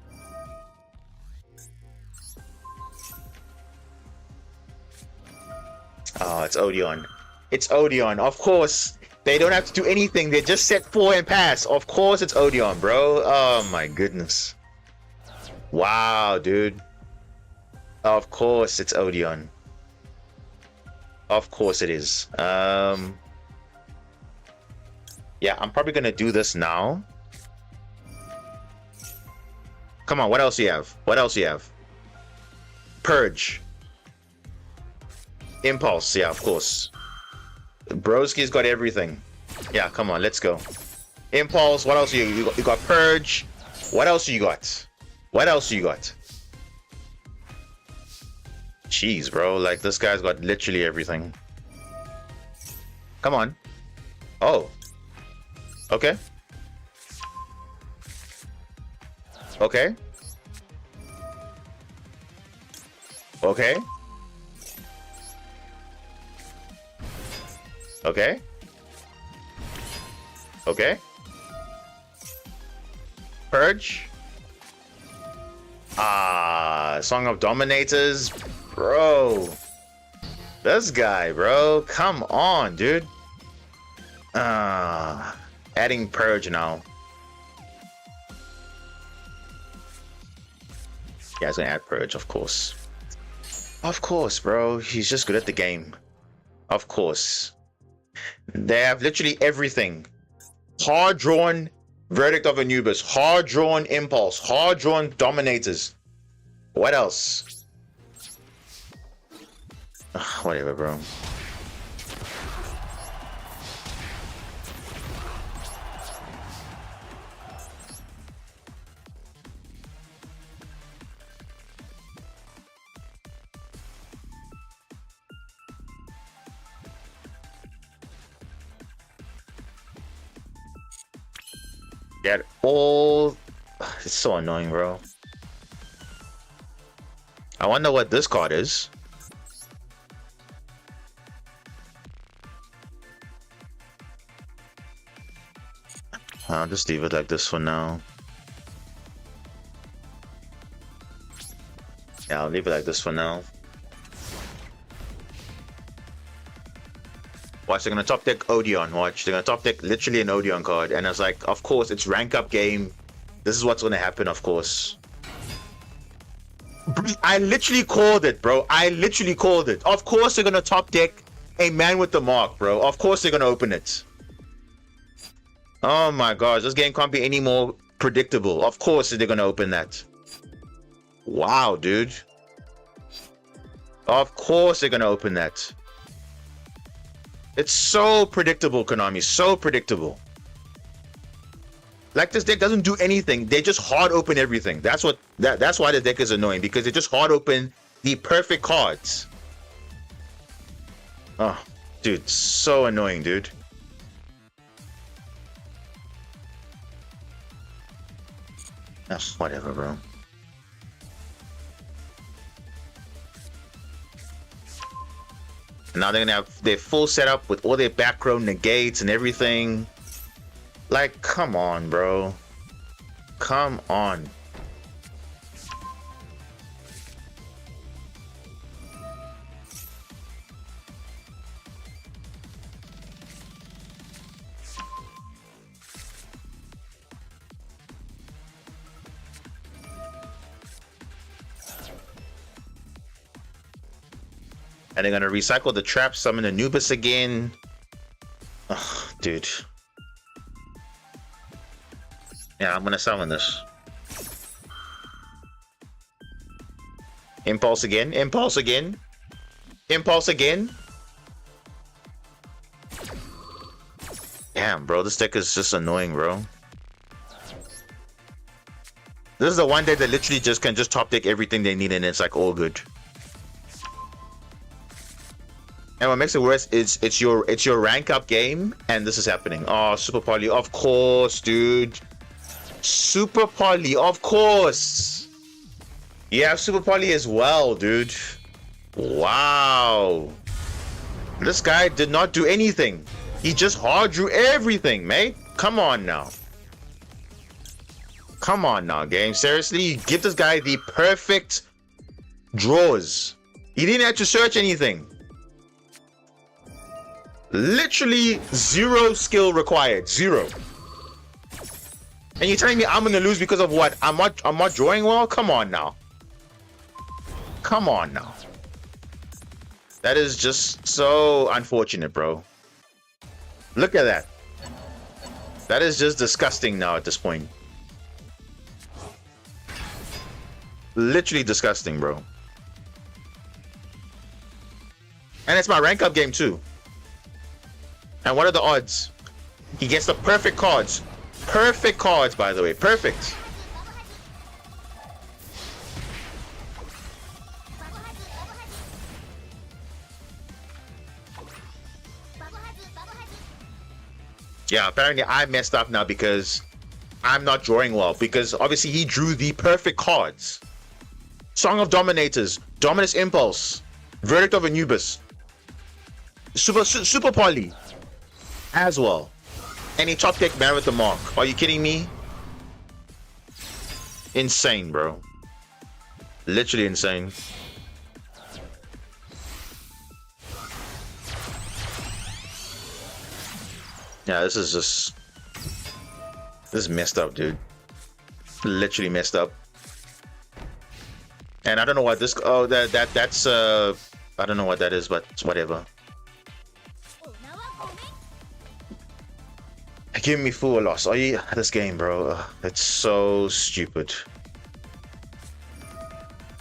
Oh, it's Odeon. It's Odeon, of course. They don't have to do anything. They just set 4 and pass. Of course it's Odeon, bro. Oh my goodness. Wow, dude. Of course it's Odeon. Of course it is. Yeah, I'm probably gonna do this now. Come on, what else do you have? What else do you have? Purge. Impulse, yeah, of course. Broski's got everything. Yeah, come on, let's go. Impulse, what else you got? Purge. What else you got? What else you got? Jeez, bro, like this guy's got literally everything. Come on. Oh. Okay. Okay. Okay. Okay. Okay. Purge. Song of Dominators. Bro. This guy, bro. Come on, dude. Adding Purge now. Yeah, he's gonna add Purge, of course. Of course, bro. He's just good at the game. Of course. They have literally everything. Hard drawn Verdict of Anubis. Hard drawn Impulse. Hard drawn Dominators. What else? Whatever, bro. Get all... It's so annoying, bro. I wonder what this card is. I'll just leave it like this for now. Yeah, I'll leave it like this for now. Watch, they're gonna top deck Odeon. Watch, they're gonna top deck literally an Odeon card, and it's like, of course, it's rank up game. This is what's gonna happen, of course. I literally called it, bro. I literally called it. Of course, they're gonna top deck a man with the mark, bro. Of course, they're gonna open it. Oh my gosh, this game can't be any more predictable. Of course, they're gonna open that. Wow, dude. Of course, they're gonna open that. It's so predictable, Konami. So predictable. Like, this deck doesn't do anything. They just hard open everything. That's what that's why the deck is annoying, because they just hard open the perfect cards. Oh, dude, so annoying, dude. Ugh, whatever, bro. Now they're gonna have their full setup with all their back row negates and everything. Like, come on, bro. Come on. And they're gonna recycle the trap, summon Anubis again. Ugh, dude. Yeah, I'm gonna summon this. Impulse again, Impulse again. Impulse again. Damn, bro, this deck is just annoying, bro. This is the one deck that literally just can just top deck everything they need, and it's like all good. And what makes it worse is it's your rank up game, and this is happening. Oh, Super Poly, of course, dude. Super Poly, of course. You have Super Poly as well, dude. Wow. This guy did not do anything. He just hard drew everything, mate. Come on now. Come on now, game. Seriously, you give this guy the perfect draws. He didn't have to search anything. Literally zero skill required. Zero. And you're telling me I'm gonna lose because of what? I'm not drawing well? Come on now. Come on now. That is just so unfortunate, bro. Look at that. That is just disgusting now at this point. Literally disgusting, bro. And it's my rank up game too. And what are the odds? He gets the perfect cards. Perfect cards, by the way. Perfect. Yeah, apparently I messed up now because I'm not drawing well. Because obviously he drew the perfect cards. Song of Dominators, Dominus Impulse, Verdict of Anubis, Super Poly as well. And he top deck Man with the Mark. Are you kidding me? Insane, bro. Literally insane. Yeah, this is messed up, dude. Literally messed up. And I don't know what this that's I don't know what that is, but it's whatever. Give me full loss. Are you this game, bro? It's so stupid.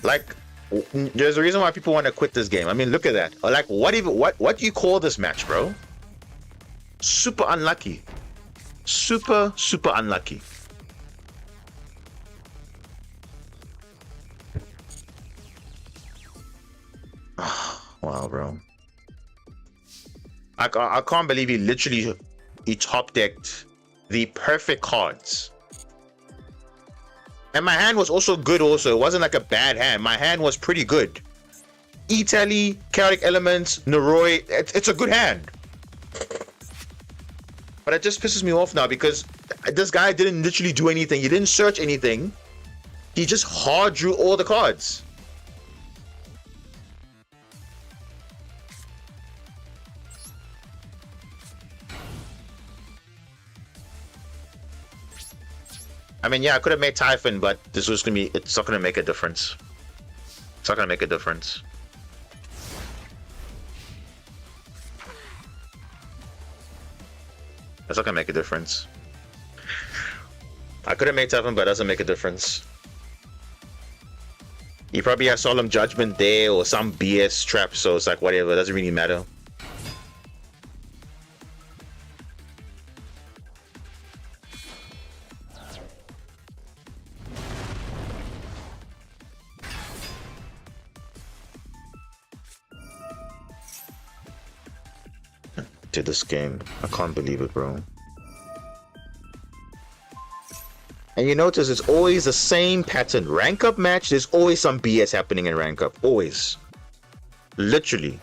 Like, there's a reason why people want to quit this game. I mean, look at that. Like, what do you call this match, bro? Super unlucky. Super unlucky. Wow, bro. I can't believe he top decked the perfect cards. And my hand was also good also. It wasn't like a bad hand. My hand was pretty good. Italy, Chaotic Elements, Noroi. It's a good hand. But it just pisses me off now because this guy didn't literally do anything. He didn't search anything. He just hard drew all the cards. I mean, yeah, I could have made Typhon, but this was gonna be, it's not gonna make a difference. It's not gonna make a difference. It's not gonna make a difference. I could have made Typhon, but it doesn't make a difference. You probably have Solemn Judgment there or some BS trap, so it's like whatever, it doesn't really matter. Dude, this game, I can't believe it, bro. And you notice it's always the same pattern. Rank up match, there's always some BS happening in rank up. Always. Literally.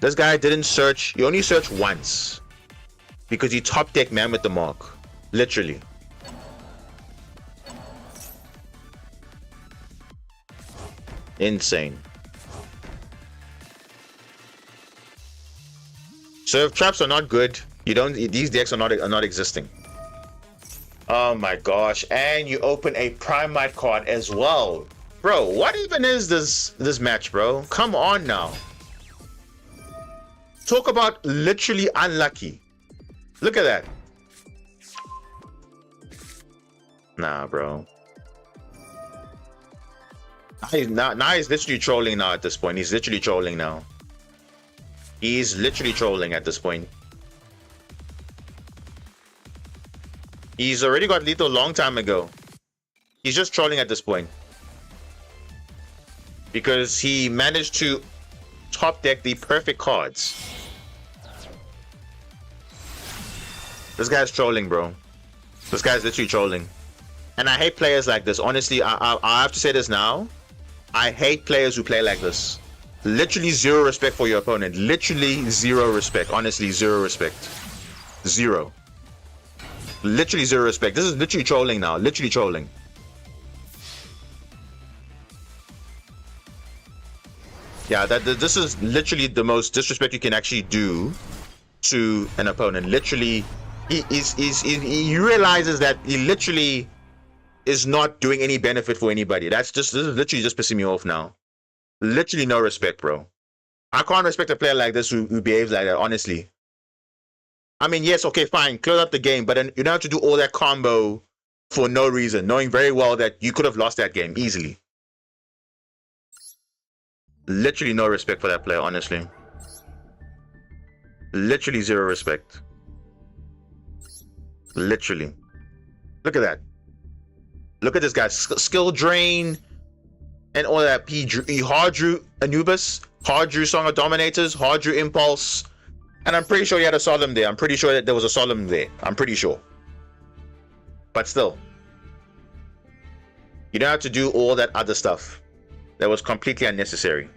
This guy didn't search. He only searched once. Because he top decked Man with the Mark. Literally. Insane. Serve traps are not good. You don't. These decks are not existing. Oh my gosh! And you open a Primite card as well, bro. What even is this match, bro? Come on now. Talk about literally unlucky. Look at that. Nah, bro. Now he's literally trolling now at this point. He's literally trolling now. He's literally trolling at this point. He's already got lethal a long time ago. He's just trolling at this point. Because he managed to top deck the perfect cards. This guy's trolling, bro. This guy's literally trolling. And I hate players like this. Honestly, I have to say this now. I hate players who play like this. Literally zero respect for your opponent. Literally zero respect. Honestly, zero respect. Zero. Literally zero respect. This is literally trolling now. Literally trolling. Yeah, this is literally the most disrespect you can actually do to an opponent. Literally, he realizes that he literally is not doing any benefit for anybody. This is literally just pissing me off now. Literally no respect, bro. I can't respect a player like this who behaves like that, honestly. I mean, yes, okay, fine, close up the game, but then you don't have to do all that combo for no reason, knowing very well that you could have lost that game easily. Literally no respect for that player, honestly. Literally zero respect. Literally. Look at that. Look at this guy. Skill drain and all that. He hard drew Anubis, hard drew Song of Dominators, hard drew Impulse. And I'm pretty sure he had a Solemn there. I'm pretty sure that there was a Solemn there. I'm pretty sure. But still. You don't have to do all that other stuff. That was completely unnecessary.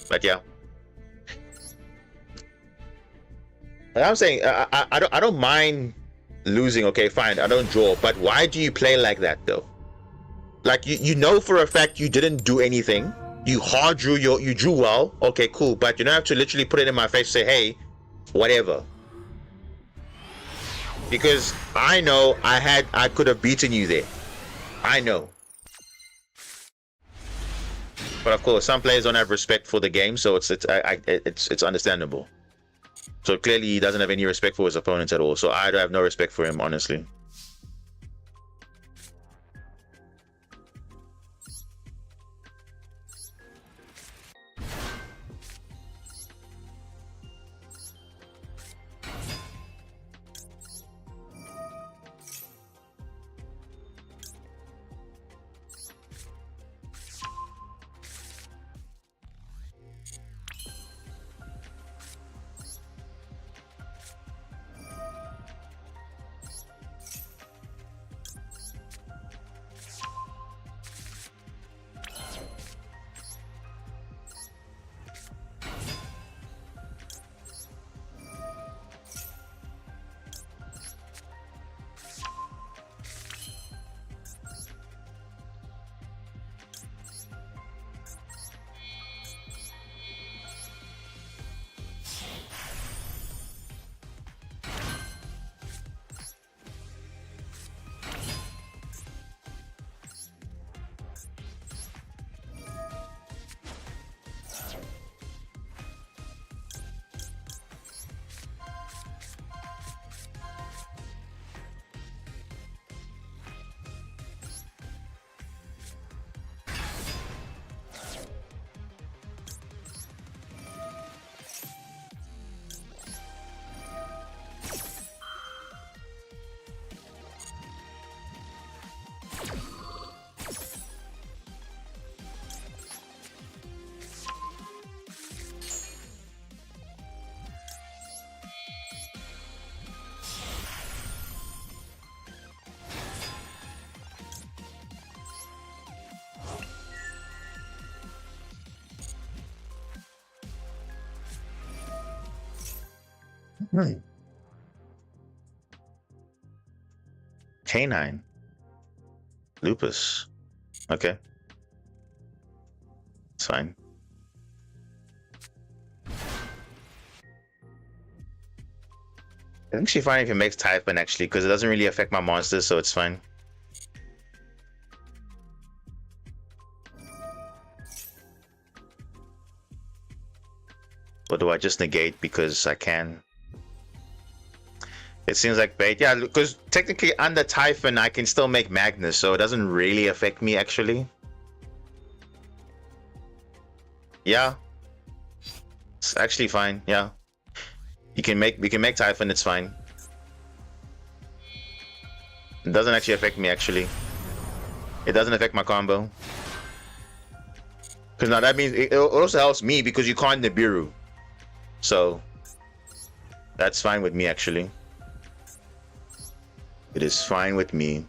But yeah. Like I'm saying, I don't mind losing. Okay, fine. I don't draw. But why do you play like that though? Like you know for a fact you didn't do anything. You hard drew you drew well. Okay, cool. But you don't have to literally put it in my face and say, hey, whatever. Because I know I could have beaten you there. I know. But of course, some players don't have respect for the game, so it's understandable. So clearly, he doesn't have any respect for his opponents at all. So I have no respect for him, honestly. Canine. Lupus. Okay. It's fine. It's actually fine if it makes Typhon, actually, because it doesn't really affect my monsters, so it's fine. Or do I just negate because I can? It seems like bait. Yeah, because technically under Typhon I can still make Magnus, so it doesn't really affect me actually. Yeah. It's actually fine, yeah. We can make Typhon, it's fine. It doesn't actually affect me actually. It doesn't affect my combo. Because now that means it also helps me because you can't Nibiru. So that's fine with me actually. It is fine with me.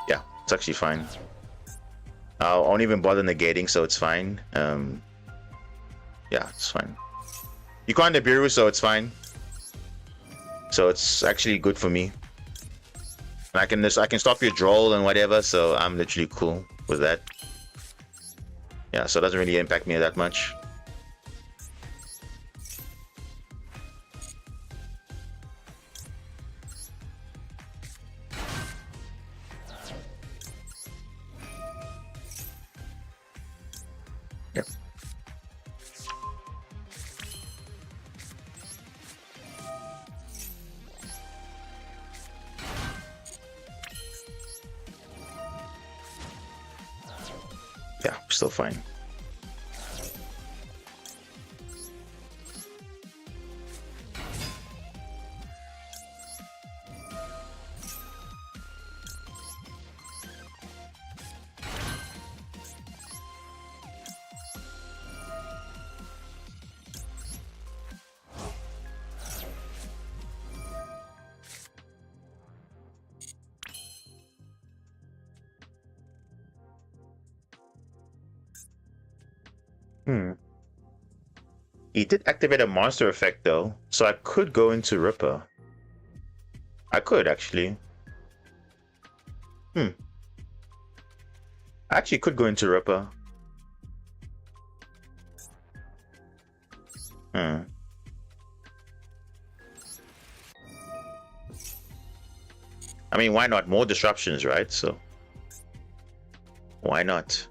Yeah, it's actually fine. I won't even bother negating, so it's fine. Yeah, it's fine. You can't Nibiru, so it's fine. So it's actually good for me. I can stop your Droll and whatever, so I'm literally cool with that. Yeah, so it doesn't really impact me that much. Yep. Yeah, still fine. He did activate a monster effect though, so I could go into Ripper. I could actually. I actually could go into Ripper. I mean, why not? More disruptions, right? So why not?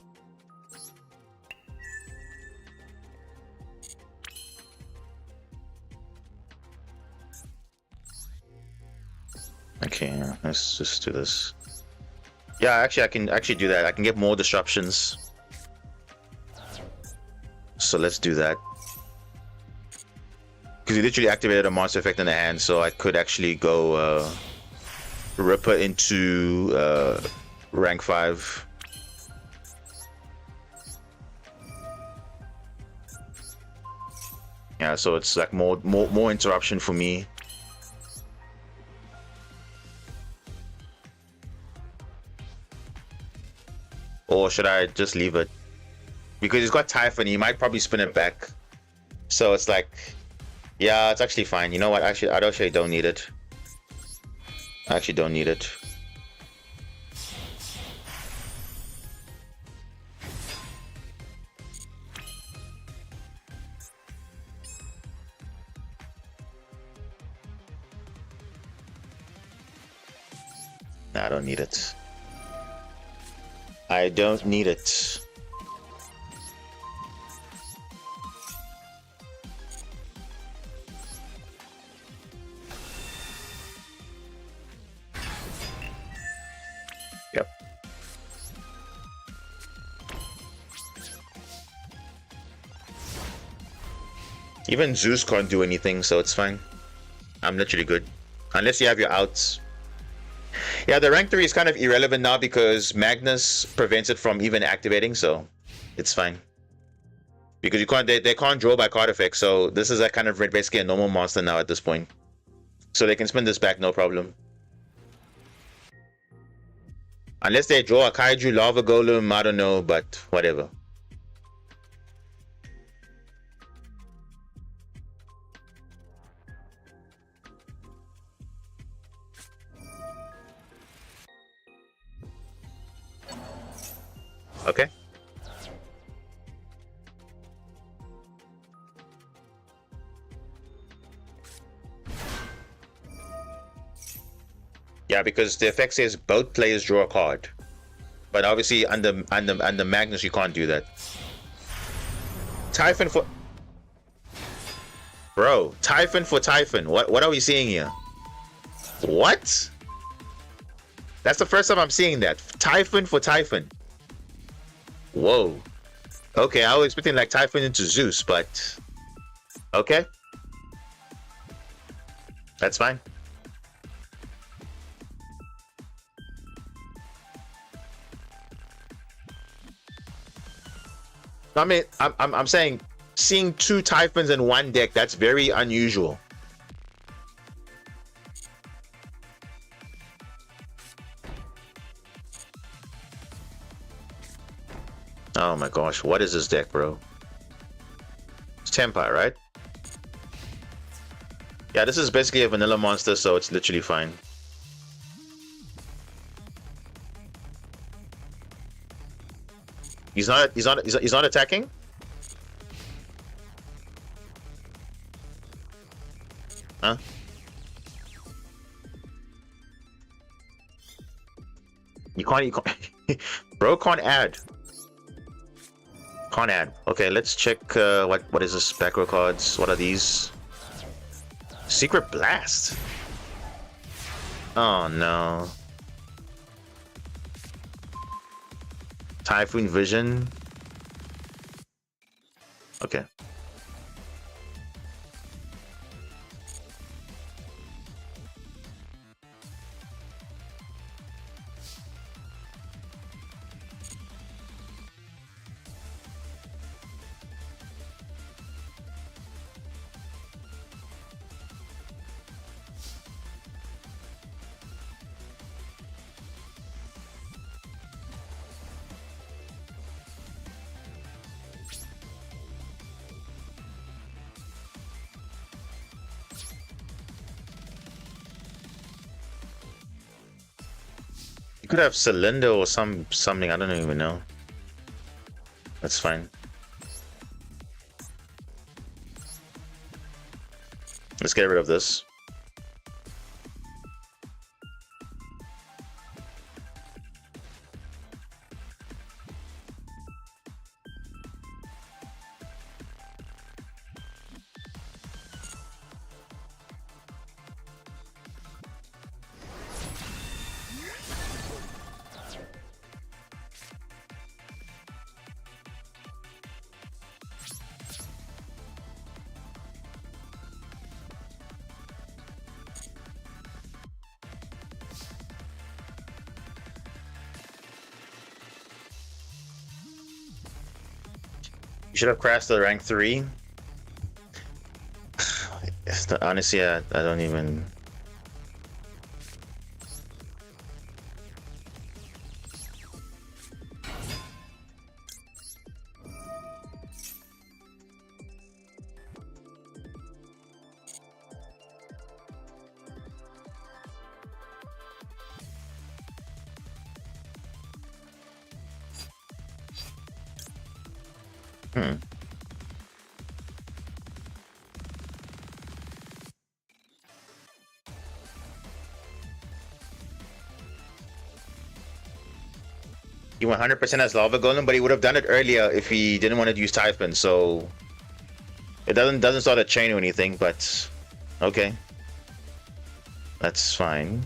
Okay, let's just do this. Yeah, actually, I can actually do that. I can get more disruptions. So let's do that. Because he literally activated a monster effect in the hand, so I could actually go Ripper into rank 5. Yeah, so it's like more interruption for me. Or should I just leave it? Because he's got Typhon, he might probably spin it back. So it's like, yeah, it's actually fine. You know what? Actually, I actually don't need it. I actually don't need it. Nah, I don't need it. I don't need it. Yep. Even Zeus can't do anything, so it's fine. I'm literally good. Unless you have your outs. Yeah, the rank 3 is kind of irrelevant now because Magnus prevents it from even activating, so it's fine. Because you can't, they can't draw by card effect, so this is a kind of basically a normal monster now at this point. So they can spin this back, no problem. Unless they draw a Kaiju, Lava Golem, I don't know, but whatever. Okay. Yeah, because the effect says both players draw a card, but obviously under Magnus you can't do that. Typhon for bro, Typhon for Typhon. What are we seeing here? What? That's the first time I'm seeing that. Typhon for Typhon. Whoa. Okay, I was expecting like Typhon into Zeus, but okay. That's fine. I mean, I'm saying seeing 2 Typhons in one deck, that's very unusual. Oh my gosh, what is this deck, bro? It's Tempai, right? Yeah, this is basically a vanilla monster, so it's literally fine. He's not. He's not attacking. Huh? You can't. You can't. Bro can't add. Can't add. Okay, let's check. What is this? Back row cards. What are these? Secret Blast. Oh no. Typhoon Vision. Okay. You could have Cylinder or something. I don't even know. That's fine. Let's get rid of this. You should have crashed to rank 3. Honestly, I don't even. Hmm. He 100% has Lava Golem, but he would have done it earlier if he didn't want to use Typhon, so it doesn't start a chain or anything, but okay. That's fine.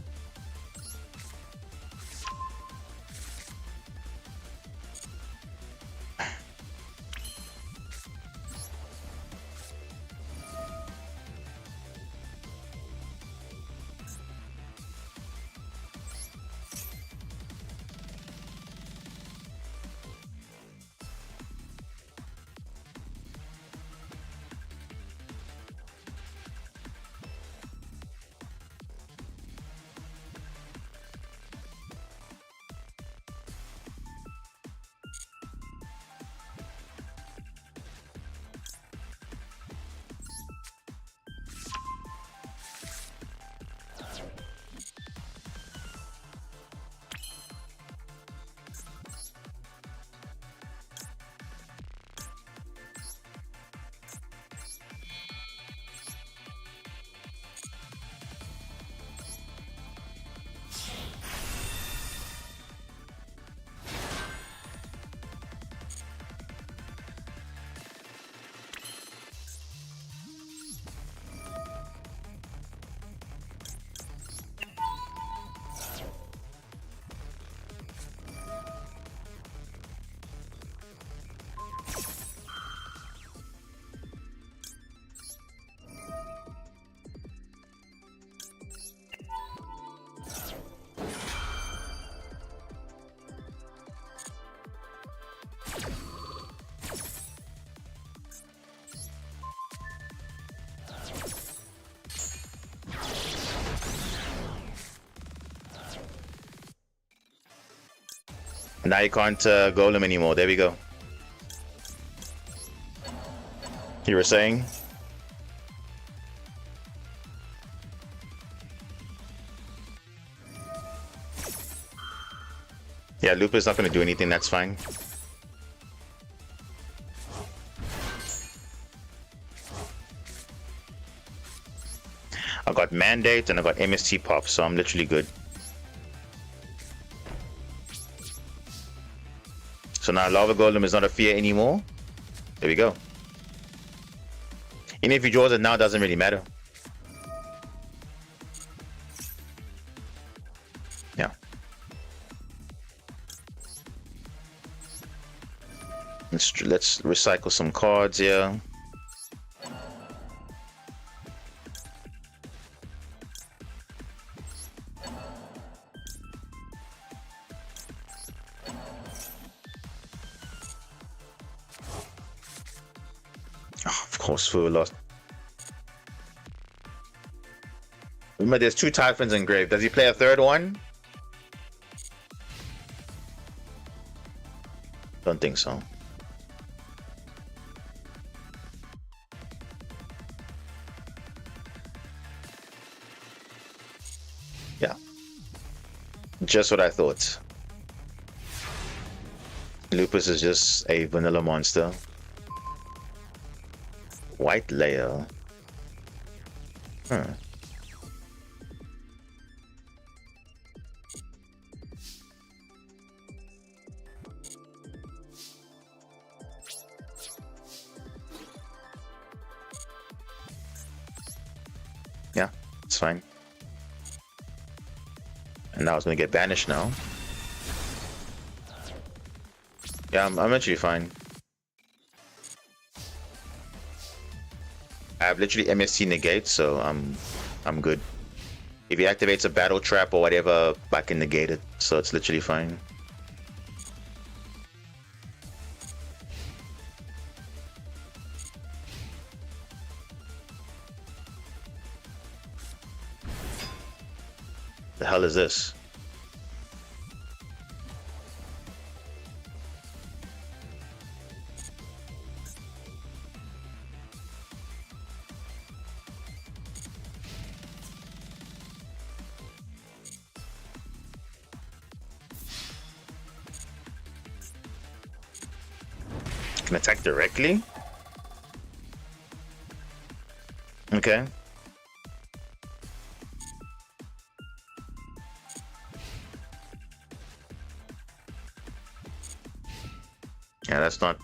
Now you can't golem anymore. There we go. You were saying? Yeah, Lupa's not going to do anything. That's fine. I got Mandate and I got MST Pop, so I'm literally good. So now Lava Golem is not a fear anymore. There we go. Even if he draws it now, doesn't really matter. Yeah. Let's recycle some cards here. Of course, we lost. Remember, there's 2 Typhons engraved. Does he play a third one? Don't think so. Yeah. Just what I thought. Lupus is just a vanilla monster. White layer. Yeah, it's fine. And now it's gonna get banished now. Yeah, I'm actually fine. I have literally MST negate, so I'm good. If he activates a battle trap or whatever, I can negate it, so it's literally fine. The hell is this? Can attack directly? Okay. Yeah, that's not...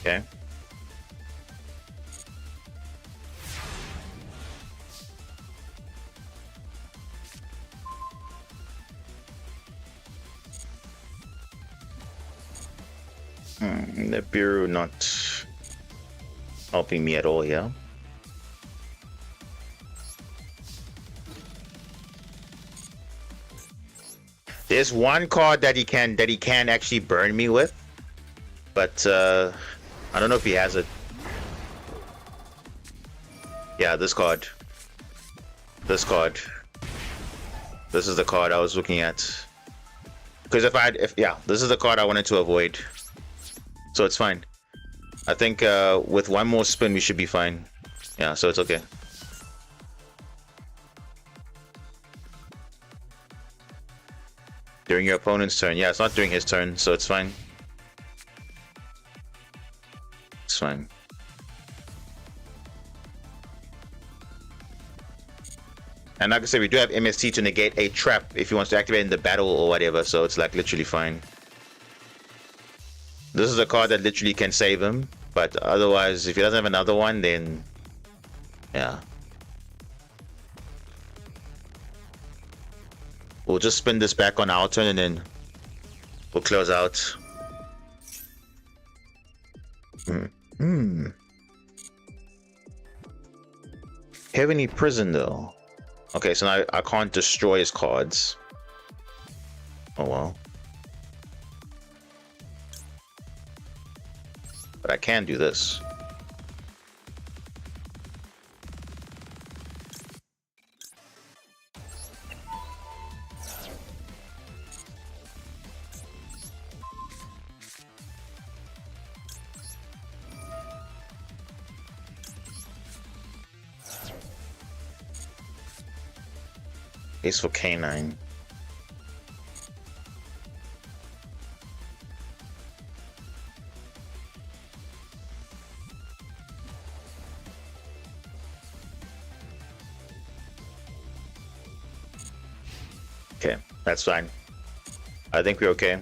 Okay. The Bureau not helping me at all here. There's one card that he can actually burn me with, but I don't know if he has it. Yeah, this card. This card. This is the card I was looking at. Because yeah, this is the card I wanted to avoid. So it's fine. I think with one more spin we should be fine. Yeah, so it's okay. During your opponent's turn. Yeah, it's not during his turn, so it's fine. It's fine. And like I said, we do have MST to negate a trap if he wants to activate in the battle or whatever, so it's like literally fine. This is a card that literally can save him, but otherwise, if he doesn't have another one, then yeah. We'll just spin this back on our turn and then we'll close out. Heavenly Prison though. Okay, so now I can't destroy his cards. Oh well. But I can do this. Ace for K9. Okay, that's fine. I think we're okay.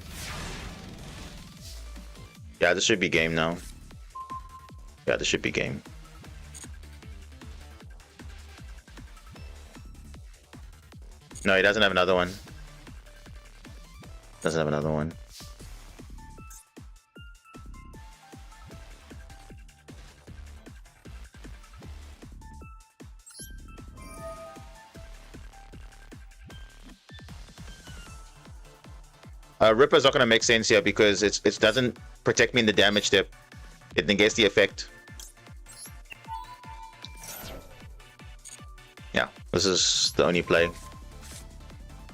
Yeah, this should be game now. Yeah, this should be game. No, he doesn't have another one. Doesn't have another one. Ripper's not gonna make sense here because it doesn't protect me in the damage step. It negates the effect. Yeah, this is the only play.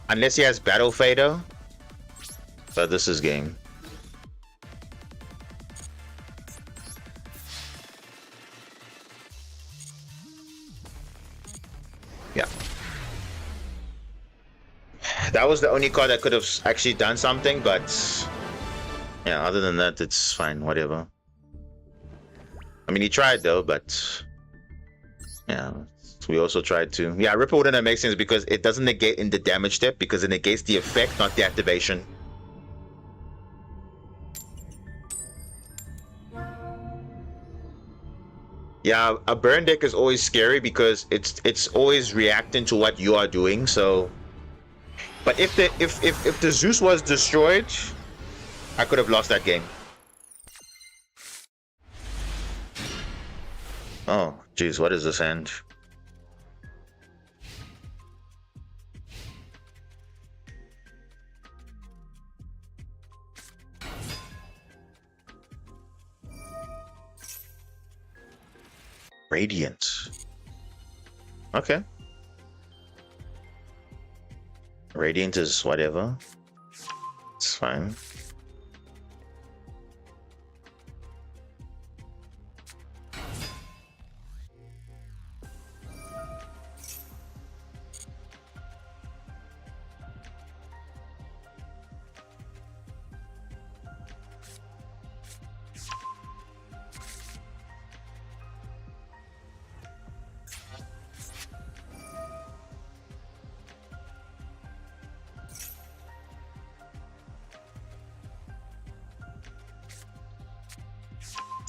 Unless he has Battle Fader, but this is game. Yeah. That was the only card that could have actually done something, but yeah, other than that, it's fine, whatever. I mean, he tried though, but yeah, we also tried to. Yeah, Ripper wouldn't make sense because it doesn't negate in the damage step because it negates the effect, not the activation. Yeah, a burn deck is always scary because it's always reacting to what you are doing. So, but if the Zeus was destroyed, I could have lost that game. Oh, jeez, what is this hand? Radiant. Okay. Radiant is whatever. It's fine.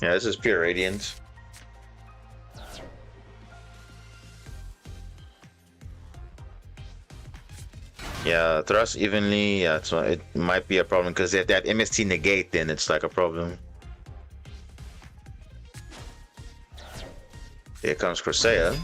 Yeah, this is pure Radiant. Yeah, thrust evenly, yeah, so it might be a problem because if that MST negate, then it's like a problem. Here comes Corsair.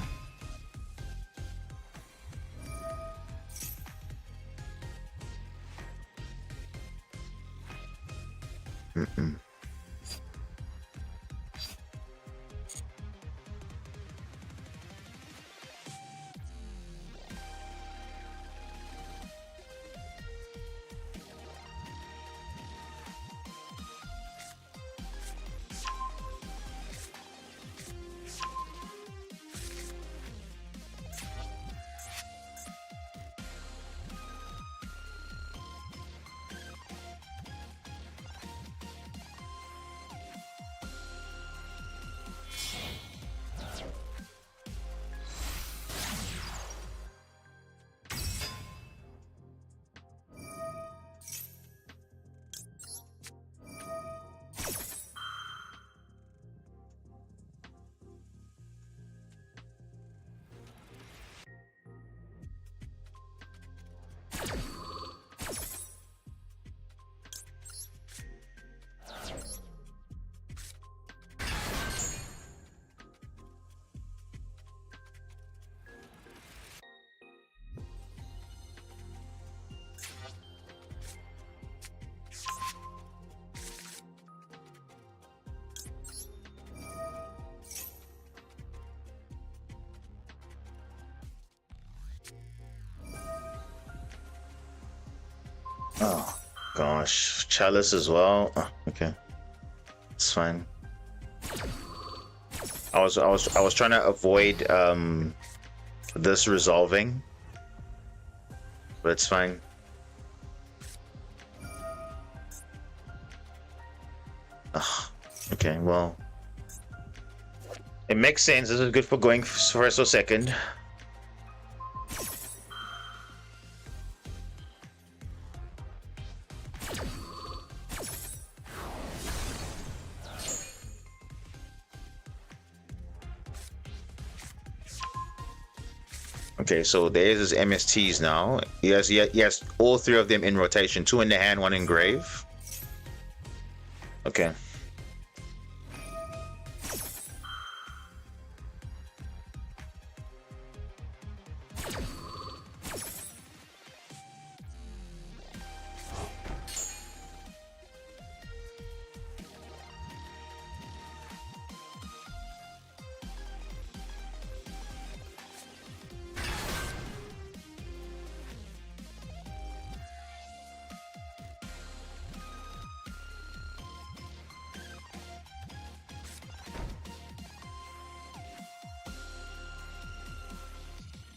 Oh gosh, Chalice as well. Oh, okay, it's fine. I was trying to avoid this resolving, but it's fine. Ugh, okay, well, it makes sense. This is good for going first or second. Okay, so there's his MSTs now. He has all three of them in rotation. Two in the hand, one in grave. Okay.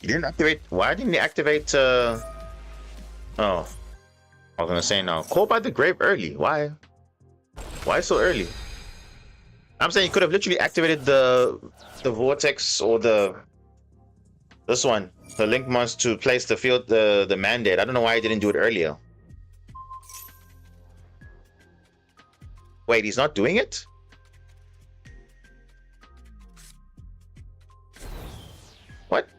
He didn't activate. Why didn't he activate? Oh, I was gonna say now. Call by the grave early. Why? Why so early? I'm saying he could have literally activated the vortex or this one, the link monster, to place the field the mandate. I don't know why he didn't do it earlier. Wait, he's not doing it? What?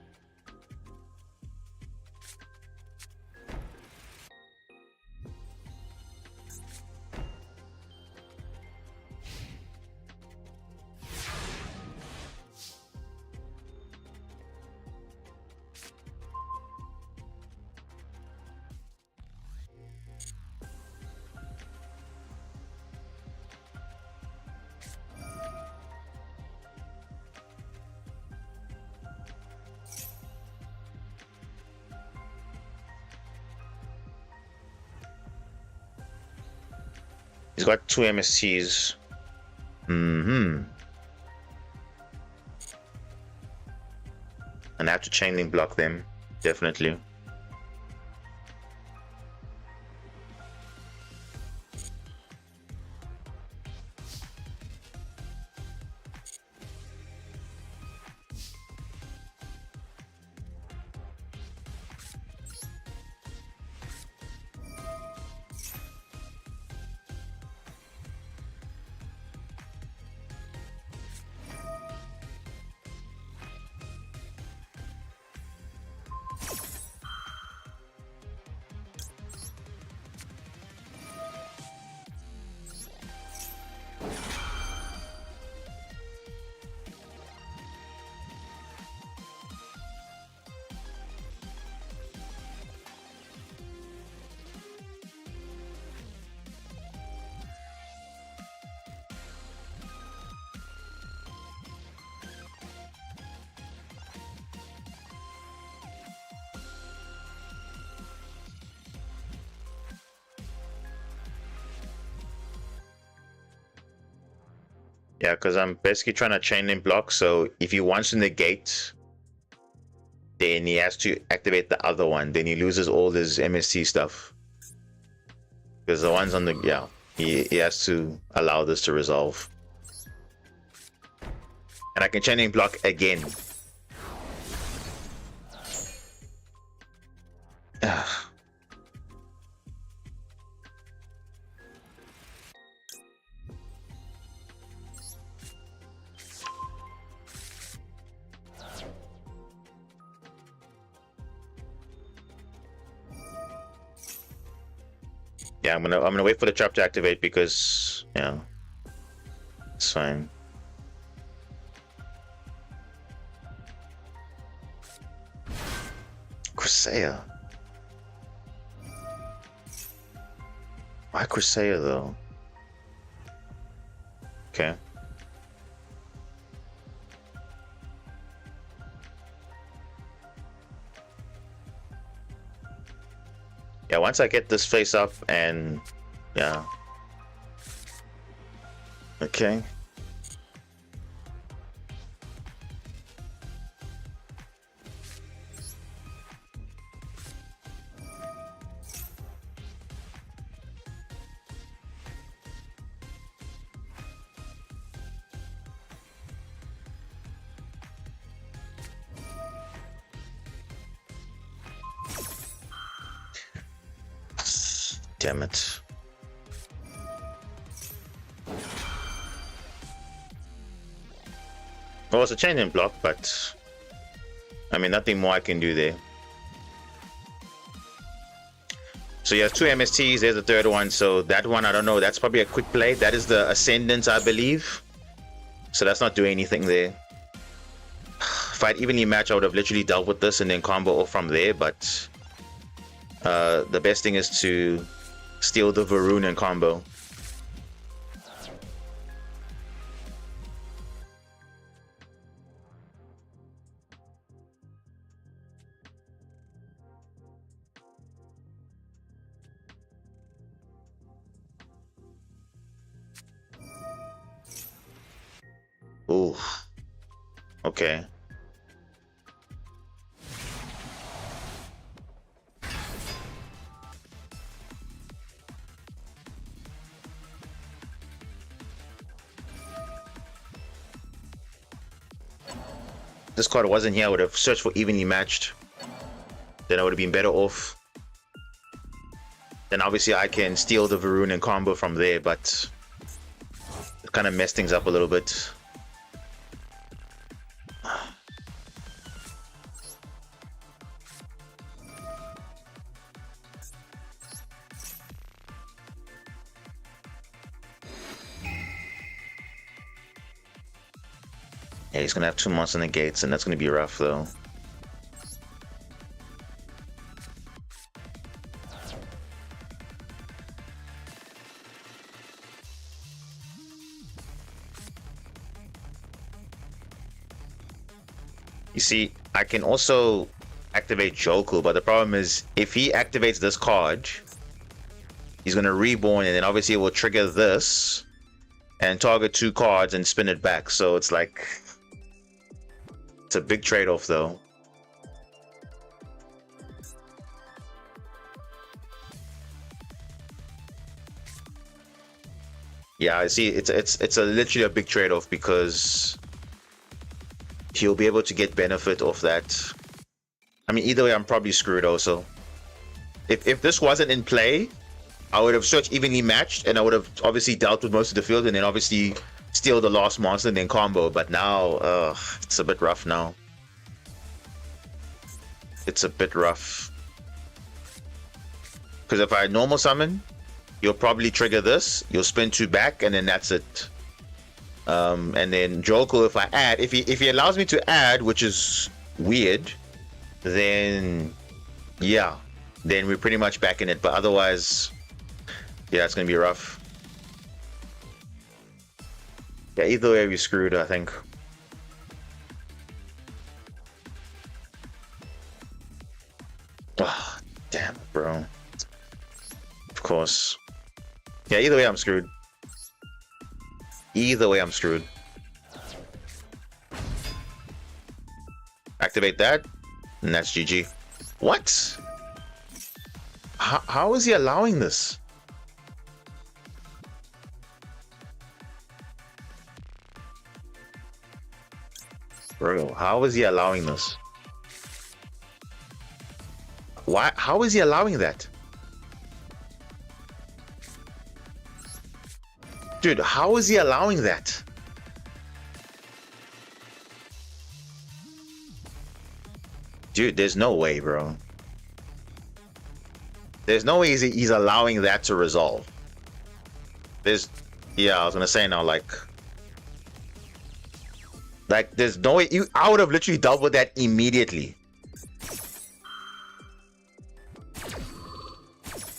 He's got two MSTs. And I have to chain link block them, definitely. Yeah, because I'm basically trying to chain link block. So if he wants to negate, then he has to activate the other one. Then he loses all his MST stuff. Because the ones on the he has to allow this to resolve. And I can chain link block again. Yeah, I'm gonna wait for the trap to activate because it's fine. Crusea. Why Crusea though? Okay. Yeah, once I get this face up and yeah. Okay. Damn it. Well, it's a chain and block, but I mean, nothing more I can do there. So you have 2 MSTs, there's the third one. So that one, I don't know, that's probably a quick play. That is the Ascendant, I believe. So that's not doing anything there. If I'd evenly match, I would have literally dealt with this and then combo off from there, but the best thing is to steal the Varun and combo. Ooh. Okay. This card wasn't here, I would have searched for evenly matched. Then I would have been better off. Then obviously I can steal the Varun and combo from there, but it kind of messed things up a little bit. Yeah, he's gonna have 2 months in the gates, and that's gonna be rough though. You see, I can also activate Joku, but the problem is if he activates this card, he's gonna reborn, and then obviously it will trigger this and target 2 cards and spin it back. So it's like, it's a big trade-off though. Yeah, I see. It's a literally a big trade-off because he'll be able to get benefit off that. I mean, either way, I'm probably screwed also. If this wasn't in play, I would have searched evenly matched, and I would have obviously dealt with most of the field, and then obviously steal the last monster and then combo. But now, it's a bit rough now. It's a bit rough. Because if I normal summon, you'll probably trigger this, you'll spin 2 back, and then that's it. And then Joku, if I add, if he allows me to add, which is weird, then yeah, then we're pretty much back in it. But otherwise, yeah, it's gonna be rough. Yeah, either way we screwed, I think. Oh, damn, bro. Of course. Yeah, either way I'm screwed. Either way I'm screwed. Activate that, and that's GG. What? How is he allowing this? Bro, how is he allowing this? Why? How is he allowing that? Dude, how is he allowing that? Dude, there's no way, bro. There's no way he's allowing that to resolve. Yeah, I was gonna say now, like there's no way. I would have literally dealt with that immediately.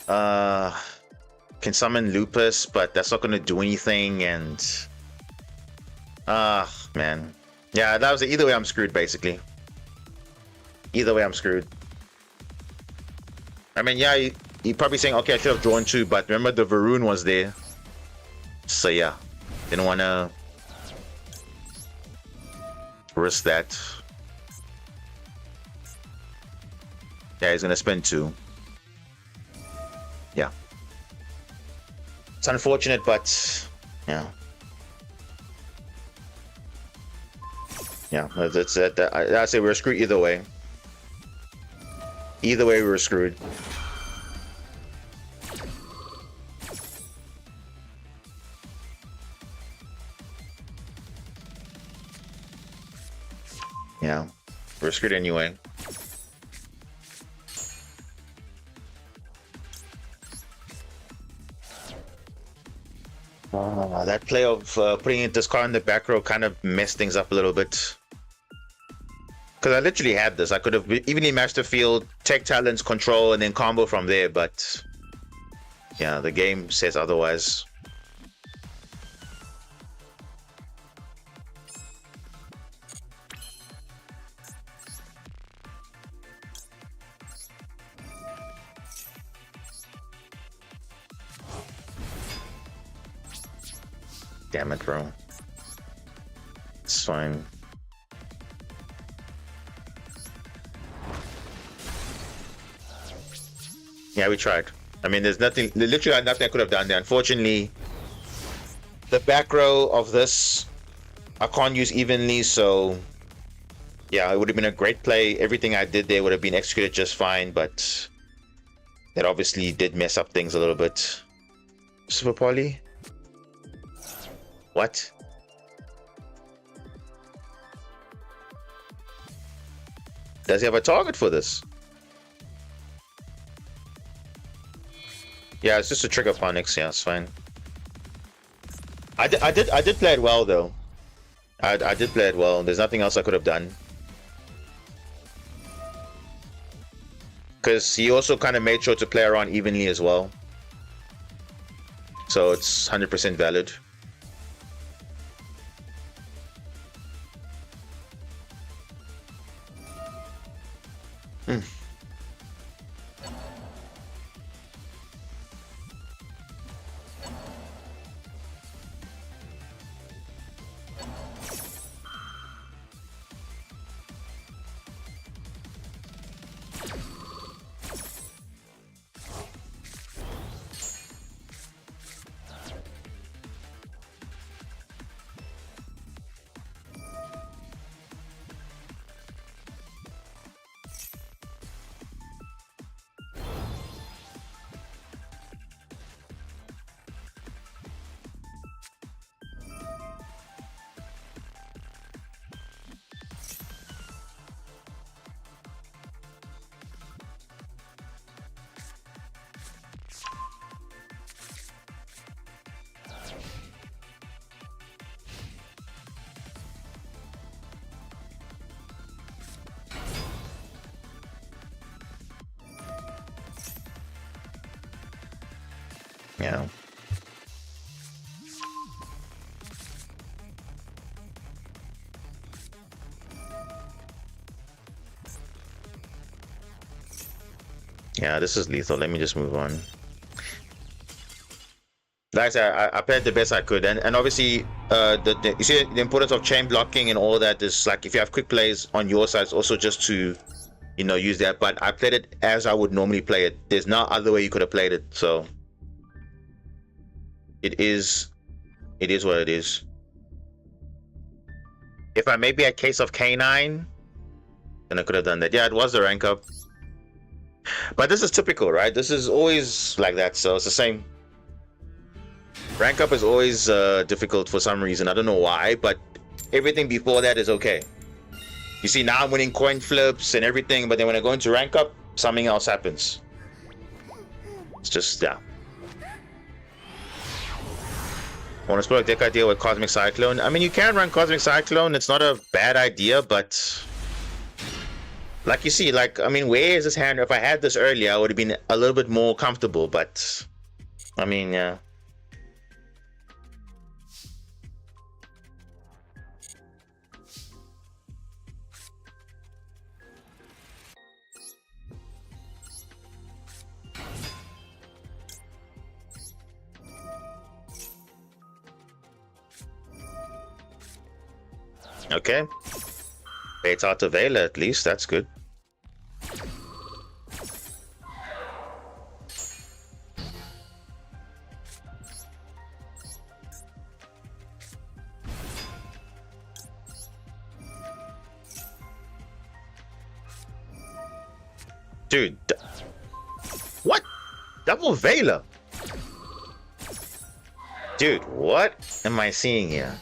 Can summon Lupus, but that's not gonna do anything, and man, yeah, that was it. Either way I'm screwed, basically. Either way I'm screwed. I mean, yeah, you're probably saying, okay, I should have drawn 2, but remember the Varun was there. So yeah, didn't want to risk that. Yeah, he's gonna spend 2. Yeah, it's unfortunate, but yeah. Yeah, that's it. I say we're screwed either way. Either way, we were screwed. Yeah, we're screwed anyway. That play of putting this car in the back row kind of messed things up a little bit. Because I literally had this. I could have evenly matched the field, tech talents, control, and then combo from there, but yeah, the game says otherwise. Damn it, bro. It's fine. Yeah, we tried. I mean, there's nothing, literally nothing I could have done there. Unfortunately, the back row of this, I can't use evenly, so yeah, it would have been a great play. Everything I did there would have been executed just fine, but that obviously did mess up things a little bit. Super Poly? What? Does he have a target for this? Yeah, it's just a trigger phonics. Yeah, it's fine. I did play it well though. I did play it well. There's nothing else I could have done. Because he also kind of made sure to play around evenly as well. So it's 100% valid. Yeah. Yeah, this is lethal. Let me just move on. Like I said, I played the best I could, and obviously, you see the importance of chain blocking and all that is like if you have quick plays on your side, it's also just to, use that. But I played it as I would normally play it. There's no other way you could have played it. So it is what it is. If I maybe a case of K9, then I could have done that. Yeah, it was the rank up. But this is typical, right? This is always like that, so it's the same. Rank up is always difficult for some reason. I don't know why, but everything before that is okay. You see, now I'm winning coin flips and everything, but then when I go into rank up, something else happens. It's just, yeah. Want to explore a deck idea with Cosmic Cyclone? I mean, you can run Cosmic Cyclone. It's not a bad idea, but like you see, I mean, where is this hand? If I had this earlier, I would have been a little bit more comfortable, but I mean, yeah. Okay. Baits out to Vela at least. That's good. Dude. What? Double Vela? Dude, what am I seeing here?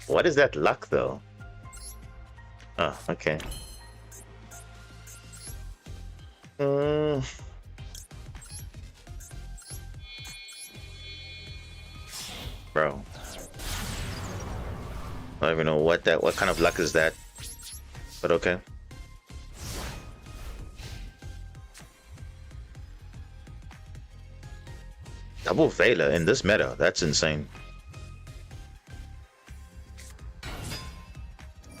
What is that luck, though? Oh, okay. Bro. I don't even know what kind of luck is that. But okay. Double Vela in this meta, that's insane.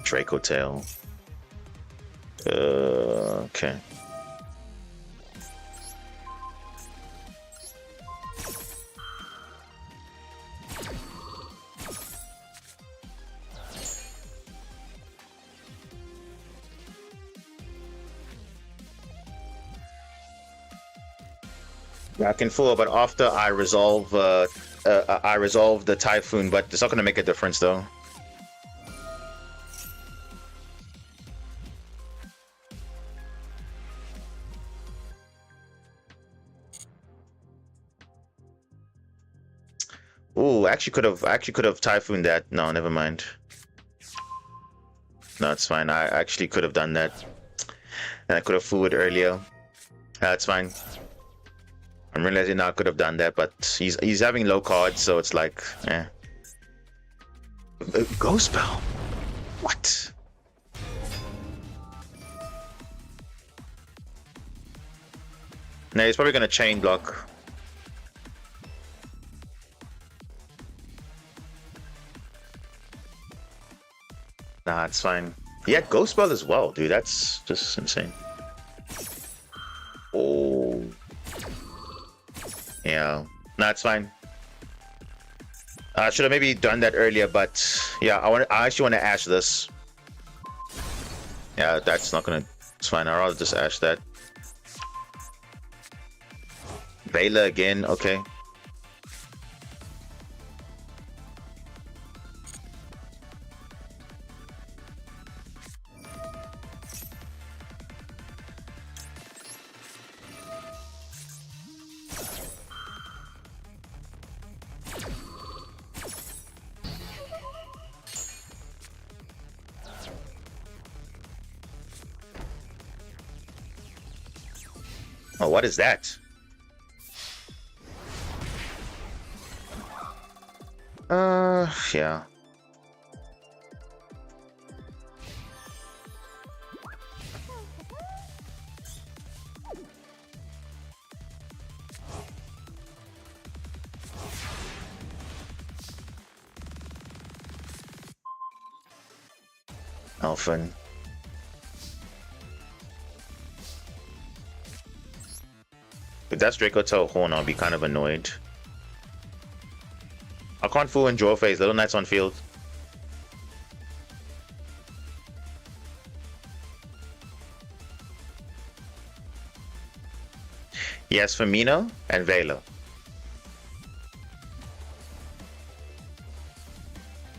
Draco Tail. Okay. I can fool, but after I resolve the Typhoon, but it's not gonna make a difference though. Ooh, actually could have Typhooned that. No, never mind. No, it's fine. I actually could have done that, and I could have fooled earlier. That's fine. I'm realizing now I could have done that, but he's having low cards, so it's like, eh. Ghost Spell? What? No, he's probably gonna chain block. Nah, it's fine. He had Ghost Spell as well, dude. That's just insane. Oh. Yeah, no, it's fine. I should have maybe done that earlier, but yeah, I actually want to ash this. Yeah, that's not gonna. It's fine. I'll rather just ash that. Vela again. Okay. Oh, what is that? Yeah. Alphen. If that's Draco Tail Horn, I'll be kind of annoyed. I can't fool in draw phase. Little Knights on field. Yes, Firmino and Vela.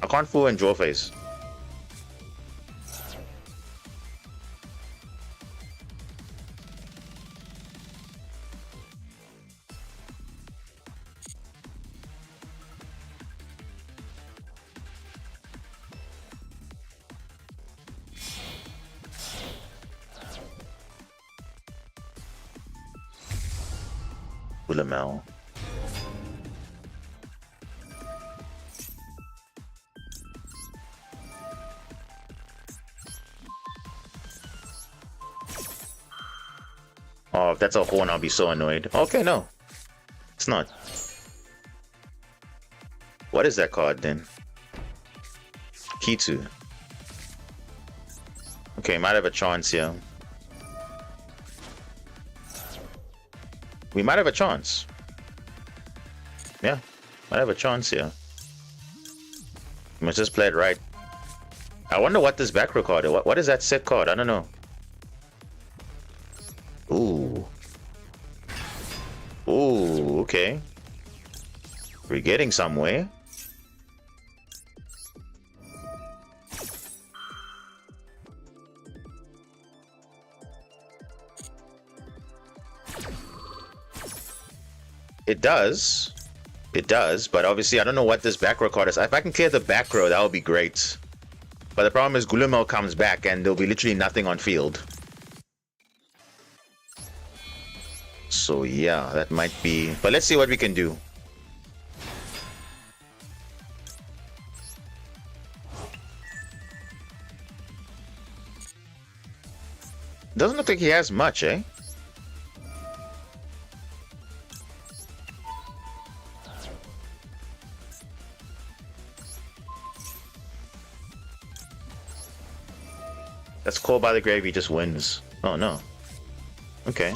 I can't fool in draw phase. Ulamel. Oh, if that's a horn, I'll be so annoyed. Okay, no. It's not. What is that card then? Kitu. Okay, might have a chance here. We might have a chance. Yeah, might have a chance here. Must just play it right. I wonder what this back row card is. What is that set card? I don't know. Ooh. Ooh, okay. We're getting somewhere. It does. It does, but obviously I don't know what this back row card is. If I can clear the back row, that would be great. But the problem is Gulumel comes back and there'll be literally nothing on field. So yeah, that might be... But let's see what we can do. Doesn't look like he has much, eh? That's Call by the Grave, he just wins. Oh no. Okay.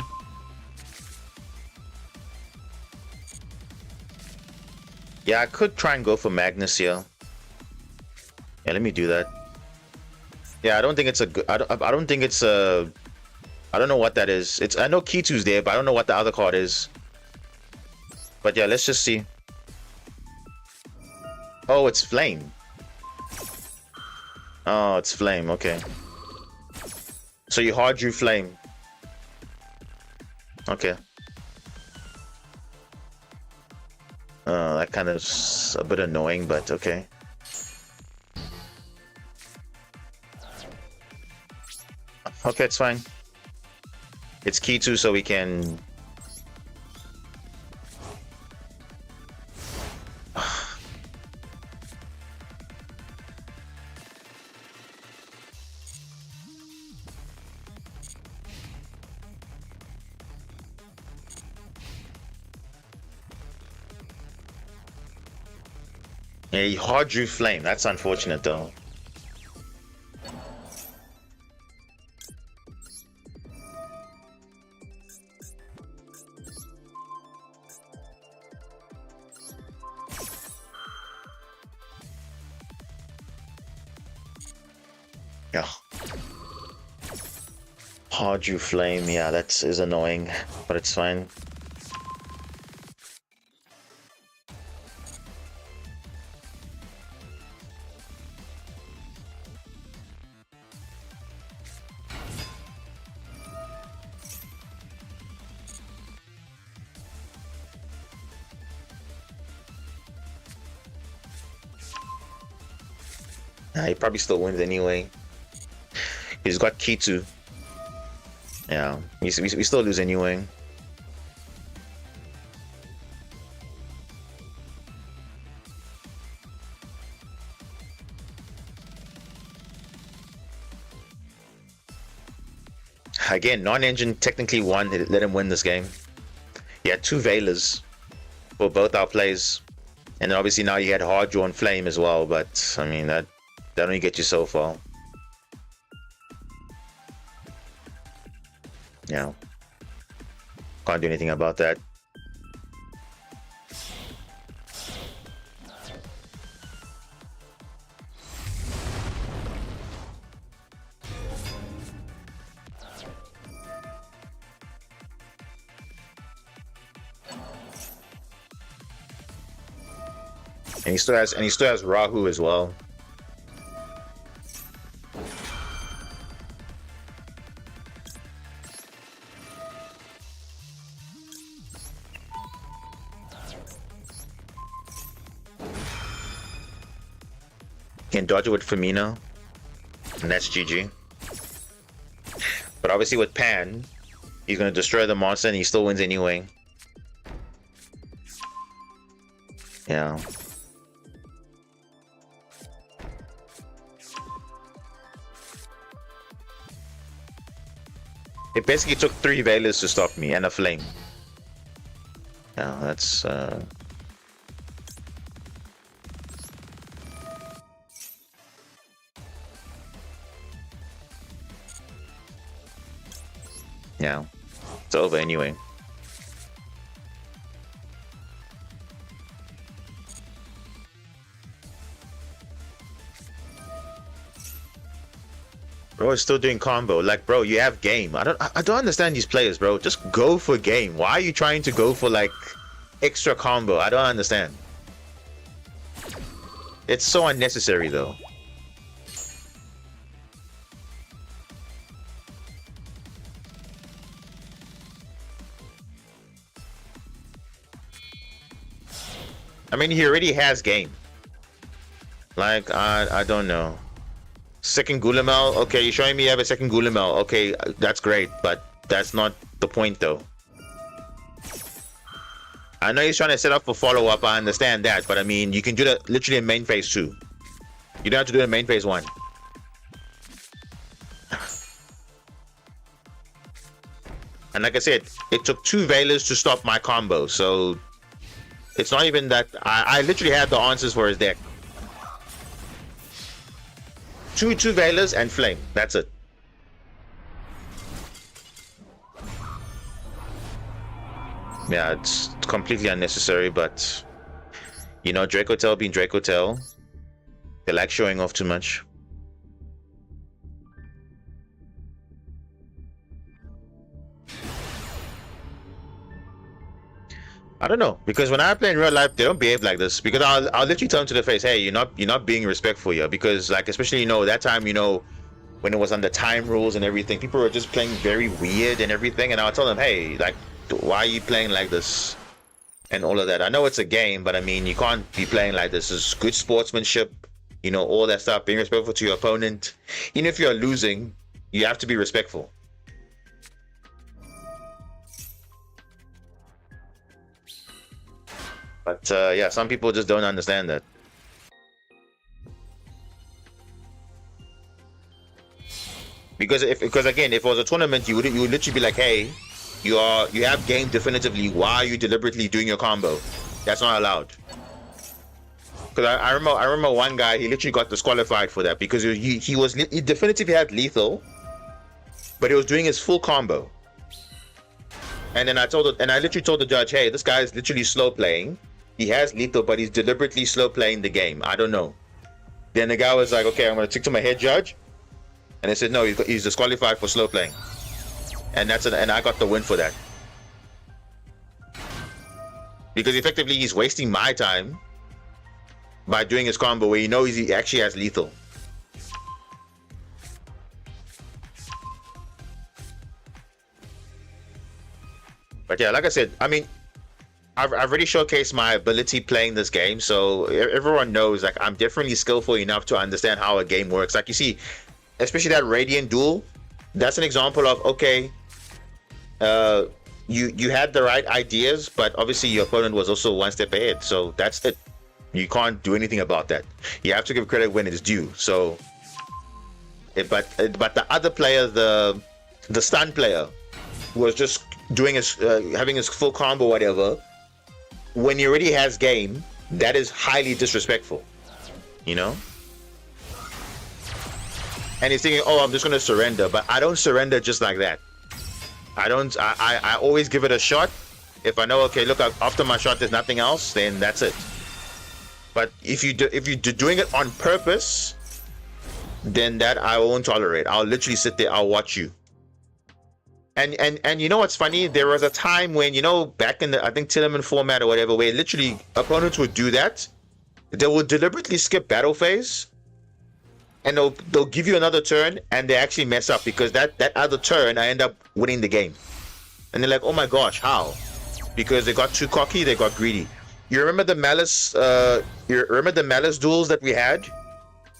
Yeah, I could try and go for Magnus here. Yeah, let me do that. Yeah, I don't think it's a good... I don't think it's a... I don't know what that is. It's... I know Kitu's there, but I don't know what the other card is. But yeah, let's just see. Oh, it's Flame. Oh, it's Flame, okay. So you hard drew Flame. Okay. That kind of a bit annoying, but okay. Okay, it's fine. It's Kitu, so we can... Yeah, he hard drew Flame. That's unfortunate, though. Yeah. Hard drew Flame. Yeah, that is annoying, but it's fine. He probably still wins anyway. He's got Kitu. Yeah, we still lose anyway. Again, non-engine technically won. Let him win this game. He had 2 Veilers for both our plays. And then obviously now you had hard draw and Flame as well, but I mean that only get you so far. Yeah. Can't do anything about that. And he still has Rahu as well. Can dodge it with Firmino, and that's GG. But obviously with Pan, he's gonna destroy the monster and he still wins anyway. Yeah. It basically took 3 Veilers to stop me and a Flame. Yeah, that's yeah, it's over anyway. Bro is still doing combo. Like, bro, you have game. I don't understand these players, bro. Just go for game. Why are you trying to go for like extra combo? I don't understand. It's so unnecessary though. I mean, he already has game. Like, I don't know. Second Gulamel, okay, you're showing me you have a second Gulamel. Okay, that's great, but that's not the point though. I know he's trying to set up for follow-up, I understand that, but I mean, you can do that literally in main phase 2. You don't have to do it in main phase 1. And like I said, it took 2 Veilers to stop my combo, so it's not even that. I literally had the answers for his deck. Two Veilers and Flame. That's it. Yeah, it's completely unnecessary, but you know, Dracotel being Dracotel, they like showing off too much. I don't know, because when I play in real life, they don't behave like this. Because I'll literally tell them to the face, hey, you're not being respectful here. Because like, especially, you know, that time, you know, when it was under time rules and everything, people were just playing very weird and everything. And I'll tell them, hey, like, why are you playing like this? And all of that. I know it's a game, but I mean, you can't be playing like this. It's good sportsmanship, you know, all that stuff. Being respectful to your opponent. Even if you're losing, you have to be respectful. But yeah, some people just don't understand that. Because again, if it was a tournament, you would literally be like, hey, you have game definitively. Why are you deliberately doing your combo? That's not allowed. Because I remember one guy, he literally got disqualified for that because he definitively had lethal, but he was doing his full combo. And then I literally told the judge, hey, this guy is literally slow playing. He has lethal, but he's deliberately slow playing the game. I don't know. Then the guy was like, okay, I'm going to stick to my head judge. And they said, no, he's disqualified for slow playing. And and I got the win for that. Because effectively, he's wasting my time by doing his combo where he knows he actually has lethal. But yeah, like I said, I mean, I've already showcased my ability playing this game, so everyone knows like I'm definitely skillful enough to understand how a game works. Like you see, especially that Radiant Duel, that's an example of, okay, you had the right ideas, but obviously your opponent was also one step ahead, so that's it. You can't do anything about that. You have to give credit when it is due. So, but the other player, the stun player, was just doing his having his full combo or whatever. When he already has game, that is highly disrespectful, you know. And he's thinking, oh, I'm just gonna surrender, but I don't surrender just like that. I always give it a shot. If I know, okay, look, after my shot there's nothing else, then that's it. But if you're doing it on purpose, then that I won't tolerate. I'll literally sit there, I'll watch you. And you know what's funny? There was a time when, you know, back in the, I think, tournament format or whatever, where literally opponents would do that. They would deliberately skip battle phase, and they'll give you another turn, and they actually mess up because that other turn I end up winning the game. And they're like, oh my gosh, how? Because they got too cocky, they got greedy. You remember the Malice? You remember the Malice duels that we had,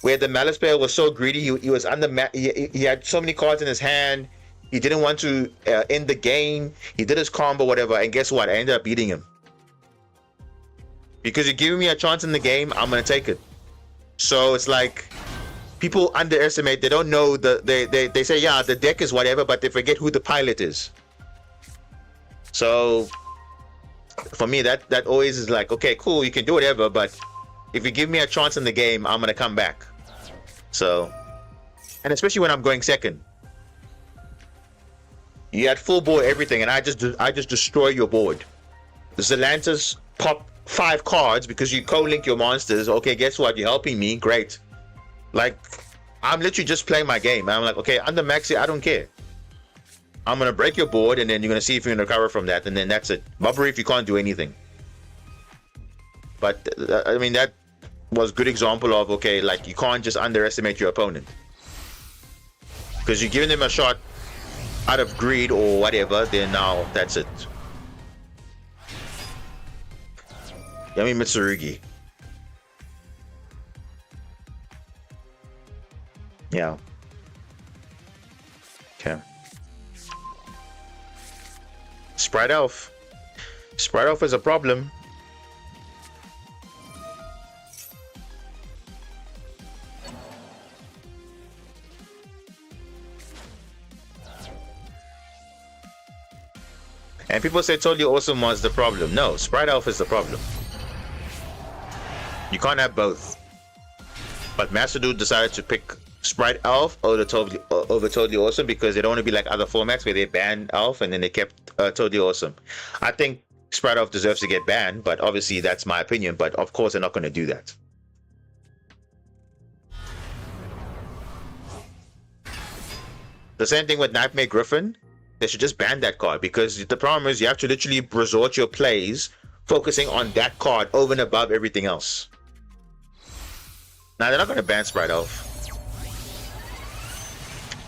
where the Malice player was so greedy, he was under he had so many cards in his hand. He didn't want to end the game. He did his combo, whatever, and guess what? I ended up beating him. Because you're giving me a chance in the game, I'm gonna take it. So it's like people underestimate. They don't know they say, yeah, the deck is whatever, but they forget who the pilot is. So for me, that always is like, okay, cool, you can do whatever, but if you give me a chance in the game, I'm gonna come back. So, and especially when I'm going second. You had full board everything, and I just destroy your board. The Zelantas pop 5 cards because you co-link your monsters. Okay, guess what? You're helping me. Great. Like, I'm literally just playing my game. I'm like, okay, under maxi, I don't care. I'm gonna break your board, and then you're gonna see if you can recover from that, and then that's it. Bubble Reef, you can't do anything. But I mean, that was a good example of, okay, like, you can't just underestimate your opponent, because you're giving them a shot out of greed or whatever. Then now that's it. Yami Mitsurugi. Yeah. Okay. Sprite Elf. Sprite Elf is a problem. And people say Totally Awesome was the problem. No, Sprite Elf is the problem. You can't have both. But Master Duel decided to pick Sprite Elf over Totally Awesome because they don't want to be like other formats where they banned Elf and then they kept Totally Awesome. I think Sprite Elf deserves to get banned, but obviously that's my opinion. But of course they're not going to do that. The same thing with Nightmare Griffin. They should just ban that card, because the problem is you have to literally resort your plays focusing on that card over and above everything else. Now, they're not going to ban Sprite Elf.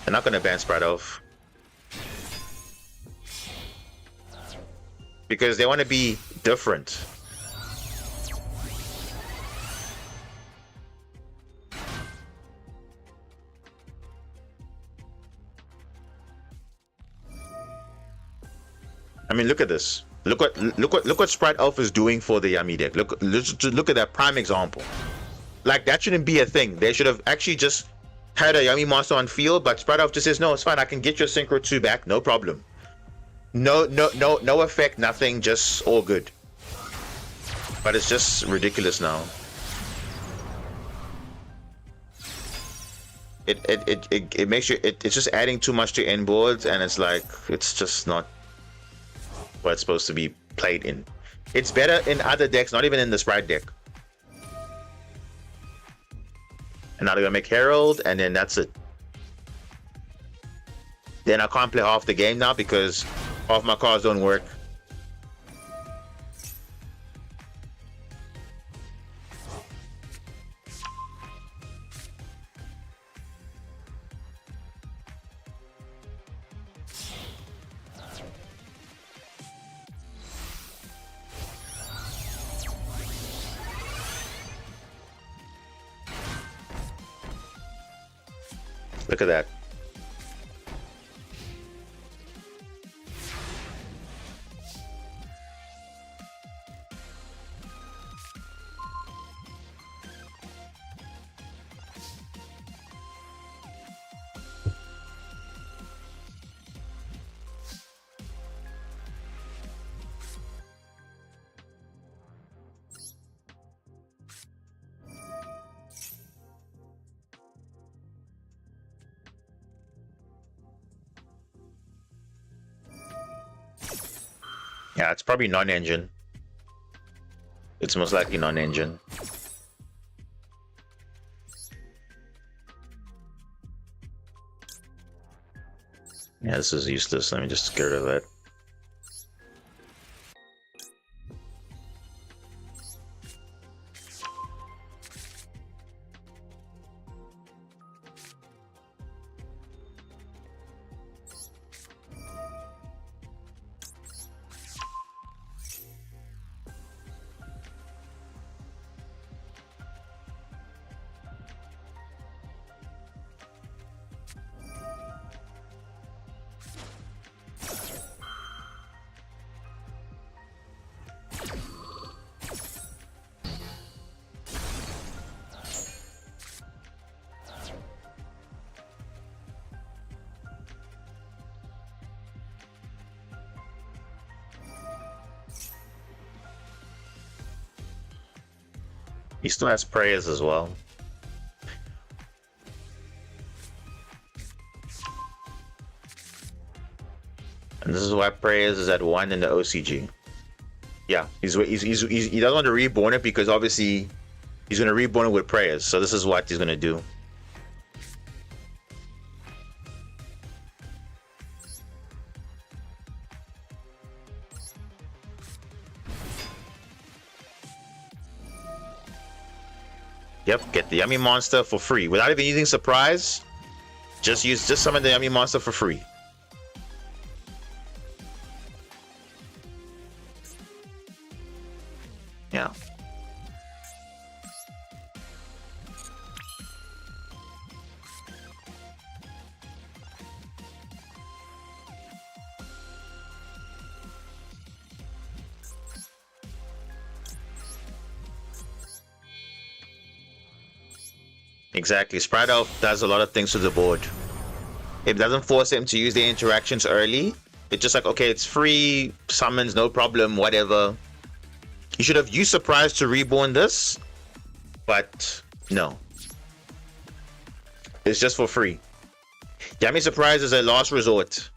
They're not going to ban Sprite Elf, because they want to be different. I mean, look at this. Look what Sprite Elf is doing for the Yami deck. Look at that prime example. Like, that shouldn't be a thing. They should have actually just had a Yami monster on field, but Sprite Elf just says, no, it's fine. I can get your Synchro 2 back, no problem. No effect, nothing, just all good. But it's just ridiculous now. It makes you, it's just adding too much to end boards, and it's like, it's just not what it's supposed to be played in. It's better in other decks, not even in the Sprite deck. And now they're gonna make Herald, and then that's it. Then I can't play half the game now because half my cards don't work. Look at that. Yeah, it's probably non-engine. It's most likely non-engine. Yeah, this is useless. Let me just get rid of that. He still has prayers as well. And this is why prayers is at 1 in the OCG. Yeah, he doesn't want to reborn it because obviously he's going to reborn it with prayers. So this is what he's going to do. Yep, get the yummy monster for free without even using surprise. Just summon the yummy monster for free. Yeah. Exactly. Sprite Elf does a lot of things to the board. It doesn't force them to use their interactions early. It's just like, okay, it's free, summons, no problem, whatever. You should have used Surprise to reborn this, but no. It's just for free. Yummy Surprise is a last resort.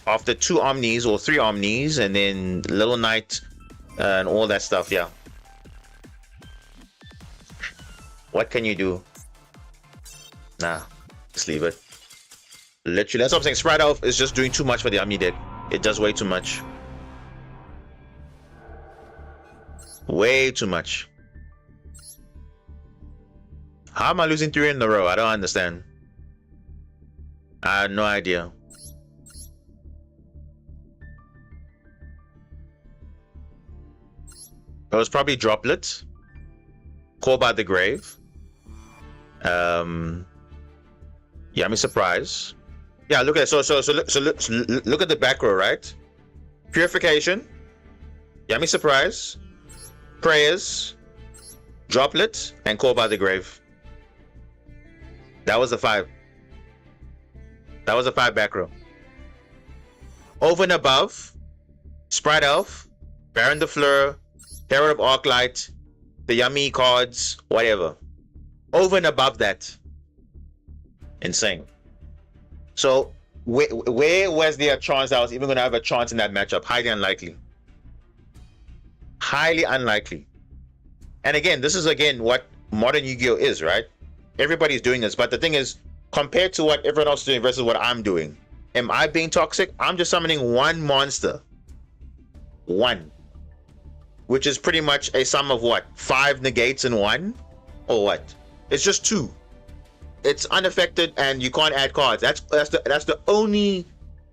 After 2 Omnis or 3 Omnis, and then Little Knight and all that stuff, yeah. What can you do? Nah, just leave it. Literally, that's what I'm saying. Sprite Elf is just doing too much for the Omni deck. It does way too much. Way too much. How am I losing 3 in a row? I don't understand. I have no idea. It was probably Droplet. Call by the Grave. Yummy Surprise. Yeah, look at it. So look at the back row, right? Purification. Yummy Surprise. Prayers. Droplet. And Call by the Grave. That was the 5. That was the 5 back row. Over and above, Sprite Elf, Baron de Fleur, Herald of Arclight, the yummy cards, whatever. Over and above that. Insane. So, where was there a chance I was even going to have a chance in that matchup? Highly unlikely. Highly unlikely. And again, this is again what modern Yu-Gi-Oh is, right? Everybody's doing this, but the thing is, compared to what everyone else is doing versus what I'm doing, am I being toxic? I'm just summoning 1 monster. 1. Which is pretty much a sum of what? 5 negates in 1? Or what? It's just 2. It's unaffected and you can't add cards. That's the only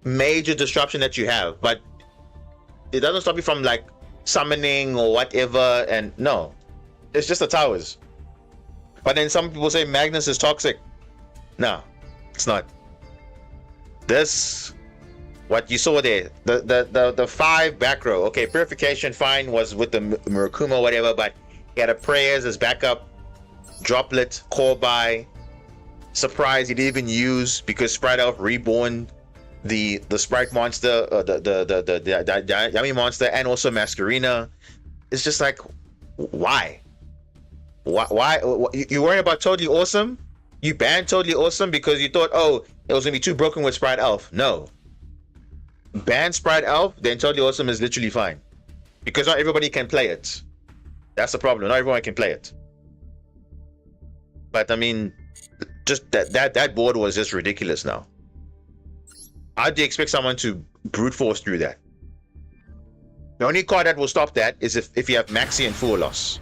major disruption that you have. But it doesn't stop you from like summoning or whatever. And no, it's just the towers. But then some people say Magnus is toxic. No, it's not. This, what you saw there, the 5 back row. Okay, Purification fine was with the Murakuma whatever, but he had a Prayers as backup, Droplet, Call by, Surprise he didn't even use because Sprite Elf reborn the Sprite monster, the Yummy monster, and also Masquerena. It's just like, why? Why? You worried about Totally Awesome? You banned Totally Awesome because you thought, oh, it was gonna be too broken with Sprite Elf. No. Ban Sprite Elf, then Totally Awesome is literally fine. Because not everybody can play it. That's the problem. Not everyone can play it. But I mean, just that board was just ridiculous now. How do you expect someone to brute force through that? The only card that will stop that is if you have Maxi and Full Loss.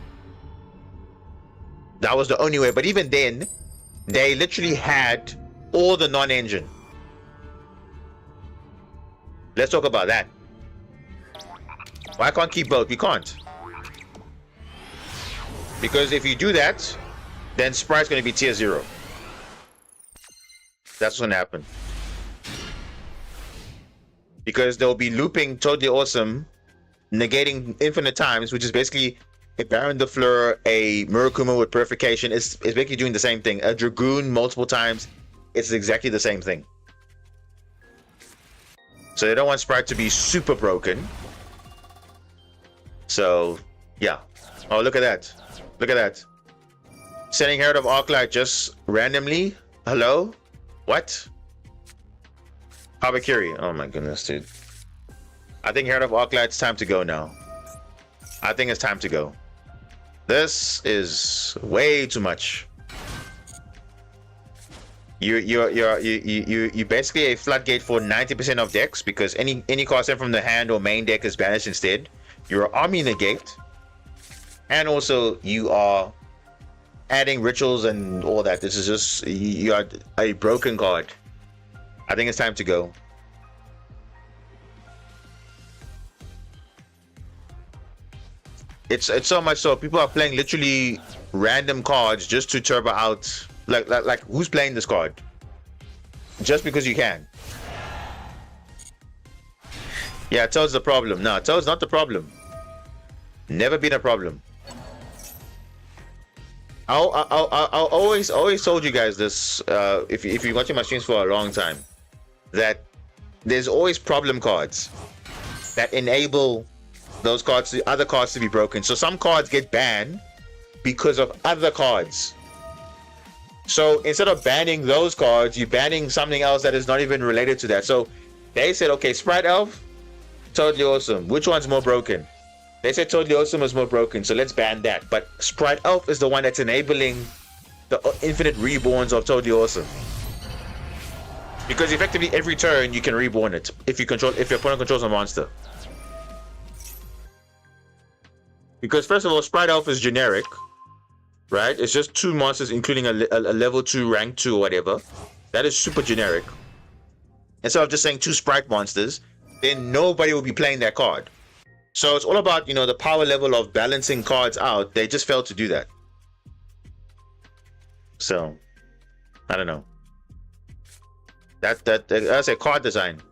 That was the only way. But even then, they literally had all the non-engine. Let's talk about that. Why can't keep both? We can't. Because if you do that, then Sprite's going to be tier 0. That's what's going to happen. Because they'll be looping Totally Awesome, negating infinite times, which is basically a Baron de Fleur, a Murakuma with Purification. It's basically doing the same thing. A Dragoon multiple times. It's exactly the same thing. So they don't want Sprite to be super broken. So, yeah. Oh, look at that. Look at that. Sending Herald of Arclight just randomly. Hello? What? Habakiri. Oh my goodness, dude. I think Herald of Arclight's time to go now. I think it's time to go. This is way too much. You basically a floodgate for 90% of decks because any card sent from the hand or main deck is banished instead. You're an army negate. And also, you are adding rituals and all that. This is just, you are a broken card. I think it's time to go. It's so much so people are playing literally random cards just to turbo out. Like who's playing this card? Just because you can. Yeah, Toad's the problem. No, Toad's not the problem. Never been a problem. I always told you guys this. If you're watching my streams for a long time, that there's always problem cards that enable those cards, the other cards, to be broken. So some cards get banned because of other cards. So instead of banning those cards, you're banning something else that is not even related to that. So they said, okay, Sprite Elf, totally awesome. Which one's more broken? They said totally awesome is more broken, so let's ban that. But Sprite Elf is the one that's enabling the infinite reborns of totally awesome. Because effectively every turn you can reborn it if your opponent controls a monster. Because first of all, Sprite Elf is generic, right? It's just 2 monsters, including a level 2, rank 2, or whatever. That is super generic. Instead of just saying 2 Sprite monsters, then nobody will be playing that card. So it's all about, the power level of balancing cards out. They just failed to do that. So, I don't know. That's a card design.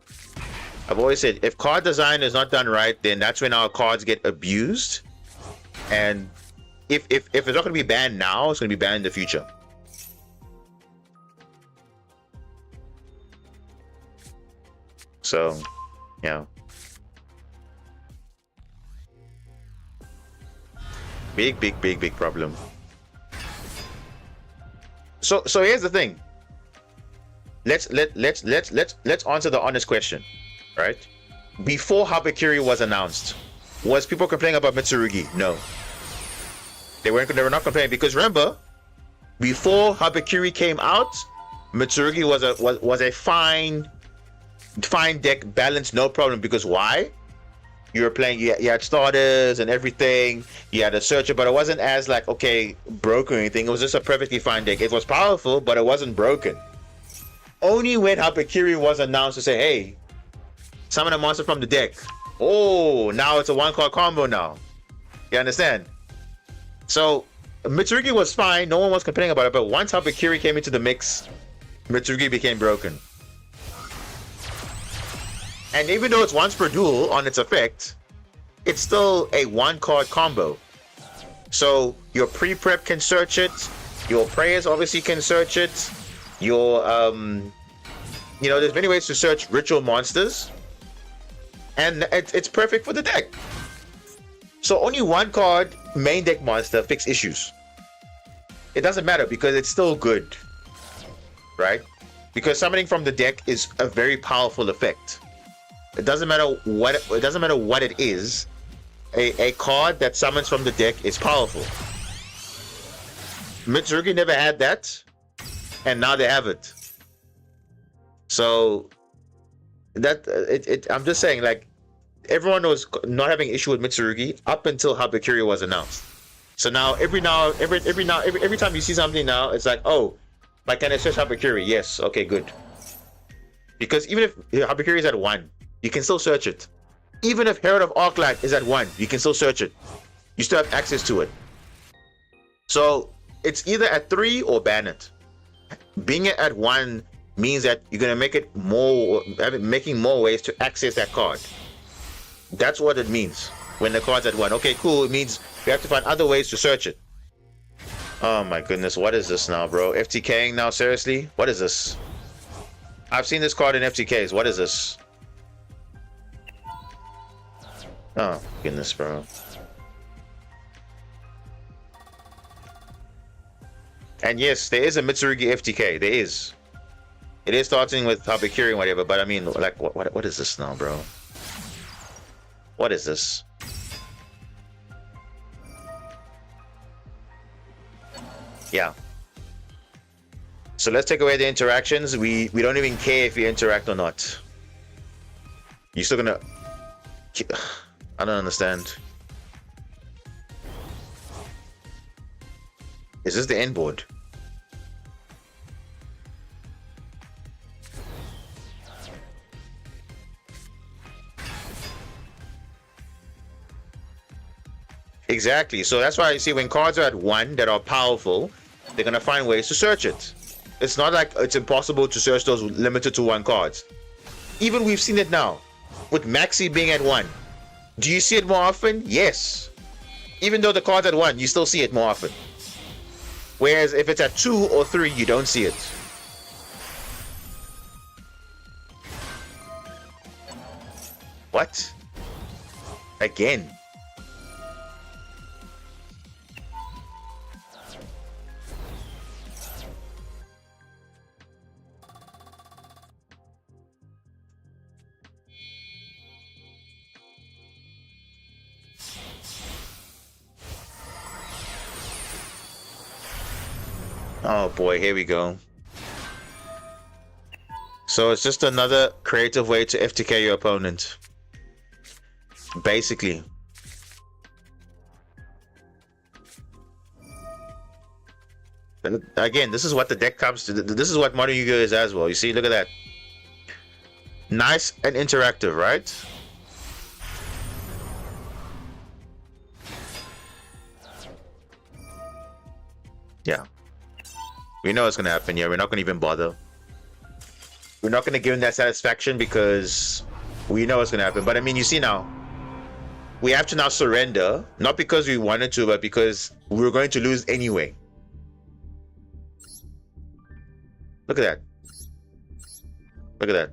I've always said, if card design is not done right, then that's when our cards get abused. And if it's not going to be banned now, it's going to be banned in the future. So, yeah. Big problem. So here's the thing. Let's answer the honest question, right? Before Habakiri was announced, was people complaining about Mitsurugi? No. They were not complaining, because remember, before Habakiri came out, Mitsurugi was a fine deck, balanced, no problem. Because why? You were playing, you had starters and everything, you had a searcher, but it wasn't as like, okay, broken or anything. It was just a perfectly fine deck. It was powerful, but it wasn't broken. Only when Habakiri was announced to say, hey, summon a monster from the deck. Oh, now it's a 1-card combo now. You understand? So Mitsurugi was fine, no one was complaining about it, but once Habakiri came into the mix, Mitsurugi became broken. And even though it's once per duel on its effect, it's still a 1-card combo. So your pre-prep can search it, your prayers obviously can search it, your there's many ways to search ritual monsters, and it's perfect for the deck. So only 1-card main deck monster fix issues. It doesn't matter because it's still good, right? Because summoning from the deck is a very powerful effect. It doesn't matter what it is. A card that summons from the deck is powerful. Mitsurugi never had that, and now they have it. So I'm just saying, like, everyone was not having issue with Mitsurugi up until Habakiri was announced. So now every time you see something now, it's like, oh, but can I search Habakiri? Yes, okay, good. Because even if Habakiri is at 1, you can still search it. Even if Herald of Arclight is at 1, you can still search it. You still have access to it. So it's either at 3 or ban it. Being at 1 means that you're gonna make it making more ways to access that card. That's what it means when the card's at 1. Okay, cool. It means we have to find other ways to search it. Oh my goodness, what is this now, bro? FTKing now, seriously? What is this? I've seen this card in FTKs. What is this? Oh goodness, bro. And yes, there is a Mitsurugi FTK. There is. It is starting with Habakiri and whatever, but I mean, like, what is this now, bro? What is this? Yeah. So let's take away the interactions. We don't even care if you interact or not. You're still gonna... I don't understand. Is this the end board? Exactly. So that's why you see when cards are at 1 that are powerful, they're gonna find ways to search it. It's not like it's impossible to search those limited to 1 cards. Even we've seen it now with Maxi being at 1. Do you see it more often? Yes. Even though the card's at 1, you still see it more often. Whereas if it's at 2 or 3, you don't see it. What? Again? Oh boy, here we go. So it's just another creative way to FTK your opponent. Basically. And again, this is what the deck comes to. This is what Modern Yu-Gi-Oh! Is as well. You see, look at that. Nice and interactive, right? Yeah. We know what's going to happen here. We're not going to even bother. We're not going to give him that satisfaction because we know what's going to happen. But I mean, you see now, we have to now surrender, not because we wanted to, but because we were going to lose anyway. Look at that. Look at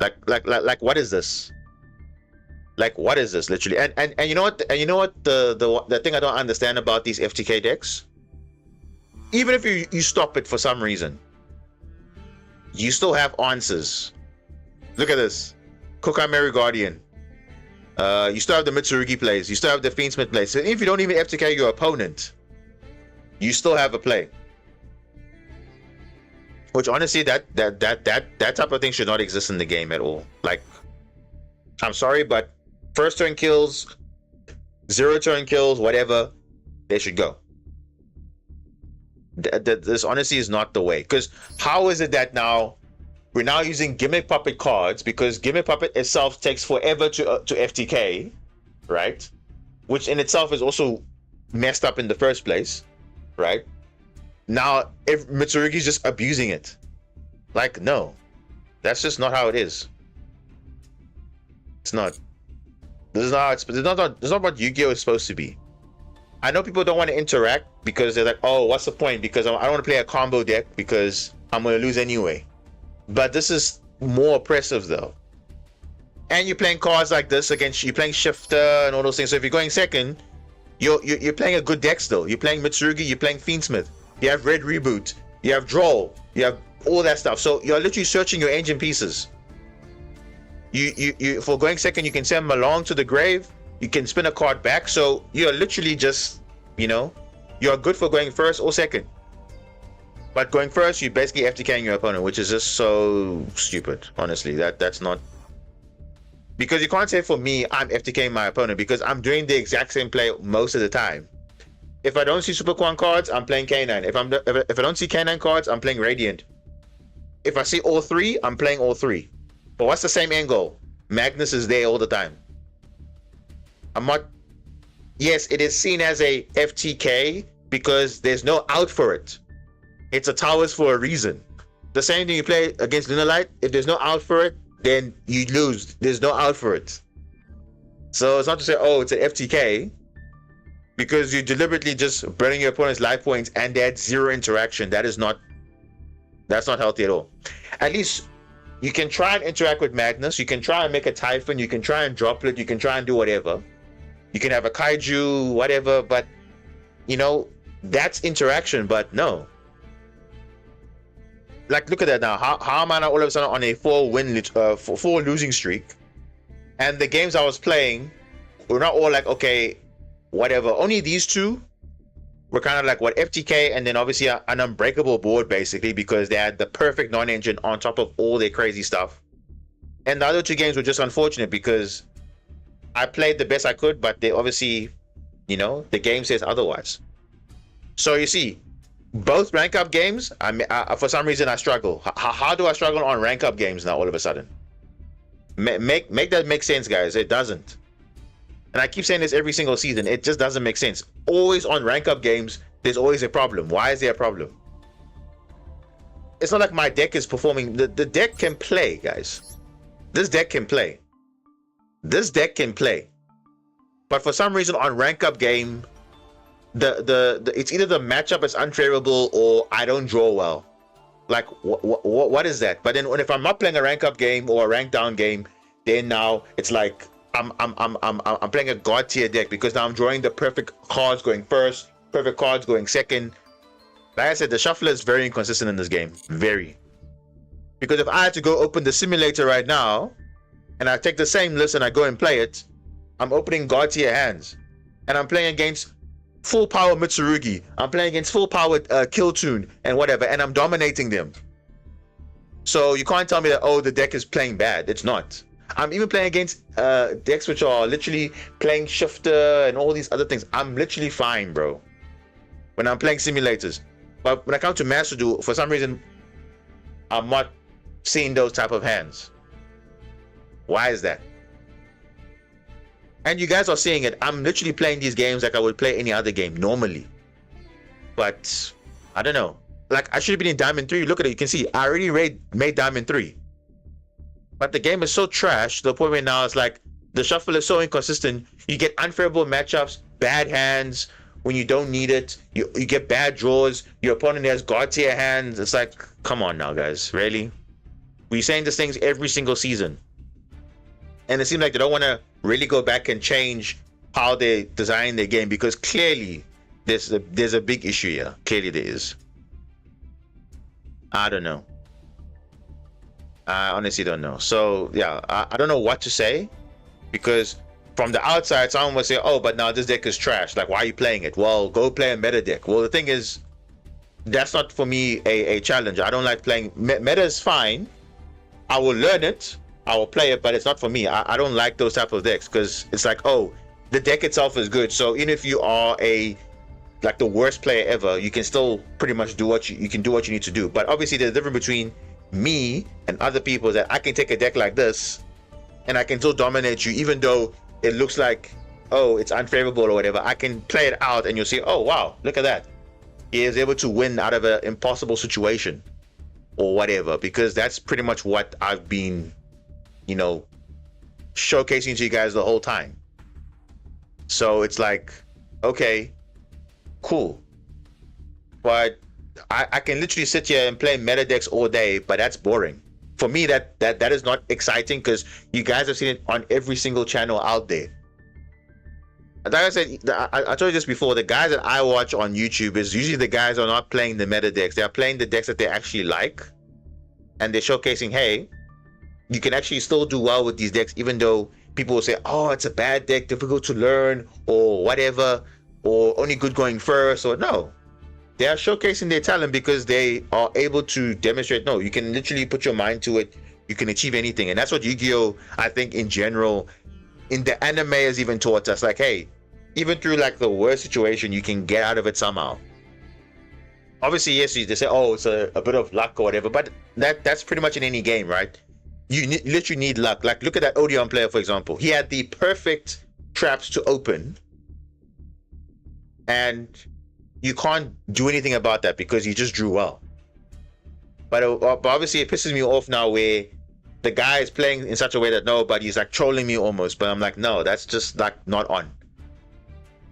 that. Like what is this? Like what is this literally? And you know what? And you know what the thing I don't understand about these FTK decks? Even if you stop it for some reason, you still have answers. Look at this. Kokameri Guardian. You still have the Mitsurugi plays. You still have the Fiendsmith plays. So if you don't even FTK your opponent, you still have a play. Which honestly, that type of thing should not exist in the game at all. Like, I'm sorry, but first turn kills, 0 turn kills, whatever, they should go. This honestly is not the way. Because how is it that now we're now using gimmick puppet cards, because gimmick puppet itself takes forever to FTK, right? Which in itself is also messed up in the first place, right? Now if Mitsurugi's just abusing it, like, no, that's just not how it is. It's not. This is not how it's not what Yu-Gi-Oh is supposed to be. I know people don't want to interact because they're like, oh, what's the point? Because I don't want to play a combo deck because I'm going to lose anyway. But this is more oppressive though. And you're playing cards like this against, you're playing Shifter and all those things. So if you're going second, you're playing a good deck still. You're playing Mitsurugi, you're playing Fiendsmith. You have Red Reboot, you have Duel, you have all that stuff. So you're literally searching your engine pieces. You for going second, you can send them along to the grave. You can spin a card back, so you're literally just, you know, you're good for going first or second. But going first, you're basically FTKing your opponent, which is just so stupid, honestly. That's not... Because you can't say for me, I'm FTKing my opponent, because I'm doing the exact same play most of the time. If I don't see Super Quan cards, I'm playing K9. If I don't see K9 cards, I'm playing Radiant. If I see all 3, I'm playing all 3. But what's the same end goal? Magnus is there all the time. I'm not... Yes, it is seen as a FTK because there's no out for it. It's a towers for a reason. The same thing you play against Lunalight, if there's no out for it, then you lose. There's no out for it. So it's not to say, oh, it's an FTK, because you're deliberately just burning your opponent's life points and they had 0 interaction. That's not healthy at all. At least you can try and interact with Magnus. You can try and make a Typhon. You can try and droplet. You can try and do whatever. You can have a Kaiju, whatever, but, you know, that's interaction, but no. Like, look at that now. How am I now all of a sudden on a 4 losing streak? And the games I was playing were not all like, okay, whatever. Only these 2 were kind of like, what, FTK, and then obviously an unbreakable board, basically, because they had the perfect non-engine on top of all their crazy stuff. And the other 2 games were just unfortunate because I played the best I could, but they obviously, you know, the game says otherwise. So you see, Both rank up games, for some reason I struggle. How do I struggle on rank up games now all of a sudden? Make that make sense, guys. It doesn't. And I keep saying this every single season. It just doesn't make sense. Always on rank up games, there's always a problem. Why is there a problem? It's not like my deck is performing. The deck can play, guys. This deck can play. This deck can play. But for some reason on rank up game, the it's either the matchup is unfavorable or I don't draw well. Like what is that? But then if I'm not playing a rank up game or a rank down game, then now it's like I'm playing a god tier deck because now I'm drawing the perfect cards going first, perfect cards going second. Like I said, the shuffler is very inconsistent in this game. Very. Because if I had to go open the simulator right now and I take the same list and I go and play it, I'm opening god tier hands. And I'm playing against full power Mitsurugi. I'm playing against full power Killtoon and whatever, and I'm dominating them. So you can't tell me that, oh, the deck is playing bad. It's not. I'm even playing against decks which are literally playing Shifter and all these other things. I'm literally fine, bro, when I'm playing simulators. But when I come to Master Duel, for some reason, I'm not seeing those type of hands. Why is that? And you guys are seeing it. I'm literally playing these games like I would play any other game normally. But I don't know. Like, I should have been in Diamond 3. Look at it. You can see I already made Diamond 3. But the game is so trash to the point where now it's like the shuffle is so inconsistent. You get unfavorable matchups, bad hands when you don't need it. You get bad draws. Your opponent has god tier hands. It's like, come on now, guys. Really? We're saying these things every single season. And it seems like they don't want to really go back and change how they design their game, because clearly there's a big issue here. Clearly there is. I don't know. I honestly don't know. So yeah, I don't know what to say, because from the outside someone will say, oh, but now this deck is trash. Like, why are you playing it? Well, go play a meta deck. Well, the thing is, that's not for me a challenge. I don't like playing meta. Is fine. I will learn it. I will play it, but it's not for me. I don't like those type of decks, because it's like, oh, the deck itself is good. So even if you are like the worst player ever, you can still pretty much do what you can do what you need to do. But obviously there's a difference between me and other people, that I can take a deck like this and I can still dominate you, even though it looks like, oh, it's unfavorable or whatever. I can play it out and you'll see, oh wow, look at that. He is able to win out of an impossible situation or whatever, because that's pretty much what I've been, you know, showcasing to you guys the whole time. So it's like, okay, cool. But I can literally sit here and play meta decks all day, but that's boring. For me, that is not exciting, because you guys have seen it on every single channel out there. Like I said, I told you this before, the guys that I watch on YouTube is usually the guys who are not playing the meta decks. They're playing the decks that they actually like, and they're showcasing, hey, you can actually still do well with these decks, even though people will say, oh, it's a bad deck, difficult to learn, or whatever, or only good going first, or no. They are showcasing their talent because they are able to demonstrate, no, you can literally put your mind to it, you can achieve anything. And that's what Yu-Gi-Oh, I think, in general, in the anime has even taught us, like, hey, even through like the worst situation, you can get out of it somehow. Obviously, yes, they say, oh, it's a bit of luck or whatever, but that's pretty much in any game, right? You literally need luck. Like, look at that Odeon player, for example. He had the perfect traps to open, and you can't do anything about that because he just drew well. But obviously, it pisses me off now where the guy is playing in such a way that, no, but he's like trolling me almost. But I'm like, no, that's just like not on.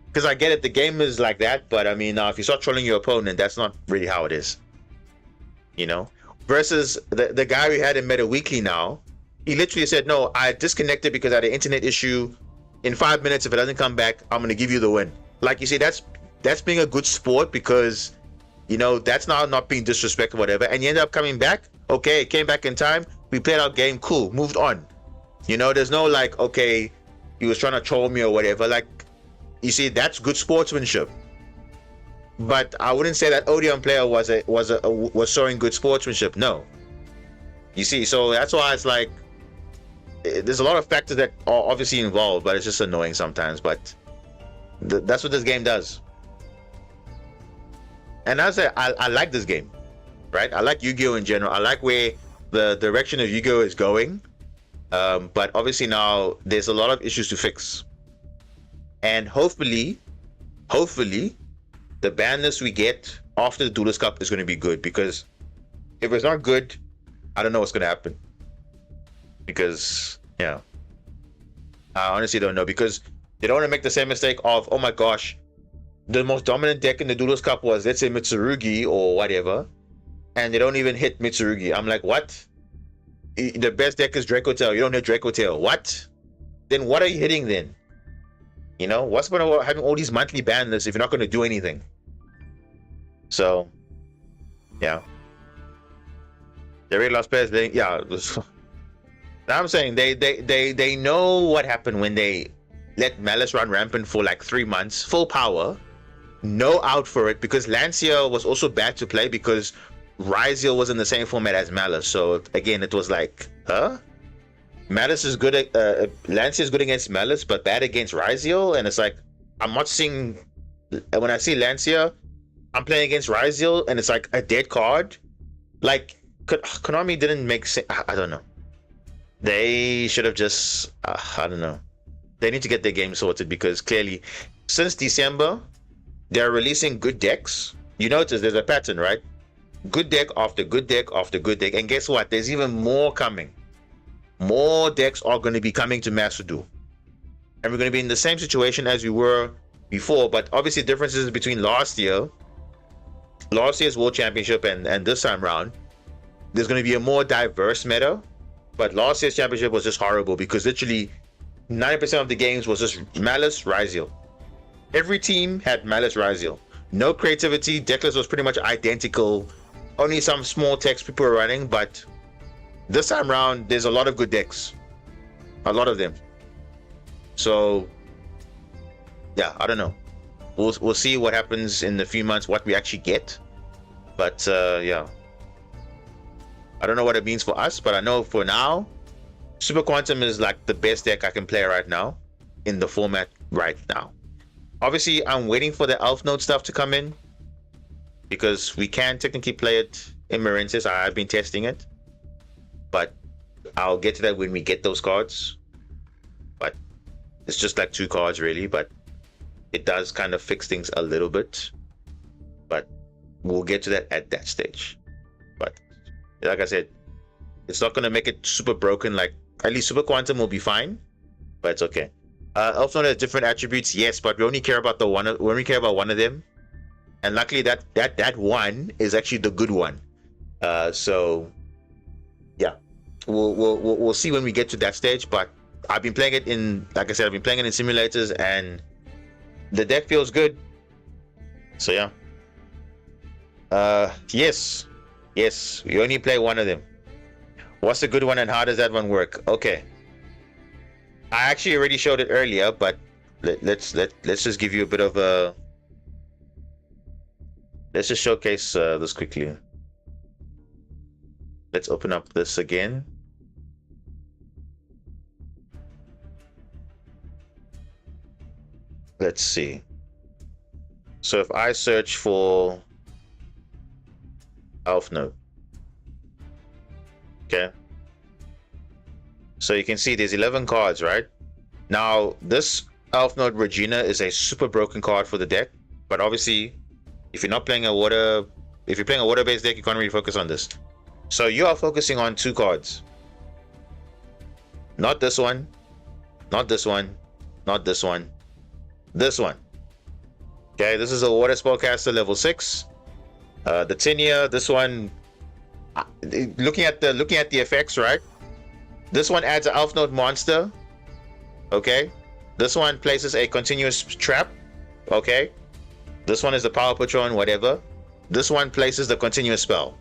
Because I get it, the game is like that. But I mean, if you start trolling your opponent, that's not really how it is. You know? Versus the guy we had in Meta Weekly now, he literally said, no, I disconnected because I had an internet issue. In 5 minutes, if it doesn't come back, I'm going to give you the win. Like you say, that's being a good sport, because, you know, that's not being disrespectful, whatever. And you end up coming back. Okay, it came back in time. We played our game. Cool. Moved on. You know, there's no like, okay, he was trying to troll me or whatever. Like, you see, that's good sportsmanship. But I wouldn't say that Odeon player was showing good sportsmanship. No. You see, so that's why it's like, there's a lot of factors that are obviously involved, but it's just annoying sometimes. But that's what this game does. and I say I like this game, right? I like Yu-Gi-Oh in general. I like where the direction of Yu-Gi-Oh is going. But obviously now there's a lot of issues to fix, and hopefully, the ban list we get after the Duelist Cup is going to be good, because if it's not good, I don't know what's going to happen. Because yeah, I honestly don't know, because they don't want to make the same mistake of, oh my gosh, the most dominant deck in the Duelist Cup was, let's say, Mitsurugi or whatever, and they don't even hit Mitsurugi. I'm like, what? The best deck is Draco Tail. You don't hit Draco Tail. What? Then what are you hitting then? You know, what's going on having all these monthly ban lists if you're not going to do anything? So, yeah. The very last players, yeah. I'm saying they know what happened when they let Malice run rampant for like 3 months, full power, no out for it, because Lancia was also bad to play because Ryziel was in the same format as Malice. So again, it was like, huh? Malice is good at Lancia is good against Malice, but bad against Ryziel, and it's like, I'm not seeing, when I see Lancia, I'm playing against Ryziel, and it's like a dead card. Like, Konami didn't make sense. I don't know. They should have just, I don't know. They need to get their game sorted, because clearly, since December, they're releasing good decks. You notice there's a pattern, right? Good deck after good deck after good deck. And guess what? There's even more coming. More decks are going to be coming to Master Duel. And we're going to be in the same situation as we were before. But obviously, differences between last year's World Championship and this time around, there's going to be a more diverse meta. But last year's championship was just horrible, because literally 90% of the games was just Malice, Ryziel. Every team had Malice, Ryziel. No creativity. Decklist was pretty much identical. Only some small text people were running, but this time around, there's a lot of good decks. A lot of them. So, yeah, I don't know. We'll see what happens in a few months, what we actually get. But, yeah. I don't know what it means for us, but I know for now, Super Quantum is like the best deck I can play right now in the format right now. Obviously, I'm waiting for the Elf Node stuff to come in, because we can technically play it in Marensis. I've been testing it, but I'll get to that when we get those cards. But it's just like 2 cards really, but it does kind of fix things a little bit. But we'll get to that at that stage. But like I said, it's not going to make it super broken. Like, at least Super Quantum will be fine, but it's okay. Elf Node has different attributes, yes, but we only care about when we care about one of them, and luckily that one is actually the good one. So yeah, we'll see when we get to that stage. But I've been playing it in, like I said, I've been playing it in simulators, and the deck feels good. So yeah. Yes, we only play one of them. What's the good one and how does that one work? Okay, I actually already showed it earlier, but let's just give you a bit of a, let's just showcase this quickly. Let's open up this again. Let's see. So if I search for Elf Node, okay, so you can see there's 11 cards, right? Now this Elf Node Regina is a super broken card for the deck, but obviously if you're not playing a water, if you're playing a water-based deck, you can't really focus on this. So you are focusing on 2 cards, not this one, not this one, not this one, this one. Okay, this is a water spellcaster level 6. The Tinia, this one, looking at the effects, right? This one adds an Elf Node monster. Okay, this one places a continuous trap. Okay, this one is the power patron, whatever. This one places the continuous spell.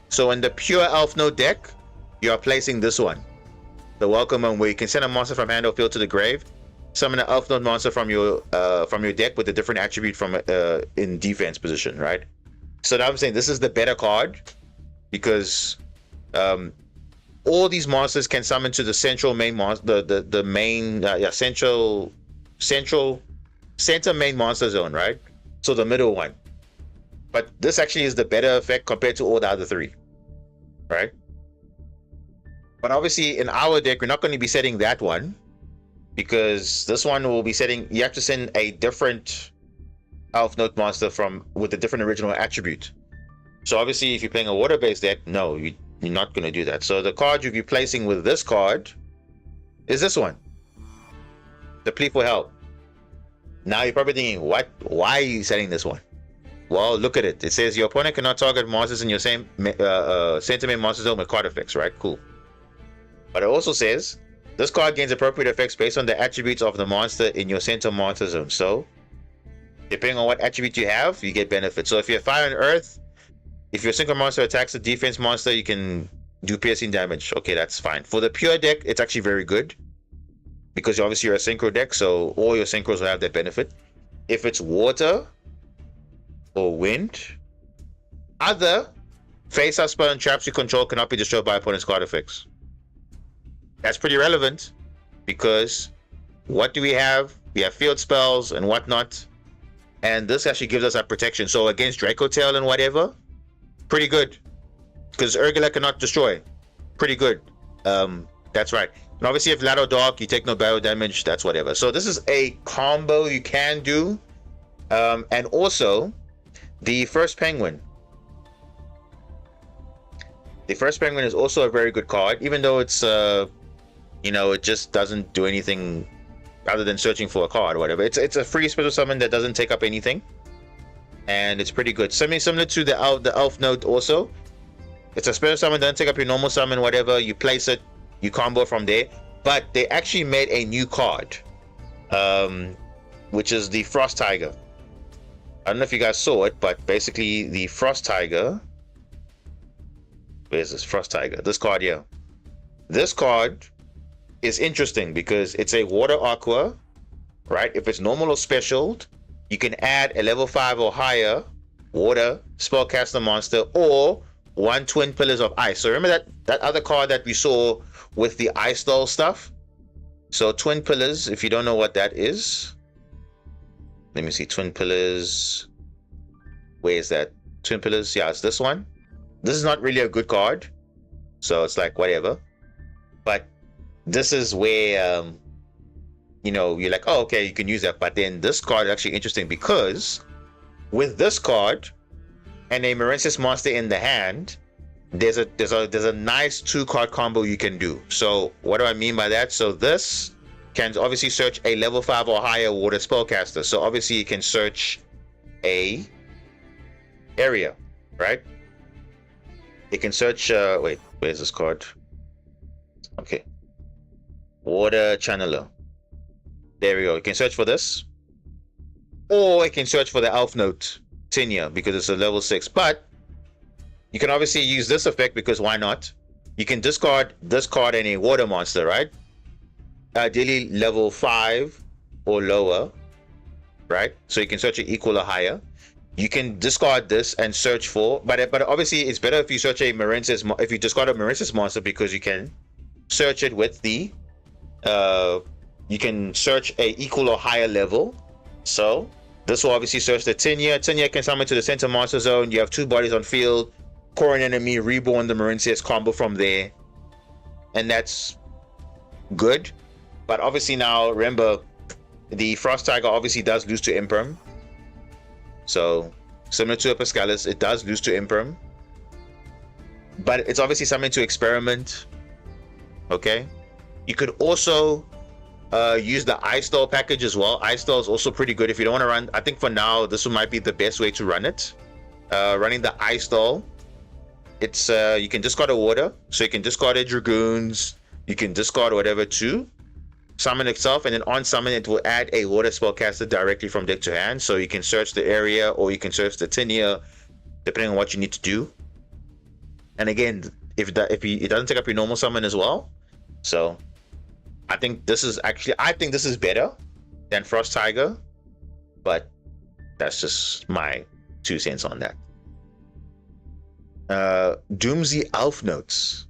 So in the pure Elf Node deck, you are placing this one, the welcome one, where you can send a monster from hand or field to the grave, summon an Elf Node monster from your deck with a different attribute from in defense position, right? So now I'm saying this is the better card, because all these monsters can summon to the central main monster, the main center main monster zone, right? So the middle one. But this actually is the better effect compared to all the other three, right? But obviously in our deck, we're not going to be setting that one, because this one will be setting, you have to send a different Elf Note monster with a different original attribute. So obviously if you're playing a water-based deck, no, you're not going to do that. So the card you'll be placing with this card is this one, the Plea for Help. Now you're probably thinking, why are you setting this one? Well, look at it. It says your opponent cannot target monsters in your same sentiment monster zone with card effects, right? Cool. But it also says this card gains appropriate effects based on the attributes of the monster in your center monster zone. So depending on what attribute you have, you get benefits. So if you're Fire and Earth, if your synchro monster attacks a defense monster, you can do piercing damage. Okay, that's fine. For the pure deck, it's actually very good, because obviously you're a synchro deck, so all your synchros will have that benefit. If it's water or wind, other face-up spell and traps you control cannot be destroyed by opponent's card effects. That's pretty relevant, because what do we have? We have field spells and whatnot, and this actually gives us that protection. So against Draco Tail and whatever, pretty good, because Urgula cannot destroy. Pretty good. That's right. And obviously if Lado Dark, you take no battle damage, that's whatever. So this is a combo you can do. And also the First Penguin. The First Penguin is also a very good card, even though it's it just doesn't do anything other than searching for a card or whatever. It's a free special summon that doesn't take up anything, and it's pretty good. Similar to the Elf Note also. It's a special summon, doesn't take up your normal summon, whatever. You place it, you combo from there. But they actually made a new card, which is the Frost Tiger. I don't know if you guys saw it, but basically the Frost Tiger. Where's this Frost Tiger? This card here. This card is interesting because it's a water aqua, right? If it's normal or special, you can add a level 5 or higher water spellcaster monster or one Twin Pillars of Ice. So remember that other card that we saw with the Ice Doll stuff? So Twin Pillars, if you don't know what that is, let me see. Twin Pillars, where is that? Twin Pillars, yeah, it's this one. This is not really a good card, so it's like whatever. But this is where you're like, oh, okay, you can use that. But then this card is actually interesting, because with this card and a Marensis monster in the hand, there's a nice 2-card combo you can do. So what do I mean by that? So this can obviously search a level 5 or higher water spellcaster. So obviously you can search a area, right? It can search wait, where's this card? Okay, water channeler. There we go. You can search for this, or it can search for the Elf Note Tinia, because it's a level 6. But you can obviously use this effect, because why not? You can discard this card and a water monster, right? Ideally level 5 or lower, right? So you can search it equal or higher. You can discard this and search for, but obviously it's better if you search a Marensis, if you discard a Marensis monster, because you can search it with the you can search a equal or higher level. So this will obviously search the Tinia. Tinia can summon to the center monster zone. You have 2 bodies on field, core an enemy, reborn the Marensis combo from there, and that's good. But obviously now remember, the Frost Tiger obviously does lose to Imperm. So similar to a Pascalis, it does lose to Imperm, but it's obviously something to experiment. Okay, you could also use the Ice Doll package as well. Ice Doll is also pretty good if you don't want to run. I think for now this might be the best way to run it. Running the Ice Doll, it's you can discard a water, so you can discard a Dragoons, you can discard whatever to summon itself, and then on summon it will add a water spellcaster directly from deck to hand. So you can search the area, or you can search the Tinia, depending on what you need to do. And again, it doesn't take up your normal summon as well. So I think this is better than Frost Tiger, but that's just my 2 cents on that. Doomsday Elf Notes.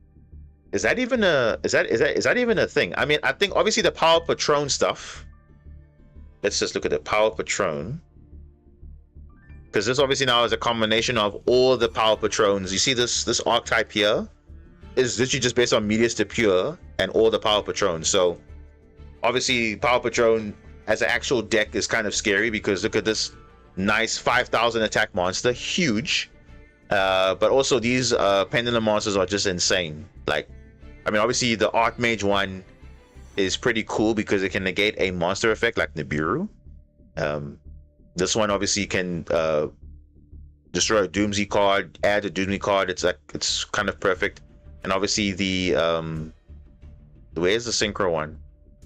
Is that even a thing? I mean, I think obviously the Power Patron stuff. Let's just look at the Power Patron. because this obviously now is a combination of all the power patrons. You see this archetype here is literally just based on medius to pure and all the power patrons. So obviously power patron as an actual deck is kind of scary, because look at this nice 5,000 attack monster, huge. But also these pendulum monsters are just insane. Like, I mean, obviously the Archmage one is pretty cool because it can negate a monster effect like Nibiru. This one obviously can destroy a Doomsday card, add a Doomsday card. It's kind of perfect. And obviously the where's the Synchro one?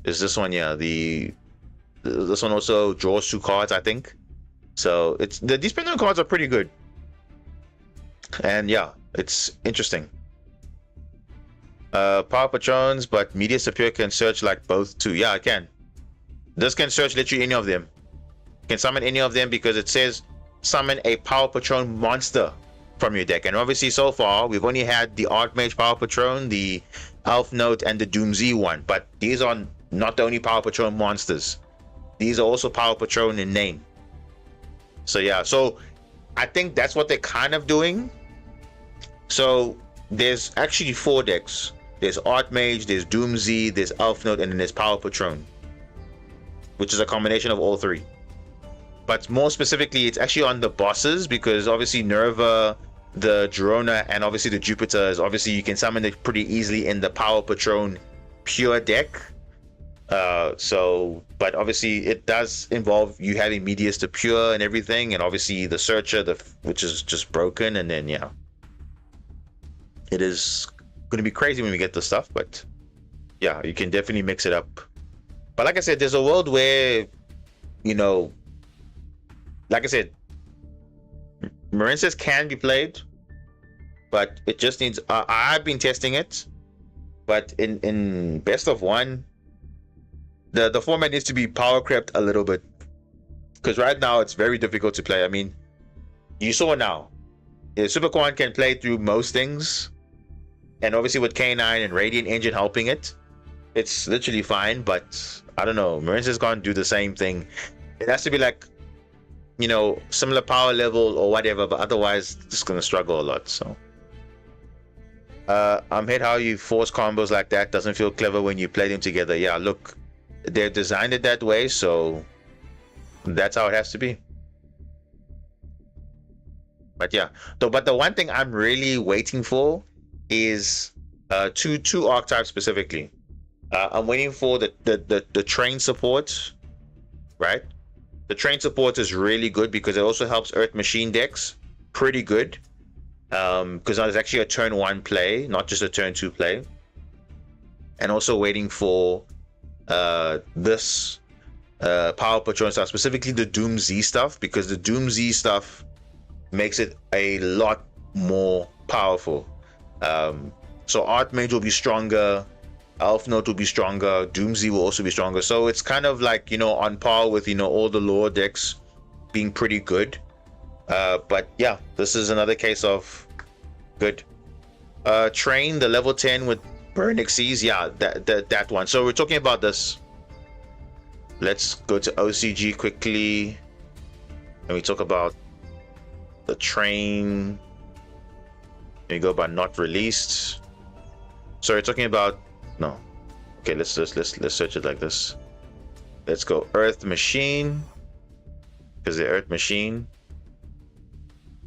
Is this one? Yeah, this one also draws 2 cards, I think. So these pendulum cards are pretty good. And yeah, it's interesting. Power patrons, but media superior can search like both too. Yeah, I can. This can search literally any of them. Can summon any of them because it says summon a power patron monster from your deck. And obviously so far we've only had the Archmage power patron, the Elf Note, and the Doomsday one. But these are not the only power patron monsters. These are also power patron in name. So yeah, so I think that's what they're kind of doing. So there's actually 4 decks. There's Archmage, there's Doomsday, there's Elf Note, and then there's Power Patron, which is a combination of all 3. But more specifically, it's actually on the bosses, because obviously Nerva, the Girona, and obviously the Jupiter is obviously you can summon it pretty easily in the Power Patron pure deck. But obviously it does involve you having medius to pure and everything, and obviously the Searcher, which is just broken, and then yeah, it is going to be crazy when we get this stuff. But yeah, you can definitely mix it up. But like I said, there's a world where, you know, like I said, Marincess can be played, but it just needs. I've been testing it, but in best of 1, the format needs to be power crept a little bit, because right now it's very difficult to play. I mean, you saw now, Super Quan can play through most things, and obviously with K9 and Radiant Engine helping it, it's literally fine. But I don't know, Marincess can't do the same thing. It has to be like, you know, similar power level or whatever, but otherwise it's gonna struggle a lot. So I'm hit how you force combos like that. Doesn't feel clever when you play them together. Yeah, look, they've designed it that way, so that's how it has to be. But yeah, but the one thing I'm really waiting for is two archetypes specifically. I'm waiting for the train support, right? The train support is really good because it also helps Earth Machine decks pretty good, because it's actually a turn 1 play, not just a turn 2 play. And also waiting for this Power Patron stuff, specifically the Doomsday stuff, because the Doomsday stuff makes it a lot more powerful. So Archmage will be stronger, Elf Note will be stronger, Doomsday will also be stronger. So it's kind of like, you know, on par with, you know, all the lore decks being pretty good. But yeah, this is another case of good. Train the level 10 with Burn Xyz, yeah, that one. So we're talking about this. Let's go to OCG quickly, and we talk about the train. We go by not released. So we're talking about no. Okay, let's search it like this. Let's go Earth Machine, because the Earth Machine.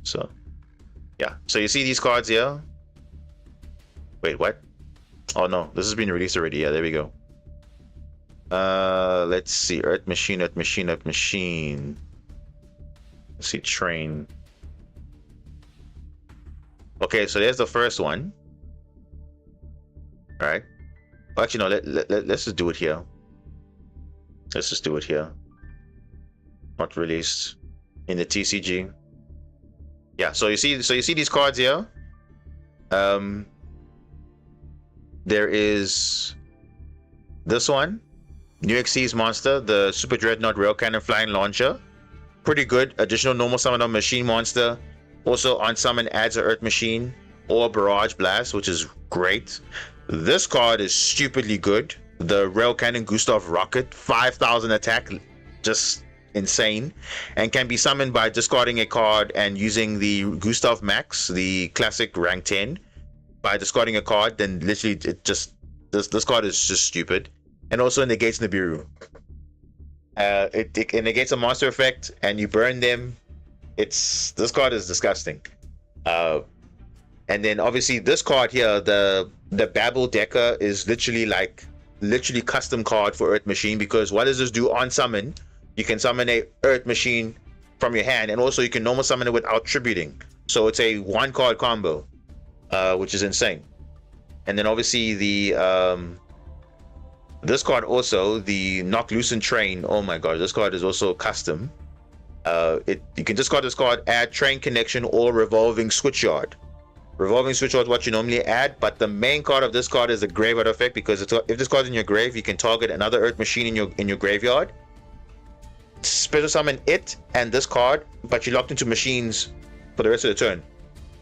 So yeah, so you see these cards here. Wait, what? Oh no, this has been released already. Yeah, there we go. Let's see, Earth Machine. Let's see, train. Okay, so there's the first one. All right. Well, actually, no. Let's just do it here. Let's just do it here. Not released in the TCG. Yeah. So you see these cards here. There is this one, New Xyz monster, the Super Dreadnought Rail Cannon Flying Launcher. Pretty good. Additional normal summon on machine monster. Also on summon adds an Earth Machine or Barrage Blast, which is great. This card is stupidly good. The Rail Cannon Gustav Rocket, 5,000 attack. Just insane, and can be summoned by discarding a card and using the Gustav Max, the classic rank 10. By discarding a card, then literally it just this card is just stupid. And also it negates Nibiru. It negates a monster effect, and you burn them. This card is disgusting. And then obviously this card here, the Babel Decker, is literally custom card for Earth Machine, because what does this do on summon? You can summon a Earth Machine from your hand, and also you can normal summon it without tributing. So it's a 1-card combo, which is insane. And then obviously this card also, the Knock Loose and Train. Oh my god, this card is also custom. You can discard this card, add Train Connection or Revolving Switchyard. Revolving Switchyard is what you normally add, but the main card of this card is the Graveyard effect, because if this card's in your grave, you can target another Earth Machine in your graveyard, special summon it and this card, but you're locked into machines for the rest of the turn.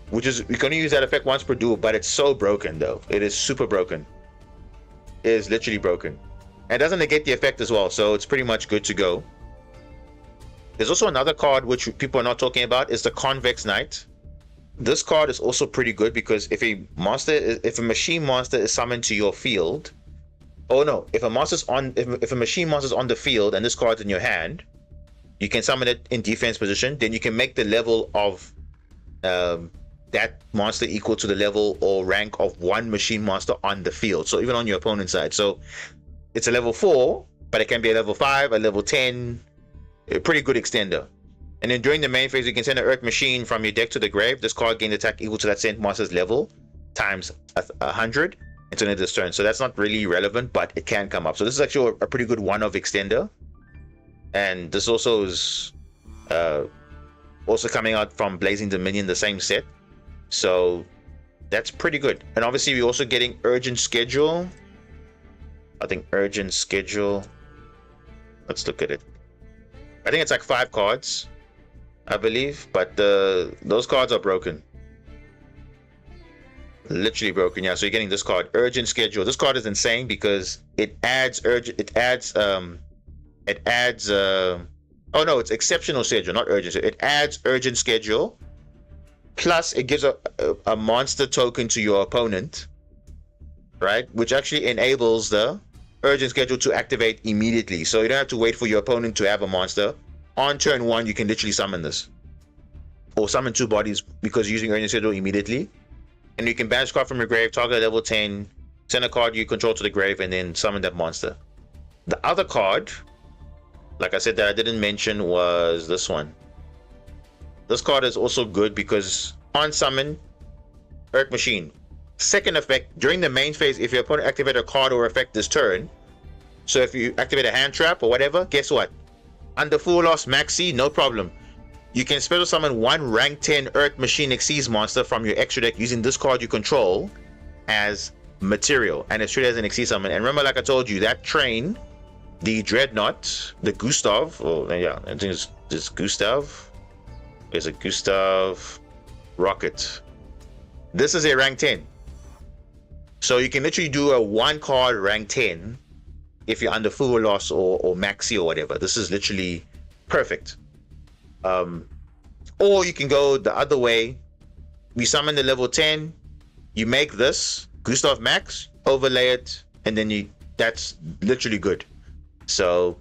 Which is, you can only use that effect once per duel, but it's so broken though. It is super broken. It is literally broken. And it doesn't negate the effect as well, so it's pretty much good to go. There's also another card which people are not talking about, is the Convex Knight. This card is also pretty good, because if a machine monster is summoned to your field, if a machine monster is on the field and this card's in your hand, you can summon it in defense position. Then you can make the level of that monster equal to the level or rank of one machine monster on the field, so even on your opponent's side. So it's a level 4, but it can be a level 5, a level 10, a pretty good extender. And then during the main phase, you can send an Earth Machine from your deck to the grave. This card gains attack equal to that sent monster's level times 100 until the end of this turn. So that's not really relevant, but it can come up. So this is actually a pretty good one-off extender. And this also is also coming out from Blazing Dominion, the same set. So that's pretty good. And obviously we're also getting Urgent Schedule. I think Urgent Schedule, let's look at it. I think it's like 5 cards, I believe, but those cards are broken. Literally broken. Yeah, so you're getting this card, Urgent Schedule. This card is insane because it adds it's Exceptional Schedule, not Urgent. It adds Urgent Schedule, plus it gives a monster token to your opponent, right? Which actually enables the Urgent Schedule to activate immediately. So you don't have to wait for your opponent to have a monster. On turn 1, you can literally summon this. Or summon 2 bodies, because you're using Urgent Schedule immediately. And you can banish card from your grave, target level 10, send a card you control to the grave, and then summon that monster. The other card, like I said, that I didn't mention, was this one. This card is also good because on summon, Earth Machine. Second effect, during the main phase, if your opponent activates a card or effect this turn, so if you activate a hand trap or whatever, guess what? Under full loss maxi, no problem. You can special summon 1 rank 10 Earth Machine Xyz monster from your extra deck using this card you control as material, and it's treated as an Xyz summon. And remember, like I told you, that train, the Dreadnought, the Gustav, I think it's Gustav. There's a Gustav Rocket. This is a rank 10. So you can literally do a 1-card rank 10 if you're under full loss or maxi or whatever. This is literally perfect. Or you can go the other way. We summon the level 10, you make this Gustav Max, overlay it, and then that's literally good. So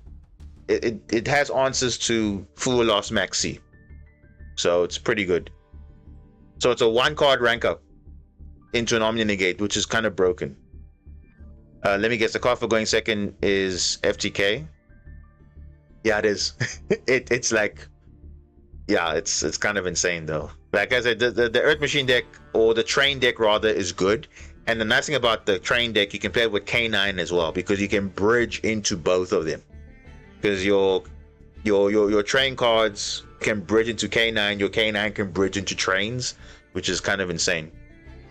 it has answers to full loss maxi. So it's pretty good. So it's a 1-card rank up into an Omni Negate, which is kind of broken. Let me guess, the card for going second is FTK. Yeah, it is. It's like, yeah, it's kind of insane though. Like I said, the Earth Machine deck, or the Train deck rather, is good. And the nice thing about the Train deck, you can play it with K9 as well, because you can bridge into both of them. Because your Train cards can bridge into K9, your K9 can bridge into Trains, which is kind of insane.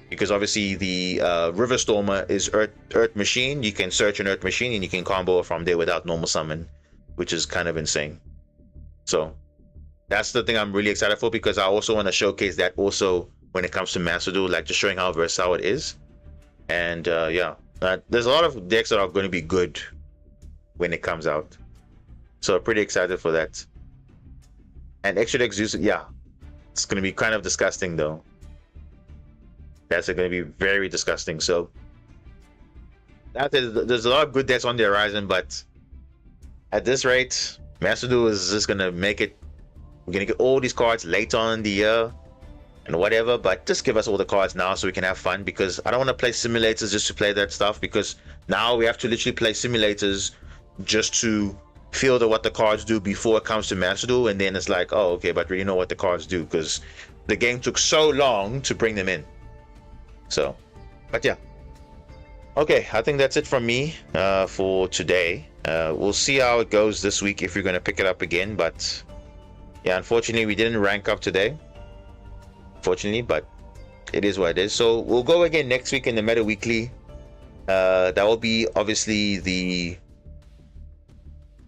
Because obviously the River Stormer is Earth Machine. You can search an Earth Machine and you can combo it from there without normal summon, which is kind of insane. So that's the thing I'm really excited for, because I also want to showcase that also when it comes to Master Duel, like just showing how versatile it is. And there's a lot of decks that are going to be good when it comes out. So pretty excited for that. And extra deck Zeus, yeah, it's gonna be kind of disgusting though. That's gonna be very disgusting. So there's a lot of good decks on the horizon, but at this rate, Master Duel is just gonna make it. We're gonna get all these cards later on in the year and whatever, but just give us all the cards now so we can have fun, because I don't want to play simulators just to play that stuff, because now we have to literally play simulators just to feel what the cards do before it comes to Master Duel, and then it's like, oh, okay, but we know what the cards do because the game took so long to bring them in. So, but yeah. Okay, I think that's it from me for today. We'll see how it goes this week if you're going to pick it up again, but yeah, unfortunately we didn't rank up today. Fortunately, but it is what it is. So we'll go again next week in the Meta Weekly. That will be obviously the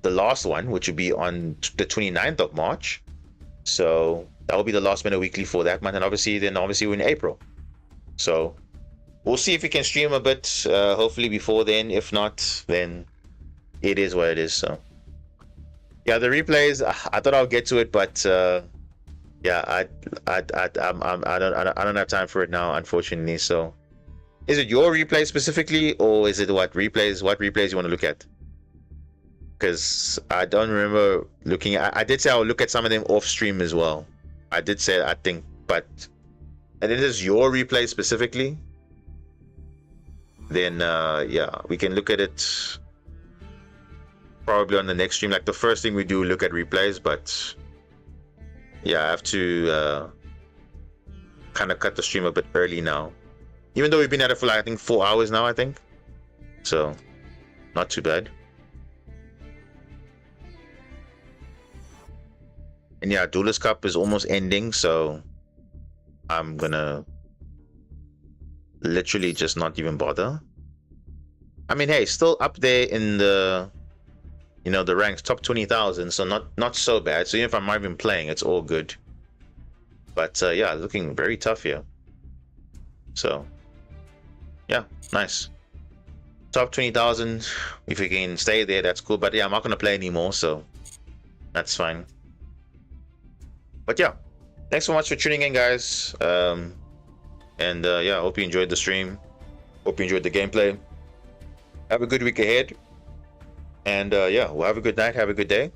last one, which will be on the 29th of March. So that will be the last Meta Weekly for that month, and obviously we're in April. So we'll see if we can stream a bit, hopefully before then. If not, then it is what it is. So yeah, the replays, I thought I'll get to it, but yeah, I don't have time for it now, unfortunately. So, is it your replay specifically, or is it what replays you want to look at? Because I don't remember looking at. I did say I'll look at some of them off stream as well. I did say I think, but and it is your replay specifically. Then yeah, we can look at it probably on the next stream. Like the first thing we do, look at replays, but. Yeah, I have to kind of cut the stream a bit early now. Even though we've been at it for like, I think 4 hours now, I think. So, not too bad. And yeah, Duelist Cup is almost ending, so I'm gonna literally just not even bother. I mean, hey, still up there in the the ranks, top 20,000, so not so bad. So even if I'm not even playing, it's all good. But yeah, looking very tough here. So yeah, nice. Top 20,000. If we can stay there, that's cool. But yeah, I'm not gonna play anymore, so that's fine. But yeah, thanks so much for tuning in, guys. And yeah, hope you enjoyed the stream. Hope you enjoyed the gameplay. Have a good week ahead. And yeah, well, have a good night, have a good day.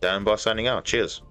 Dan Boss signing out. Cheers.